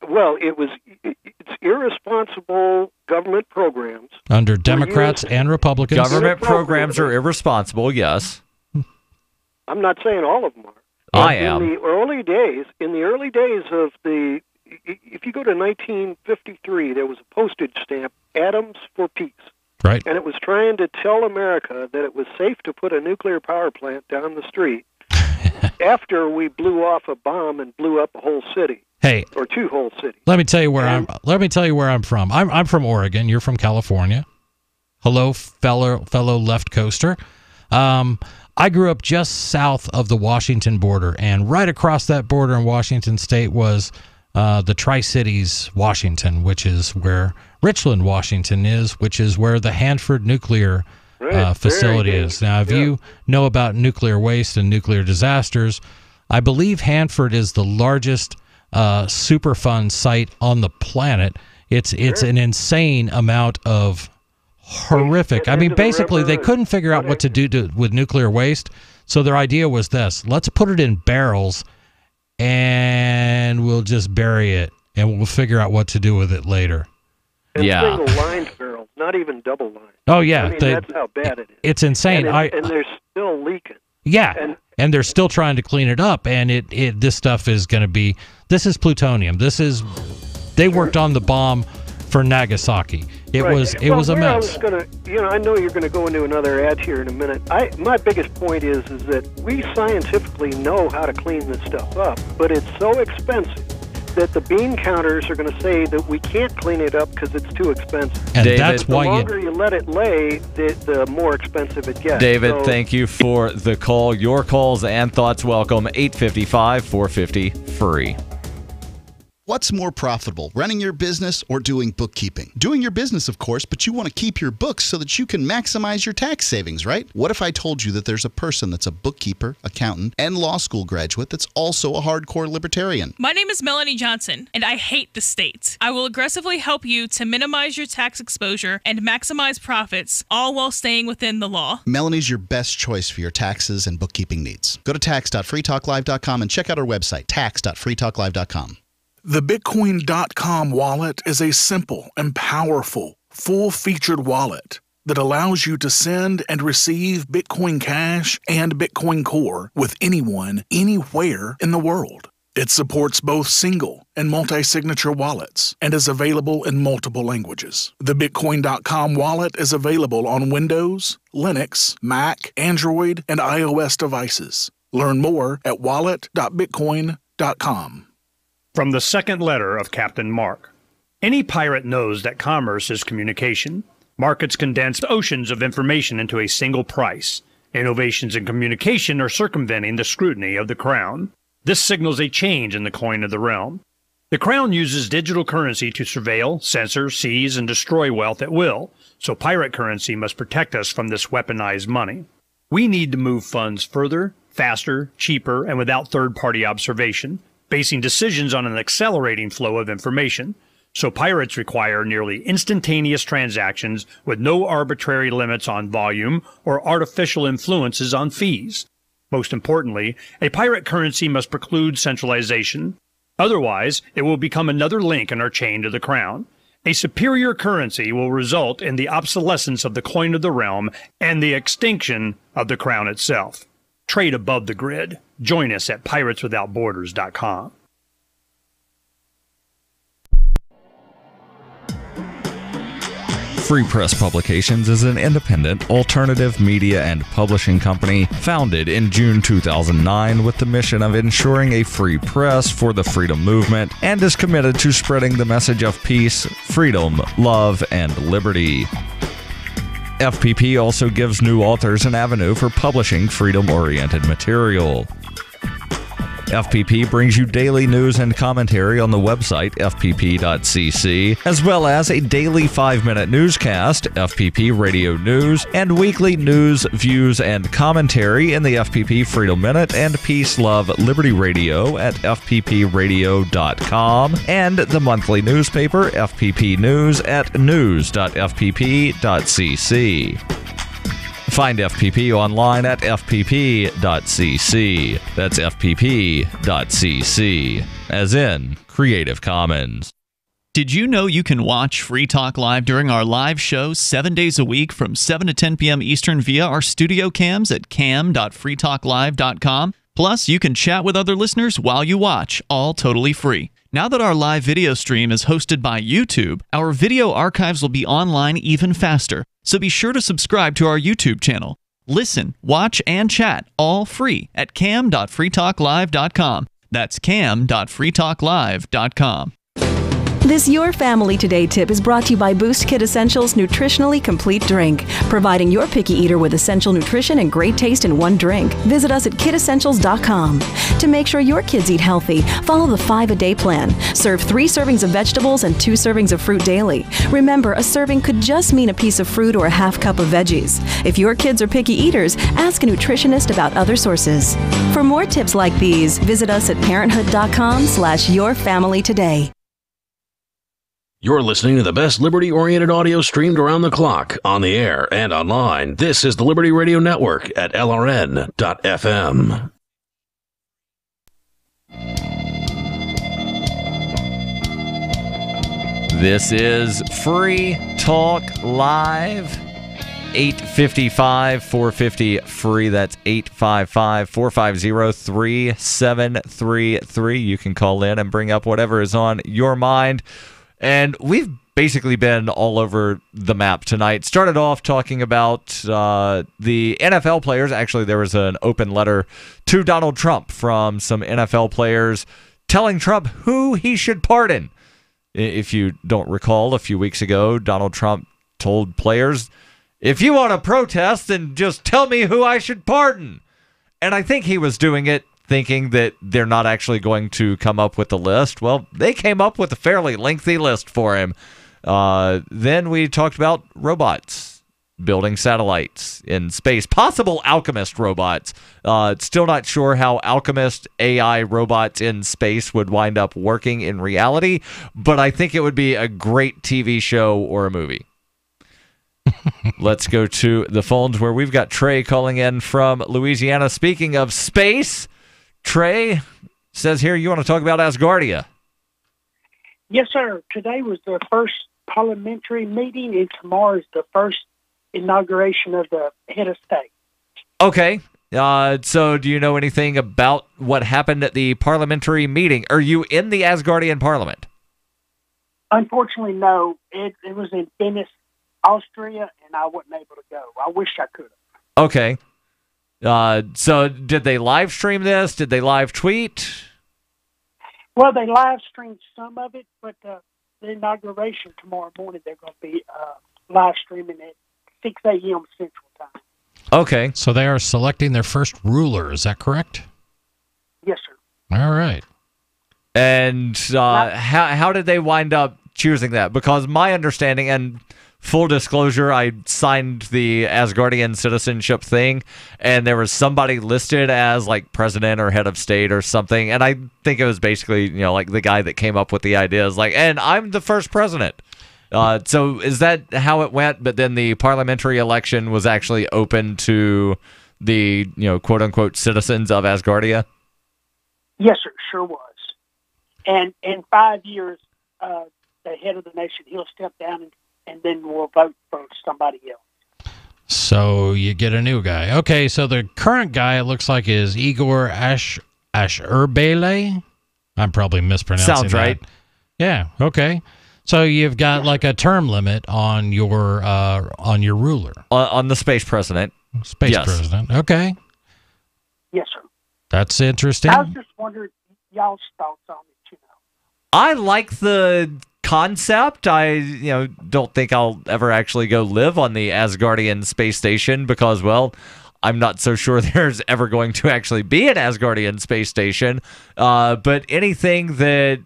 Well, it's irresponsible government programs. Under Democrats and Republicans. Government programs are irresponsible, yes. I'm not saying all of them are. I am. In the early days of if you go to 1953, there was a postage stamp, Atoms for Peace. Right. And it was trying to tell America that it was safe to put a nuclear power plant down the street after we blew off a bomb and blew up a whole city. Hey, or two whole cities. Let me tell you where I'm from. I'm from Oregon. You're from California. Hello, fellow left coaster. I grew up just south of the Washington border, and right across that border in Washington State was the Tri-Cities, Washington, which is where Richland, Washington is, which is where the Hanford nuclear facility is. Now, if you know about nuclear waste and nuclear disasters, I believe Hanford is the largest Superfund site on the planet. It's an insane amount of horrific. I mean, basically, they couldn't figure out what to do with nuclear waste, so their idea was this: let's put it in barrels, and we'll just bury it, and we'll figure out what to do with it later. And single-lined barrels, not even double-lined. Oh, yeah. I mean, that's how bad it is. It's insane. And they're still leaking. Yeah, and they're still trying to clean it up, and this stuff is going to be... This is plutonium. They worked on the bomb for Nagasaki. It was a mess. I know you're going to go into another ad here in a minute. My biggest point is that we scientifically know how to clean this stuff up, but it's so expensive that the bean counters are going to say that we can't clean it up because it's too expensive. And David, that's why the longer you let it lay, the more expensive it gets. David, thank you for the call. Your calls and thoughts welcome. 855-450-FREE. What's more profitable, running your business or doing bookkeeping? Doing your business, of course, but you want to keep your books so that you can maximize your tax savings, right? What if I told you that there's a person that's a bookkeeper, accountant, and law school graduate that's also a hardcore libertarian? My name is Melanie Johnson, and I hate the state. I will aggressively help you to minimize your tax exposure and maximize profits, all while staying within the law. Melanie's your best choice for your taxes and bookkeeping needs. Go to tax.freetalklive.com and check out our website, tax.freetalklive.com. The Bitcoin.com wallet is a simple and powerful, full-featured wallet that allows you to send and receive Bitcoin Cash and Bitcoin Core with anyone, anywhere in the world. It supports both single and multi-signature wallets and is available in multiple languages. The Bitcoin.com wallet is available on Windows, Linux, Mac, Android, and iOS devices. Learn more at wallet.bitcoin.com. From the second letter of Captain Mark. Any pirate knows that commerce is communication. Markets condense oceans of information into a single price. Innovations in communication are circumventing the scrutiny of the crown. This signals a change in the coin of the realm. The crown uses digital currency to surveil, censor, seize, and destroy wealth at will, so pirate currency must protect us from this weaponized money. We need to move funds further, faster, cheaper, and without third-party observation, basing decisions on an accelerating flow of information. So pirates require nearly instantaneous transactions with no arbitrary limits on volume or artificial influences on fees. Most importantly, a pirate currency must preclude centralization. Otherwise, it will become another link in our chain to the crown. A superior currency will result in the obsolescence of the coin of the realm and the extinction of the crown itself. Trade above the grid. Join us at pirateswithoutborders.com. Free Press Publications is an independent, alternative media and publishing company founded in June 2009 with the mission of ensuring a free press for the freedom movement and is committed to spreading the message of peace, freedom, love, and liberty. FPP also gives new authors an avenue for publishing freedom-oriented material. FPP brings you daily news and commentary on the website fpp.cc, as well as a daily 5-minute newscast, FPP Radio News, and weekly news, views, and commentary in the FPP Freedom Minute and Peace, Love, Liberty Radio at fppradio.com, and the monthly newspaper FPP News at news.fpp.cc. Find FPP online at fpp.cc. That's fpp.cc, as in Creative Commons. Did you know you can watch Free Talk Live during our live show 7 days a week from 7 to 10 p.m. Eastern via our studio cams at cam.freetalklive.com? Plus, you can chat with other listeners while you watch, all totally free. Now that our live video stream is hosted by YouTube, our video archives will be online even faster. So be sure to subscribe to our YouTube channel. Listen, watch, and chat all free at cam.freetalklive.com. That's cam.freetalklive.com. This Your Family Today tip is brought to you by Boost Kid Essentials Nutritionally Complete Drink, providing your picky eater with essential nutrition and great taste in one drink. Visit us at kidessentials.com. To make sure your kids eat healthy, follow the 5-a-day plan. Serve 3 servings of vegetables and 2 servings of fruit daily. Remember, a serving could just mean a piece of fruit or a half cup of veggies. If your kids are picky eaters, ask a nutritionist about other sources. For more tips like these, visit us at parenthood.com/yourfamilytoday. You're listening to the best liberty-oriented audio streamed around the clock, on the air and online. This is the Liberty Radio Network at LRN.FM. This is Free Talk Live. 855-450-FREE. That's 855-450-3733. You can call in and bring up whatever is on your mind. And we've basically been all over the map tonight. Started off talking about the NFL players. Actually, there was an open letter to Donald Trump from some NFL players telling Trump who he should pardon. If you don't recall, a few weeks ago, Donald Trump told players, if you want to protest, then just tell me who I should pardon. And I think he was doing it thinking that they're not actually going to come up with a list. Well, they came up with a fairly lengthy list for him. Then we talked about robots building satellites in space, possible Alchemist robots. Still not sure how Alchemist AI robots in space would wind up working in reality, but I think it would be a great TV show or a movie. Let's go to the phones where we've got Trey calling in from Louisiana. Speaking of space, Trey says here you want to talk about Asgardia. Yes, sir. Today was the first parliamentary meeting, and tomorrow is the first inauguration of the head of state. Okay. So do you know anything about what happened at the parliamentary meeting? Are you in the Asgardian parliament? Unfortunately, no. It was in Venice, Austria, and I wasn't able to go. I wish I could have. Okay. So did they live stream this? Did they live tweet? Well, they live streamed some of it, but the inauguration tomorrow morning, they're going to be live streaming at 6 a.m. Central Time. Okay. So they are selecting their first ruler. Is that correct? Yes, sir. All right. And how did they wind up choosing that? Because my understanding, and full disclosure, I signed the Asgardian citizenship thing, and there was somebody listed as like president or head of state or something, and I think it was basically, like the guy that came up with the ideas, like, and I'm the first president. So is that how it went? But then the parliamentary election was actually open to the, quote unquote citizens of Asgardia? Yes, sir. Sure was. And in 5 years, the head of the nation, he'll step down and then we'll vote for somebody else. So you get a new guy. Okay, so the current guy, it looks like, is Igor Asherbele. I'm probably mispronouncing Sounds that. right. Yeah, okay. So you've got like a term limit on your ruler. On the space president. Space president. Okay. Yes, sir. That's interesting. I was just wondering y'all's thoughts on it, I like the concept. I don't think I'll ever actually go live on the Asgardian space station because, well, I'm not so sure there's ever going to actually be an Asgardian space station. But anything that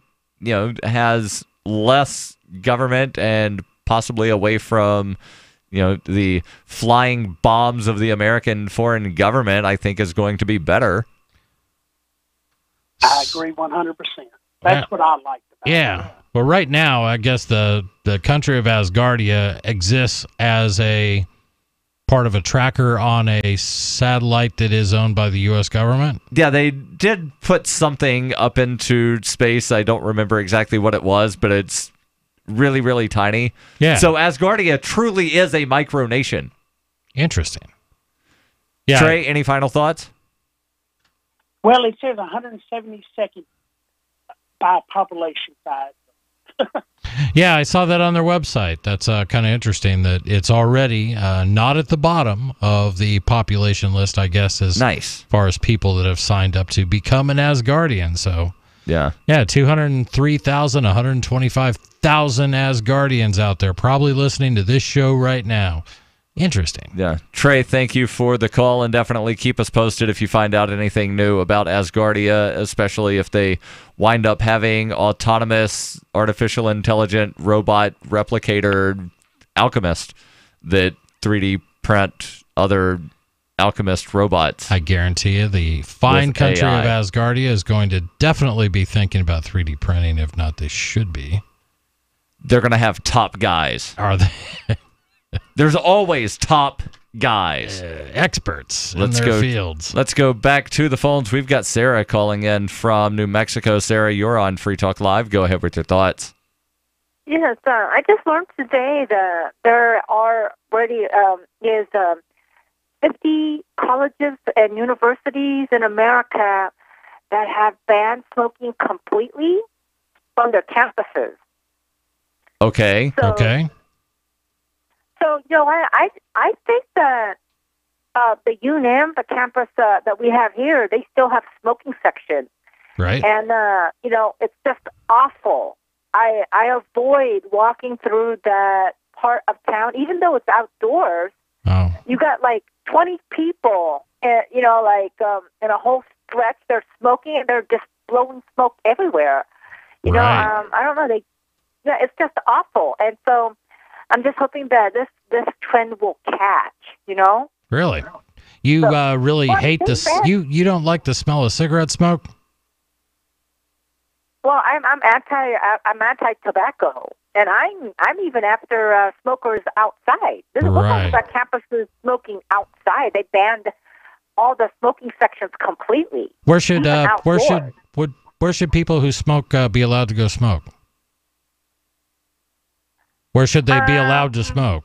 has less government and possibly away from the flying bombs of the American foreign government, I think is going to be better. I agree 100%. That's what I liked about it. Yeah. Well, right now, I guess the country of Asgardia exists as a part of a tracker on a satellite that is owned by the U.S. government. Yeah, they did put something up into space. I don't remember exactly what it was, but it's really, really tiny. Yeah. So Asgardia truly is a micronation. Interesting. Yeah. Trey, any final thoughts? Well, it says 172nd by population size. Yeah, I saw that on their website. That's kind of interesting that it's already not at the bottom of the population list, I guess, as far as people that have signed up to become an Asgardian. So, yeah, 203,000, 125,000 Asgardians out there probably listening to this show right now. Interesting. Yeah. Trey, thank you for the call, and definitely keep us posted if you find out anything new about Asgardia, especially if they wind up having autonomous, artificial intelligent robot replicator alchemist that 3D print other alchemist robots. I guarantee you the fine country of Asgardia is going to definitely be thinking about 3D printing. If not, they should be. They're going to have top guys. Are they? There's always top guys. Experts in their fields. Let's go back to the phones. We've got Sarah calling in from New Mexico. Sarah, you're on Free Talk Live. Go ahead with your thoughts. Yes, I just learned today that there are already 50 colleges and universities in America that have banned smoking completely on their campuses. Okay. So, I think that the UNM, the campus that we have here, they still have smoking section. Right. And, it's just awful. I avoid walking through that part of town, even though it's outdoors. Oh. You got like 20 people, in a whole stretch. They're smoking and they're just blowing smoke everywhere. I don't know. It's just awful. And so I'm just hoping that this trend will catch, Really? You really hate this? You don't like the smell of cigarette smoke? Well, I'm anti-tobacco, and I'm even after smokers outside. There's a lot of campuses smoking outside. They banned all the smoking sections completely. Where should people who smoke be allowed to go smoke? Where should they be allowed to smoke?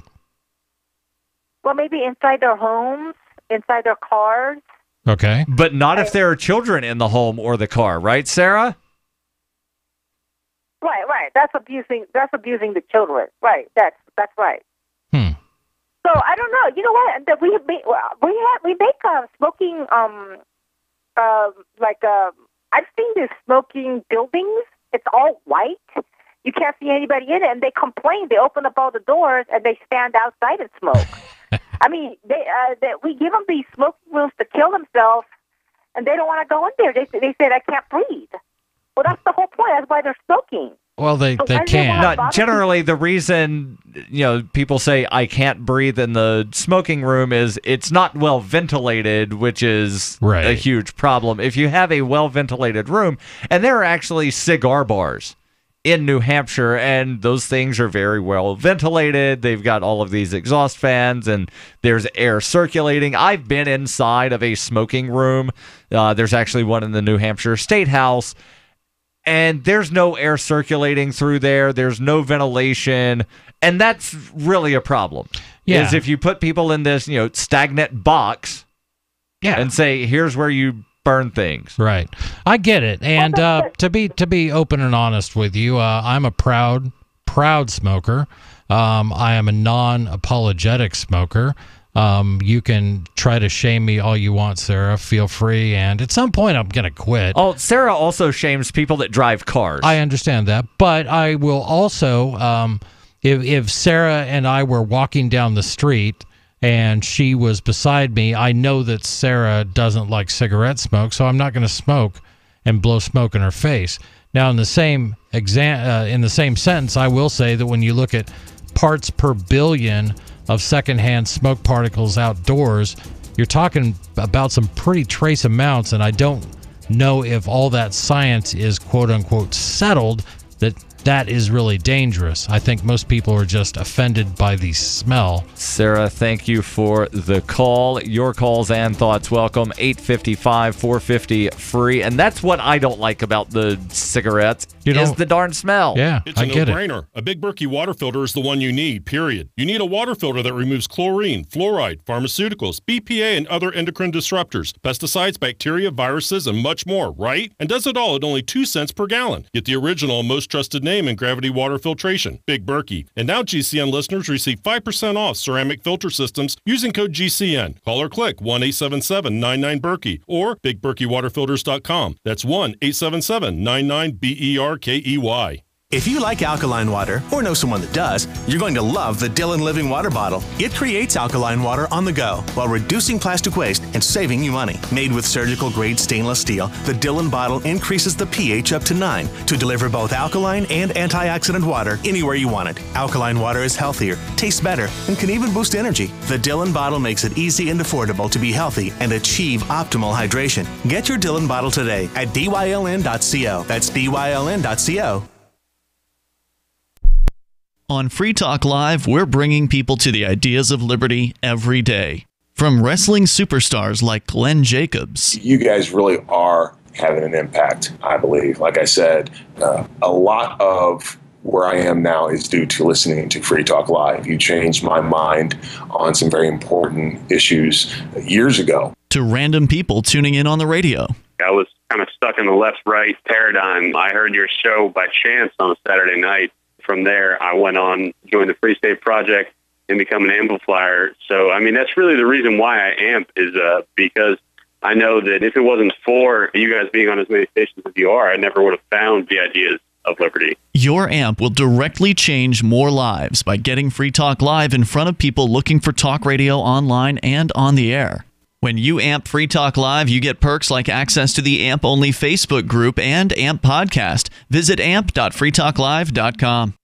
Well, maybe inside their homes, inside their cars. Okay. But not if there are children in the home or the car, right, Sarah? Right. That's abusing the children. Right. That's right. So I don't know. You know what? That we make smoking I've seen these smoking buildings. It's all white. You can't see anybody in it, and they complain. They open up all the doors and they stand outside and smoke. I mean, we give them these smoking rooms to kill themselves, and they don't want to go in there. They said I can't breathe. Well, that's the whole point. That's why they're smoking. Well, they can. Generally, the reason people say I can't breathe in the smoking room is it's not well ventilated, which is a huge problem. If you have a well ventilated room, and there are actually cigar bars in New Hampshire, and those things are very well ventilated. They've got all of these exhaust fans, and there's air circulating. I've been inside of a smoking room. There's actually one in the New Hampshire State House. And there's no air circulating through there. There's no ventilation. And that's really a problem. Yeah. Is if you put people in this, stagnant box and say, here's where you burn things. Right. I get it. And to be open and honest with you, I'm a proud smoker. I am a non-apologetic smoker. You can try to shame me all you want, Sarah. Feel free. And at some point, I'm going to quit. Oh, Sarah also shames people that drive cars. I understand that. But I will also, if Sarah and I were walking down the street and she was beside me, I know that Sarah doesn't like cigarette smoke, so I'm not going to smoke and blow smoke in her face. Now, in the same sentence, I will say that when you look at parts per billion of secondhand smoke particles outdoors, you're talking about some pretty trace amounts, and I don't know if all that science is quote-unquote settled that is really dangerous. I think most people are just offended by the smell. Sarah, thank you for the call. Your calls and thoughts welcome. 855-450-FREE. And that's what I don't like about the cigarettes is the darn smell. Yeah, it's a no-brainer. A Big Berkey water filter is the one you need, period. You need a water filter that removes chlorine, fluoride, pharmaceuticals, BPA, and other endocrine disruptors, pesticides, bacteria, viruses, and much more, right? And does it all at only 2 cents per gallon. Get the original, most trusted name in gravity water filtration, Big Berkey. And now GCN listeners receive 5% off ceramic filter systems using code GCN. Call or click 1-877-99-BERKEY or BigBerkeyWaterFilters.com. That's 1-877-99-BERKEY. If you like alkaline water, or know someone that does, you're going to love the Dillon Living Water Bottle. It creates alkaline water on the go while reducing plastic waste and saving you money. Made with surgical-grade stainless steel, the Dillon bottle increases the pH up to 9 to deliver both alkaline and antioxidant water anywhere you want it. Alkaline water is healthier, tastes better, and can even boost energy. The Dillon bottle makes it easy and affordable to be healthy and achieve optimal hydration. Get your Dillon bottle today at dyln.co. That's dyln.co. On Free Talk Live, we're bringing people to the ideas of liberty every day. From wrestling superstars like Glenn Jacobs. You guys really are having an impact, I believe. Like I said, a lot of where I am now is due to listening to Free Talk Live. You changed my mind on some very important issues years ago. To random people tuning in on the radio. I was kind of stuck in the left-right paradigm. I heard your show by chance on a Saturday night. From there, I went on, joined the Free State Project, and become an amplifier. So, I mean, that's really the reason why I amp is because I know that if it wasn't for you guys being on as many stations as you are, I never would have found the ideas of liberty. Your amp will directly change more lives by getting Free Talk Live in front of people looking for talk radio online and on the air. When you amp Free Talk Live, you get perks like access to the AMP-only Facebook group and AMP podcast. Visit amp.freetalklive.com.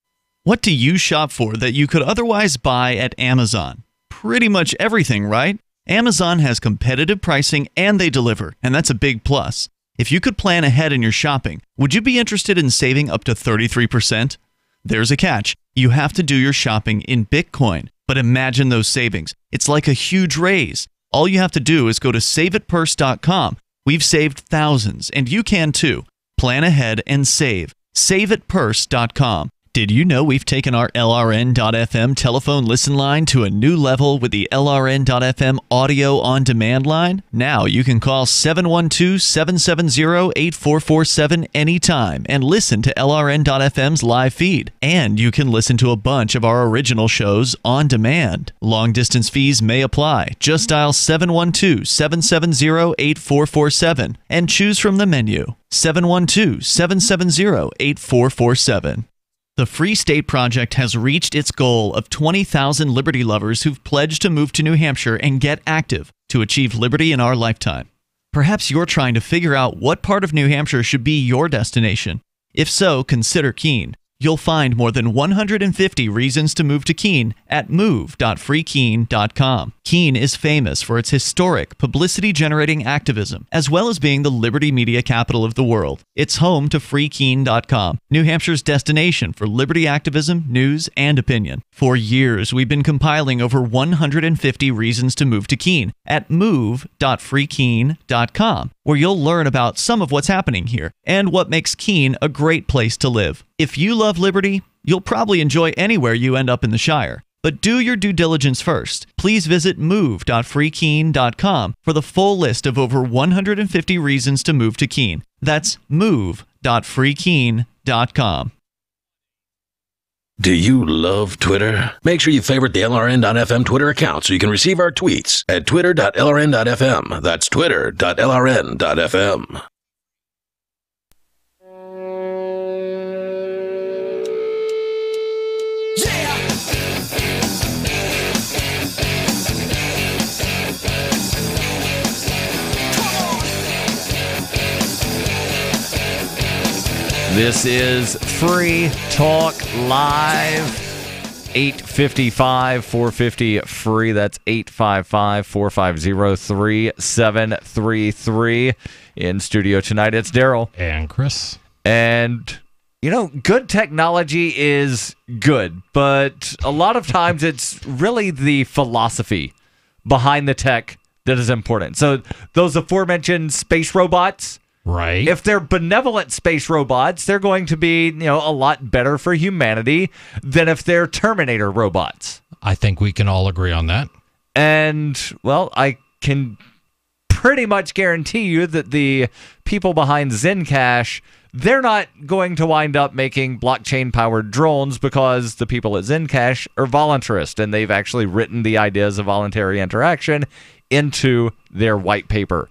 What do you shop for that you could otherwise buy at Amazon? Pretty much everything, right? Amazon has competitive pricing and they deliver, and that's a big plus. If you could plan ahead in your shopping, would you be interested in saving up to 33%? There's a catch. You have to do your shopping in Bitcoin. But imagine those savings. It's like a huge raise. All you have to do is go to saveitpurse.com. We've saved thousands, and you can too. Plan ahead and save. Saveitpurse.com. Did you know we've taken our LRN.FM telephone listen line to a new level with the LRN.FM audio on demand line? Now you can call 712-770-8447 anytime and listen to LRN.FM's live feed. And you can listen to a bunch of our original shows on demand. Long distance fees may apply. Just dial 712-770-8447 and choose from the menu. 712-770-8447. The Free State Project has reached its goal of 20,000 liberty lovers who've pledged to move to New Hampshire and get active to achieve liberty in our lifetime. Perhaps you're trying to figure out what part of New Hampshire should be your destination. If so, consider Keene. You'll find more than 150 reasons to move to Keene at move.freekeene.com. Keene is famous for its historic, publicity-generating activism, as well as being the liberty media capital of the world. It's home to freekeene.com, New Hampshire's destination for liberty activism, news, and opinion. For years, we've been compiling over 150 reasons to move to Keene at move.freekeene.com, where you'll learn about some of what's happening here and what makes Keene a great place to live. If you love liberty, you'll probably enjoy anywhere you end up in the Shire. But do your due diligence first. Please visit move.freekeene.com for the full list of over 150 reasons to move to Keene. That's move.freekeene.com. Do you love Twitter? Make sure you favorite the LRN.FM Twitter account so you can receive our tweets at twitter.lrn.fm. That's twitter.lrn.fm. This is Free Talk Live. 855-450-FREE. That's 855-450-3733. In studio tonight, it's Darryl. And Chris. And, you know, good technology is good, but a lot of times it's really the philosophy behind the tech that is important. So those aforementioned space robots, right? If they're benevolent space robots, they're going to be, a lot better for humanity than if they're Terminator robots. I think we can all agree on that. And, well, I can pretty much guarantee you that the people behind Zencash, they're not going to wind up making blockchain-powered drones because the people at Zencash are voluntarist, and they've actually written the ideas of voluntary interaction into their white paper.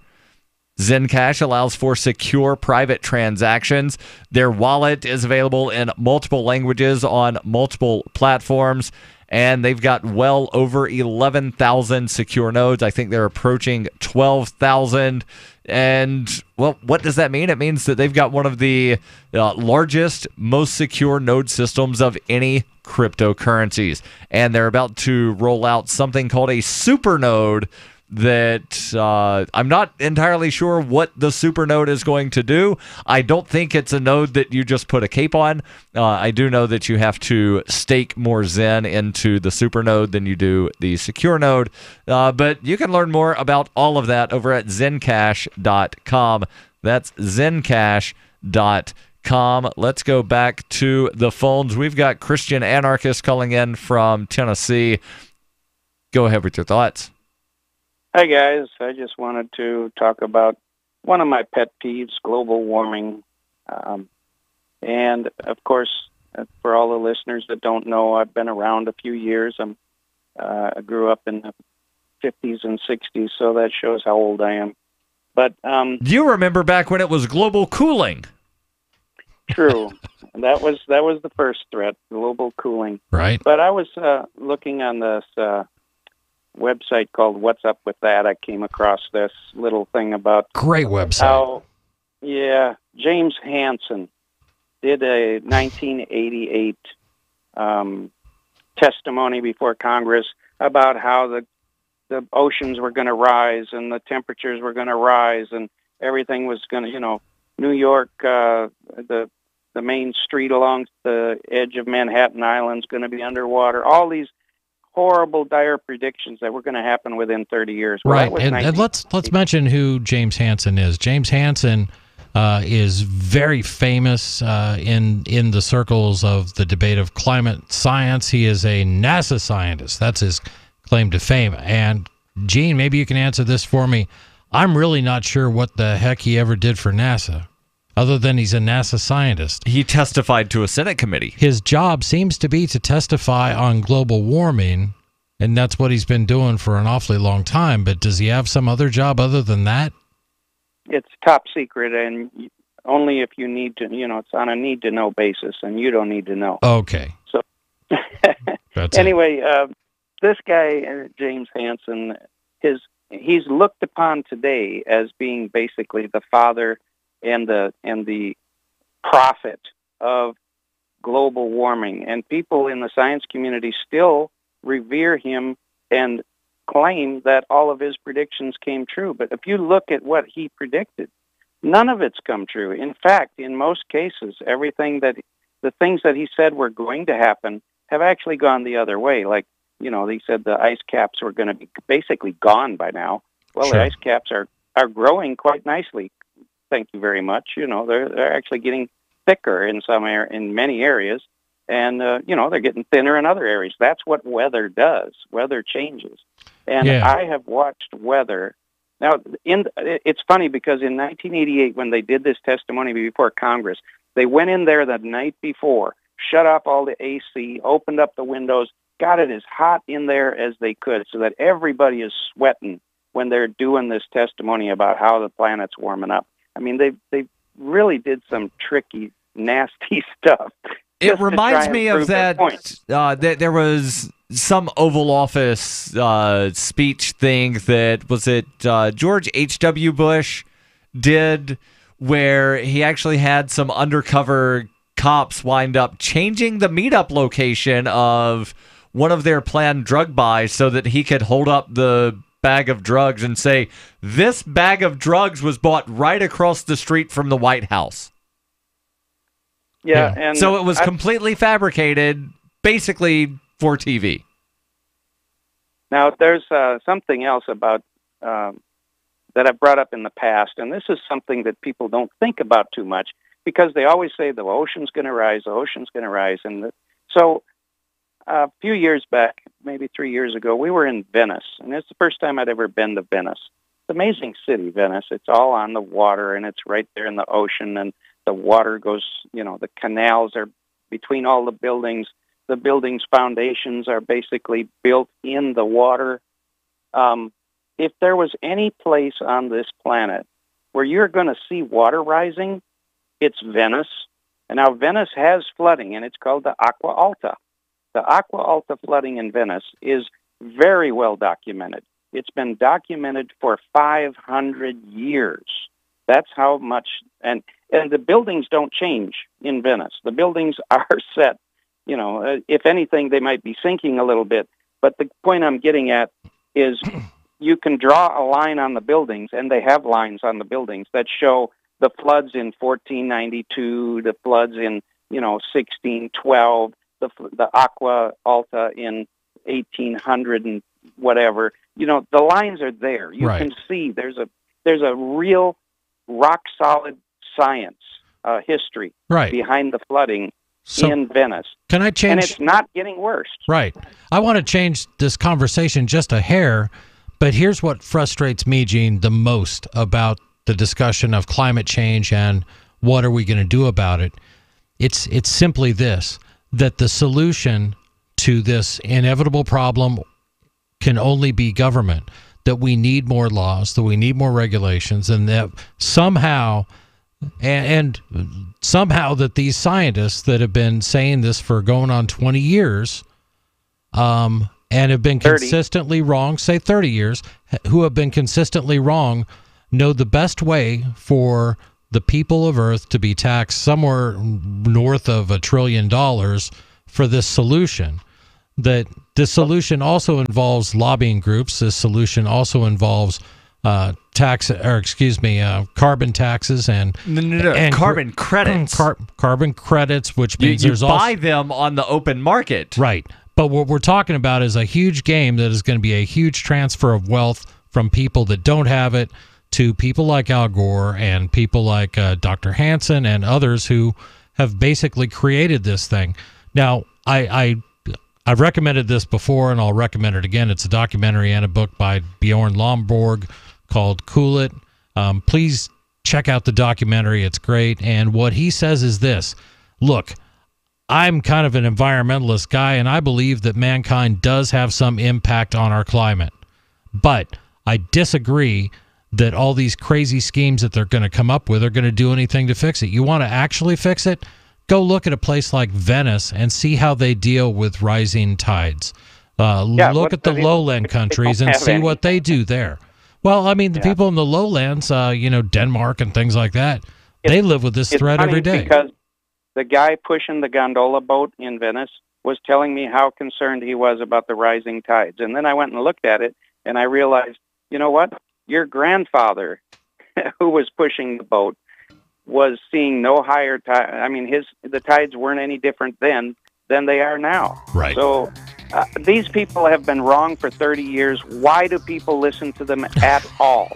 Zencash allows for secure private transactions. Their wallet is available in multiple languages on multiple platforms, and they've got well over 11,000 secure nodes. I think they're approaching 12,000. And, well, what does that mean? It means that they've got one of the largest, most secure node systems of any cryptocurrencies. And they're about to roll out something called a supernode that I'm not entirely sure what the supernode is going to do. I don't think it's a node that you just put a cape on. I do know that you have to stake more Zen into the supernode than you do the secure node. But you can learn more about all of that over at zencash.com. That's zencash.com. Let's go back to the phones. We've got Christian Anarchist calling in from Tennessee. Go ahead with your thoughts. Hi, guys. I just wanted to talk about one of my pet peeves, global warming. And, of course, for all the listeners that don't know, I've been around a few years. I grew up in the 50s and 60s, so that shows how old I am. But you remember back when it was global cooling. True. That was the first threat, global cooling. Right. But I was looking on this website called What's Up With That. I came across this little thing about great website. James Hansen did a 1988 testimony before Congress about how the oceans were going to rise and the temperatures were going to rise and everything was going to, New York, the main street along the edge of Manhattan Island is going to be underwater. All these horrible, dire predictions that were going to happen within 30 years. Well, right, and let's mention who James Hansen is. James Hansen is very famous in the circles of the debate of climate science. He is a NASA scientist. That's his claim to fame. And Gene, maybe you can answer this for me. I'm really not sure what the heck he ever did for NASA, other than he's a NASA scientist. He testified to a Senate committee. His job seems to be to testify on global warming, and that's what he's been doing for an awfully long time. But does he have some other job other than that? It's top secret, and only if you need to, it's on a need-to-know basis, and you don't need to know. Okay. So anyway, this guy, James Hansen, he's looked upon today as being basically the father and the prophet of global warming, and people in the science community still revere him and claim that all of his predictions came true. But if you look at what he predicted, none of it's come true. In fact, in most cases, the things that he said were going to happen have actually gone the other way. Like, he said the ice caps were going to be basically gone by now. Well, Sure. The ice caps are growing quite nicely. Thank you very much. They're actually getting thicker in in many areas, and they're getting thinner in other areas. That's what weather does. Weather changes, and I have watched weather. Now, it's funny because in 1988, when they did this testimony before Congress, they went in there the night before, shut off all the AC, opened up the windows, got it as hot in there as they could, so that everybody is sweating when they're doing this testimony about how the planet's warming up. I mean, they really did some tricky, nasty stuff. It reminds me of that. There was some Oval Office speech thing that was it George H.W. Bush did, where he actually had some undercover cops wind up changing the meetup location of one of their planned drug buys so that he could hold up the bag of drugs and say, this bag of drugs was bought right across the street from the White House. Yeah. And so it was completely fabricated, basically for TV. Now, there's something else about that I've brought up in the past, and this is something that people don't think about too much because they always say the ocean's going to rise, the ocean's going to rise. So a few years back, maybe 3 years ago, we were in Venice, and it's the first time I'd ever been to Venice. It's an amazing city, Venice. It's all on the water, and it's right there in the ocean, and the water goes, the canals are between all the buildings. The buildings' foundations are basically built in the water. If there was any place on this planet where you're going to see water rising, it's Venice. And now Venice has flooding, and it's called the Acqua Alta. The Acqua Alta flooding in Venice is very well documented. It's been documented for 500 years. That's how much, and the buildings don't change in Venice. The buildings are set, if anything, they might be sinking a little bit. But the point I'm getting at is you can draw a line on the buildings, and they have lines on the buildings that show the floods in 1492, the floods in, 1612, the Acqua Alta in 1800 and whatever. The lines are there. You can see there's a real rock solid science history behind the flooding in Venice. Can I change? And it's not getting worse. Right. I want to change this conversation just a hair, but here's what frustrates me, Gene, the most about the discussion of climate change and what are we going to do about it. It's simply this, that the solution to this inevitable problem can only be government, that we need more laws, that we need more regulations, and that somehow that these scientists that have been saying this for going on 20 years and have been 30. consistently wrong, say 30 years, who have been consistently wrong, know the best way for the people of Earth to be taxed somewhere north of $1 trillion for this solution. That this solution also involves lobbying groups. This solution also involves carbon taxes and carbon credits. Carbon credits, which means you there's buy them on the open market. Right. But what we're talking about is a huge game that is going to be a huge transfer of wealth from people that don't have it to people like Al Gore and people like Dr. Hansen and others who have basically created this thing. Now, I've recommended this before, and I'll recommend it again. It's a documentary and a book by Bjorn Lomborg called Cool It. Please check out the documentary. It's great. And what he says is this. Look, I'm kind of an environmentalist guy, and I believe that mankind does have some impact on our climate. But I disagree that all these crazy schemes that they're going to come up with are going to do anything to fix it. You want to actually fix it? Go look at a place like Venice and see how they deal with rising tides. Look at the lowland countries and see what they do there. Well, I mean, the people in the lowlands, Denmark and things like that, they live with this threat every day. Because the guy pushing the gondola boat in Venice was telling me how concerned he was about the rising tides. And then I went and looked at it, and I realized, you know what? Your grandfather, who was pushing the boat, was seeing no higher tide. I mean, the tides weren't any different then than they are now. Right. So these people have been wrong for 30 years. Why do people listen to them at all?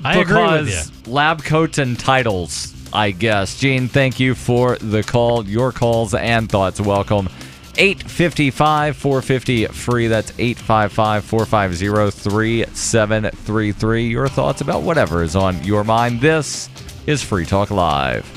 I agree with you. Lab coats and titles, I guess. Gene, thank you for the call. Your calls and thoughts welcome. 855-450-FREE. That's 855-450-3733. Your thoughts about whatever is on your mind. This is Free Talk Live.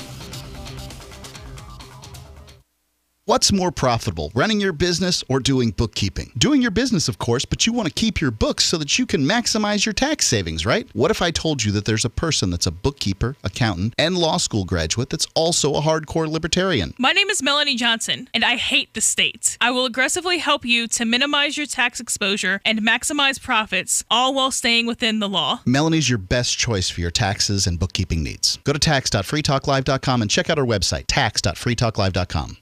What's more profitable, running your business or doing bookkeeping? Doing your business, of course, but you want to keep your books so that you can maximize your tax savings, right? What if I told you that there's a person that's a bookkeeper, accountant, and law school graduate that's also a hardcore libertarian? My name is Melanie Johnson, and I hate the state. I will aggressively help you to minimize your tax exposure and maximize profits, all while staying within the law. Melanie's your best choice for your taxes and bookkeeping needs. Go to tax.freetalklive.com and check out our website, tax.freetalklive.com.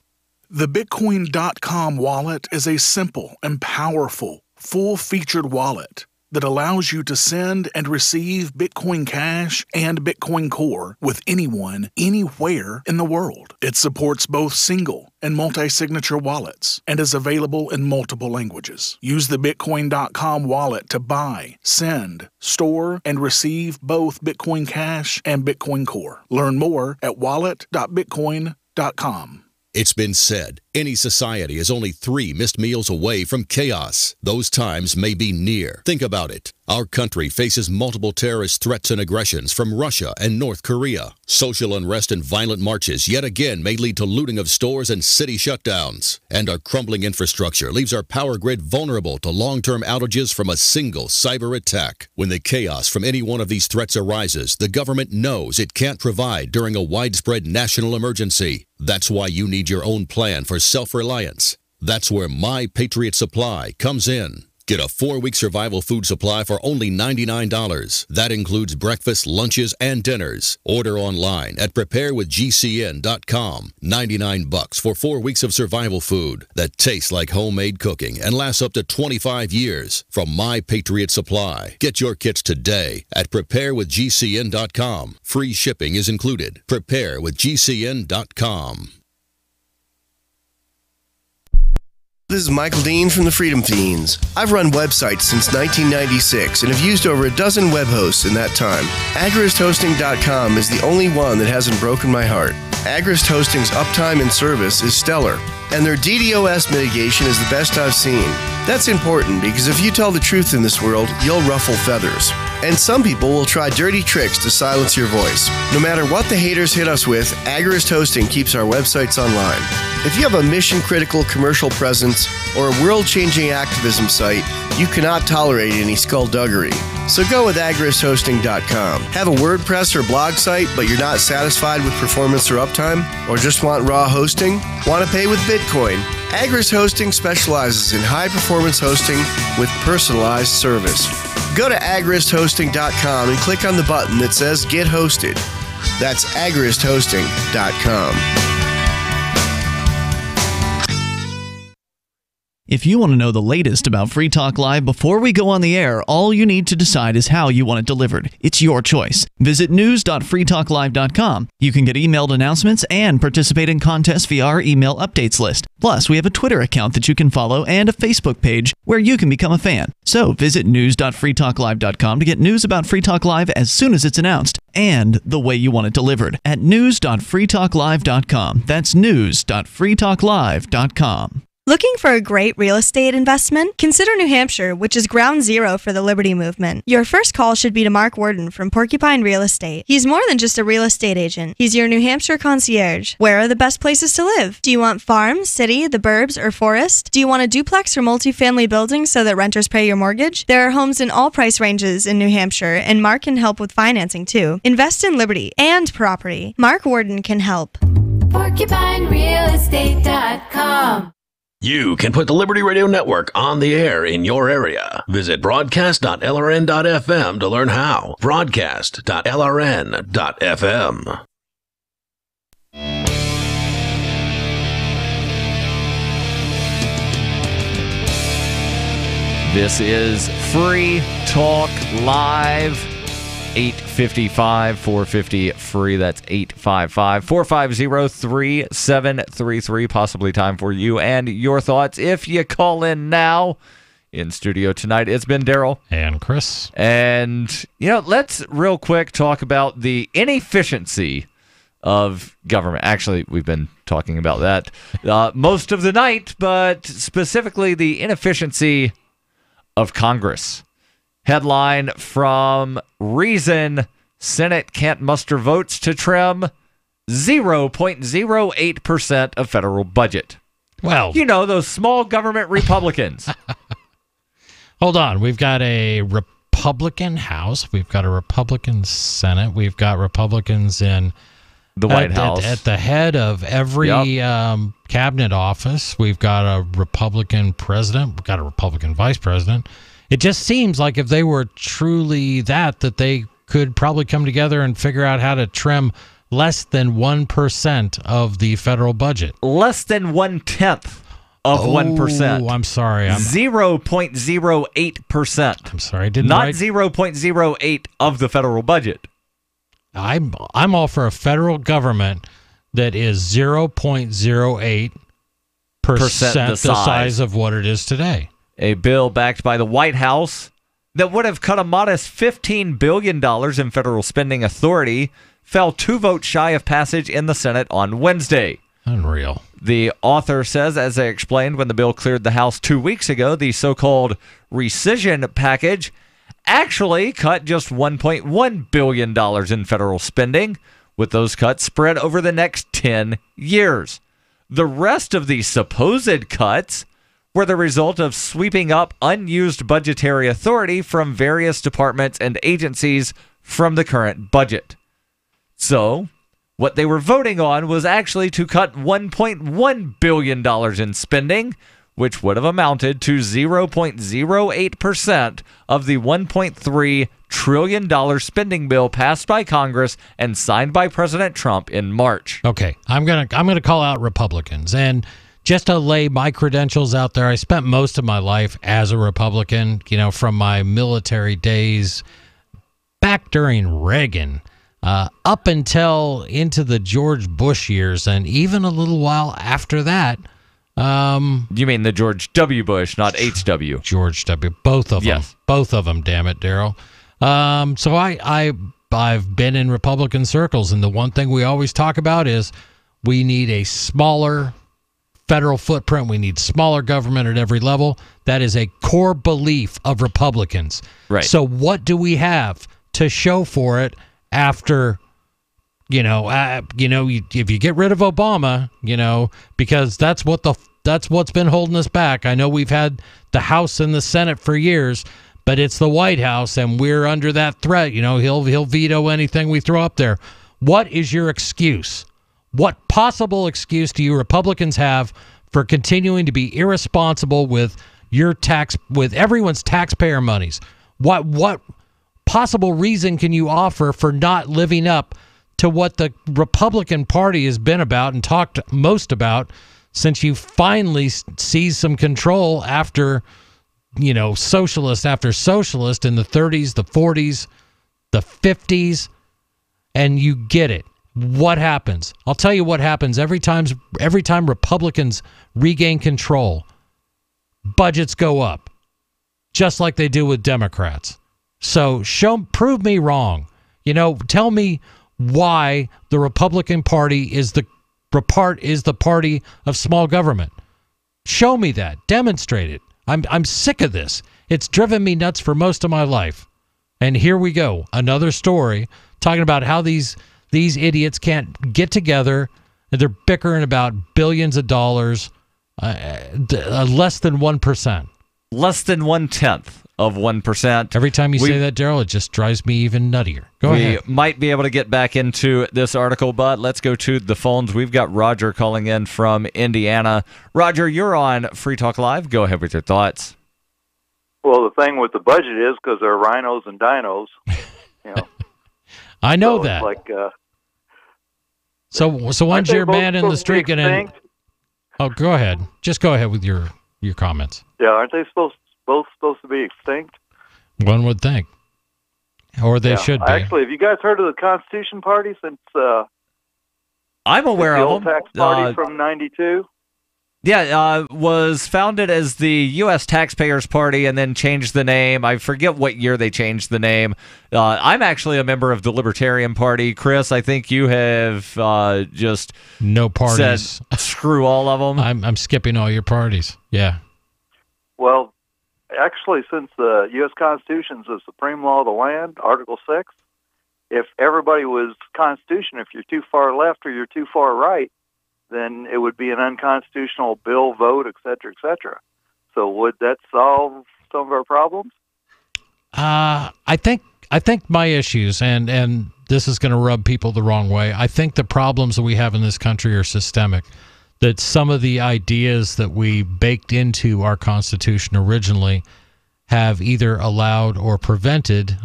The Bitcoin.com wallet is a simple and powerful, full-featured wallet that allows you to send and receive Bitcoin Cash and Bitcoin Core with anyone, anywhere in the world. It supports both single and multi-signature wallets and is available in multiple languages. Use the Bitcoin.com wallet to buy, send, store, and receive both Bitcoin Cash and Bitcoin Core. Learn more at wallet.bitcoin.com. It's been said, any society is only 3 missed meals away from chaos. Those times may be near. Think about it. Our country faces multiple terrorist threats and aggressions from Russia and North Korea. Social unrest and violent marches yet again may lead to looting of stores and city shutdowns. And our crumbling infrastructure leaves our power grid vulnerable to long-term outages from a single cyber attack. When the chaos from any one of these threats arises, the government knows it can't provide during a widespread national emergency. That's why you need your own plan for self-reliance. That's where My Patriot Supply comes in. Get a 4-week survival food supply for only $99. That includes breakfast, lunches, and dinners. Order online at preparewithgcn.com. $99 for 4 weeks of survival food that tastes like homemade cooking and lasts up to 25 years from My Patriot Supply. Get your kits today at preparewithgcn.com. Free shipping is included. Preparewithgcn.com. This is Michael Dean from the Freedom Fiends. I've run websites since 1996 and have used over a dozen web hosts in that time. AgristHosting.com is the only one that hasn't broken my heart. Agrist Hosting's uptime and service is stellar, and their DDoS mitigation is the best I've seen. That's important because if you tell the truth in this world, you'll ruffle feathers. And some people will try dirty tricks to silence your voice. No matter what the haters hit us with, Agrist Hosting keeps our websites online. If you have a mission-critical commercial presence or a world-changing activism site, you cannot tolerate any skullduggery. So go with agristhosting.com. Have a WordPress or blog site, but you're not satisfied with performance or uptime? Or just want raw hosting? Want to pay with Bitcoin? Agrist Hosting specializes in high-performance hosting with personalized service. Go to agristhosting.com and click on the button that says Get Hosted. That's agristhosting.com. If you want to know the latest about Free Talk Live before we go on the air, all you need to decide is how you want it delivered. It's your choice. Visit news.freetalklive.com. You can get emailed announcements and participate in contests via our email updates list. Plus, we have a Twitter account that you can follow and a Facebook page where you can become a fan. So visit news.freetalklive.com to get news about Free Talk Live as soon as it's announced and the way you want it delivered at news.freetalklive.com. That's news.freetalklive.com. Looking for a great real estate investment? Consider New Hampshire, which is ground zero for the Liberty Movement. Your first call should be to Mark Worden from Porcupine Real Estate. He's more than just a real estate agent. He's your New Hampshire concierge. Where are the best places to live? Do you want farm, city, the burbs, or forest? Do you want a duplex or multifamily building so that renters pay your mortgage? There are homes in all price ranges in New Hampshire, and Mark can help with financing too. Invest in Liberty and property. Mark Worden can help. PorcupineRealEstate.com. You can put the Liberty Radio Network on the air in your area. Visit broadcast.lrn.fm to learn how. Broadcast.lrn.fm. This is Free Talk Live. 855-450-FREE. That's 855-450-3733. Possibly time for you and your thoughts if you call in now. In studio tonight, it's been Darryl. And Chris. And, let's real quick talk about the inefficiency of government. Actually, we've been talking about that most of the night, but specifically the inefficiency of Congress. Headline from Reason: Senate can't muster votes to trim 0.08% of federal budget. Well, those small government Republicans. Hold on. We've got a Republican House. We've got a Republican Senate. We've got Republicans in the White House. At the head of every cabinet office. We've got a Republican president. We've got a Republican vice president. It just seems like if they were truly that they could probably come together and figure out how to trim less than 1% of the federal budget. Less than 1/10 of 1%. Oh, I'm sorry. 0.08%. I'm sorry. I didn't Not write 0.08 of the federal budget. I'm all for a federal government that is 0.08% the size of what it is today. A bill backed by the White House that would have cut a modest $15 billion in federal spending authority fell 2 votes shy of passage in the Senate on Wednesday. Unreal. The author says, as I explained when the bill cleared the House 2 weeks ago, the so-called rescission package actually cut just $1.1 billion in federal spending, with those cuts spread over the next 10 years. The rest of the supposed cuts were the result of sweeping up unused budgetary authority from various departments and agencies from the current budget. So, what they were voting on was actually to cut $1.1 billion in spending, which would have amounted to 0.08% of the $1.3 trillion spending bill passed by Congress and signed by President Trump in March. Okay, I'm gonna call out Republicans, and just to lay my credentials out there, I spent most of my life as a Republican, from my military days back during Reagan, up until into the George Bush years, and even a little while after that. You mean the George W. Bush, not H.W. George W. Both of them. Yes. Both of them, damn it, Darryl. So I've been in Republican circles, and the one thing we always talk about is we need a smaller federal footprint. We need smaller government at every level. That is a core belief of Republicans. Right. So what do we have to show for it after, if you get rid of Obama, because that's what's been holding us back. I know we've had the House and the Senate for years, but it's the White House, and we're under that threat. He'll veto anything we throw up there. What is your excuse? What possible excuse do you Republicans have for continuing to be irresponsible with with everyone's taxpayer monies? What possible reason can you offer for not living up to what the Republican Party has been about and talked most about since you finally seized some control after, socialist after socialist in the 30s, the 40s, the 50s, and you get it. what happens? I'll tell you what happens every time Republicans regain control. Budgets go up, just like they do with Democrats. So prove me wrong. Tell me why the Republican Party is the party of small government. Show me that. Demonstrate it. I'm sick of this. It's driven me nuts for most of my life. And here we go. Another story talking about how these idiots can't get together and they're bickering about billions of dollars, less than 1%. Less than 1/10 of 1%. Every time you say that, Darryl, it just drives me even nuttier. Go ahead. We might be able to get back into this article, but let's go to the phones. We've got Roger calling in from Indiana. Roger, you're on Free Talk Live. Go ahead with your thoughts. Well, the thing with the budget is because they're rhinos and dinos. I know that. So when's your man in the street going to... Oh, go ahead. Just go ahead with your comments. Yeah, aren't they both supposed to be extinct? One would think. Or they should be. Actually, have you guys heard of the Constitution Party since... I'm aware the of old them. tax party from 92? Yeah, was founded as the U.S. Taxpayers Party and then changed the name. I forget what year they changed the name. I'm actually a member of the Libertarian Party. Chris, I think you have just no parties. Said, screw all of them. I'm skipping all your parties. Yeah. Well, actually, since the U.S. Constitution is the supreme law of the land, Article 6, if everybody was Constitution, if you're too far left or you're too far right, then it would be an unconstitutional bill, vote, et cetera, et cetera. So would that solve some of our problems? I think my issues, and this is going to rub people the wrong way, I think the problems that we have in this country are systemic. That some of the ideas that we baked into our Constitution originally have either allowed or prevented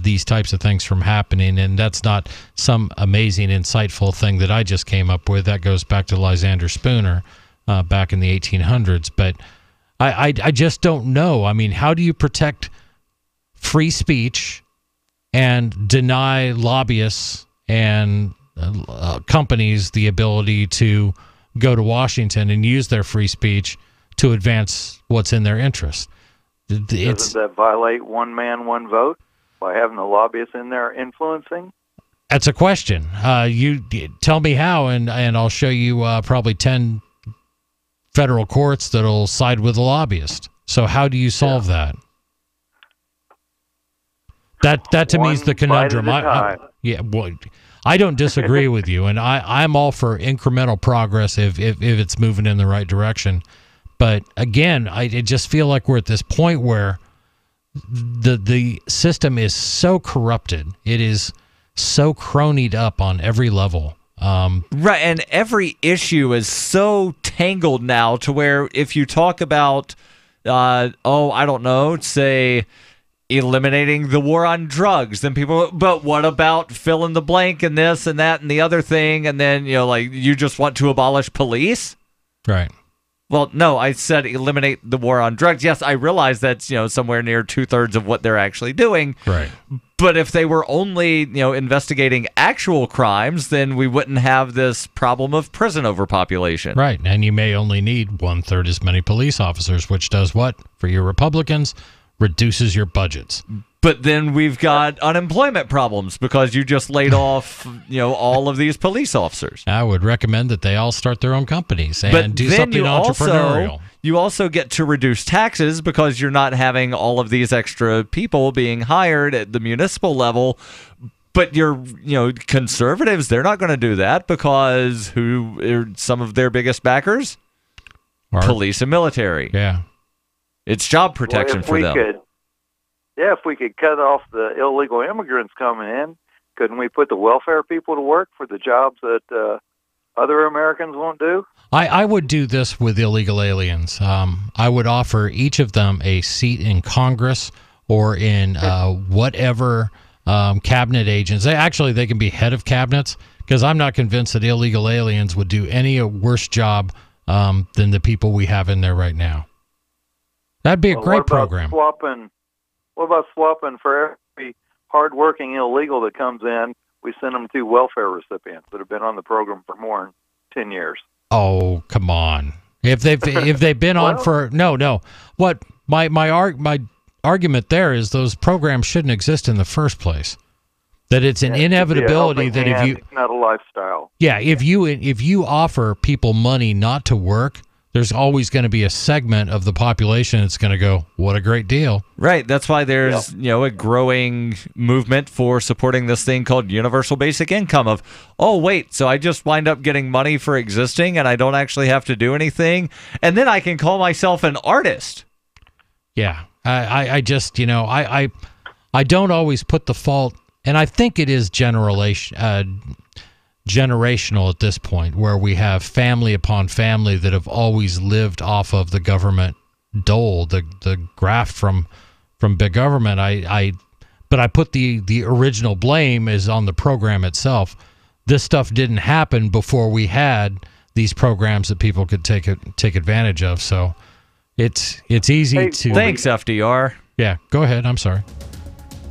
these types of things from happening. And that's not some amazing, insightful thing that I just came up with. That goes back to Lysander Spooner back in the 1800s. But I just don't know. I mean, how do you protect free speech and deny lobbyists and companies the ability to go to Washington and use their free speech to advance what's in their interest? Doesn't that violate one man, one vote by having the lobbyists in there influencing? That's a question. You tell me how, and I'll show you probably 10 federal courts that'll side with the lobbyist. So how do you solve that? That to me is the conundrum. I don't disagree with you, and I'm all for incremental progress if it's moving in the right direction. But again, I just feel like we're at this point where the system is so corrupted. It is so cronied up on every level. Right, and every issue is so tangled now to where if you talk about, I don't know, say eliminating the war on drugs, then people, but what about fill in the blank and this and that and the other thing, and then, you just want to abolish police? Right. Well, no, I said eliminate the war on drugs. Yes, I realize that's, somewhere near 2/3 of what they're actually doing. Right. But if they were only, investigating actual crimes, then we wouldn't have this problem of prison overpopulation. Right. And you may only need 1/3 as many police officers, which does what for your Republicans? Reduces your budgets. But then we've got unemployment problems because you just laid off, all of these police officers. I would recommend that they all start their own companies and do something entrepreneurial. You also get to reduce taxes because you're not having all of these extra people being hired at the municipal level. But conservatives, they're not going to do that because who are some of their biggest backers? Police and military. Yeah. It's job protection for them. If we could cut off the illegal immigrants coming in, couldn't we put the welfare people to work for the jobs that other Americans won't do? I would do this with illegal aliens. I would offer each of them a seat in Congress or in whatever cabinet agents. They can be head of cabinets, because I'm not convinced that illegal aliens would do any worse job than the people we have in there right now. That'd be a great program. What about swapping for every hardworking illegal that comes in We send them to welfare recipients that have been on the program for more than 10 years. Oh, come on. If they've been on for no. What my argument there is those programs shouldn't exist in the first place. That it's an inevitability that if you it's not a lifestyle. Yeah, if you offer people money not to work, there's always going to be a segment of the population that's going to go, what a great deal. Right. That's why there's a growing movement for supporting this thing called universal basic income of, oh, wait, so I just wind up getting money for existing and I don't actually have to do anything. And then I can call myself an artist. Yeah. I just, I don't always put the fault, and I think it is generational at this point, where we have family upon family that have always lived off of the government dole, the graft from big government. But I put the original blame is on the program itself. This stuff didn't happen before we had these programs that people could take advantage of. So it's easy to. Thanks, FDR. Yeah, go ahead. I'm sorry.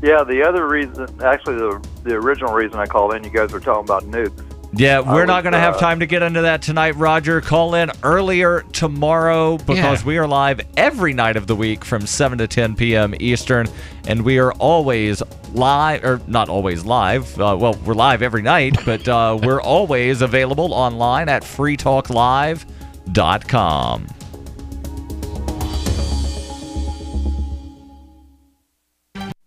Yeah, the other reason, actually the original reason I called in, you guys were talking about nukes. Yeah, we're not going to have time to get into that tonight, Roger. Call in earlier tomorrow because we are live every night of the week from 7 to 10 p.m. Eastern, and we are always live, or not always live. Well, we're live every night, but we're always available online at freetalklive.com.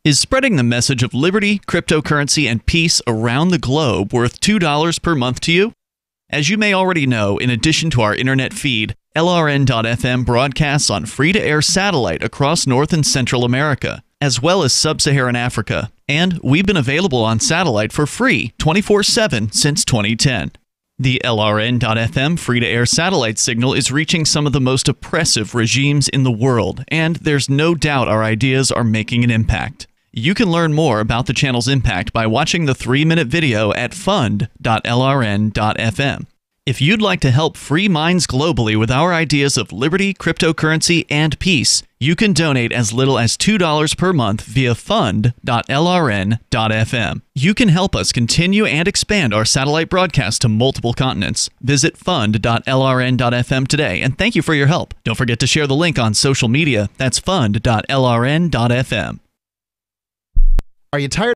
Is spreading the message of liberty, cryptocurrency, and peace around the globe worth $2 per month to you? As you may already know, in addition to our internet feed, LRN.FM broadcasts on free-to-air satellite across North and Central America, as well as Sub-Saharan Africa. And we've been available on satellite for free 24/7 since 2010. The LRN.FM free-to-air satellite signal is reaching some of the most oppressive regimes in the world, and there's no doubt our ideas are making an impact. You can learn more about the channel's impact by watching the 3-minute video at fund.lrn.fm. If you'd like to help free minds globally with our ideas of liberty, cryptocurrency, and peace, you can donate as little as $2 per month via fund.lrn.fm. You can help us continue and expand our satellite broadcast to multiple continents. Visit fund.lrn.fm today, and thank you for your help. Don't forget to share the link on social media. That's fund.lrn.fm. Are you tired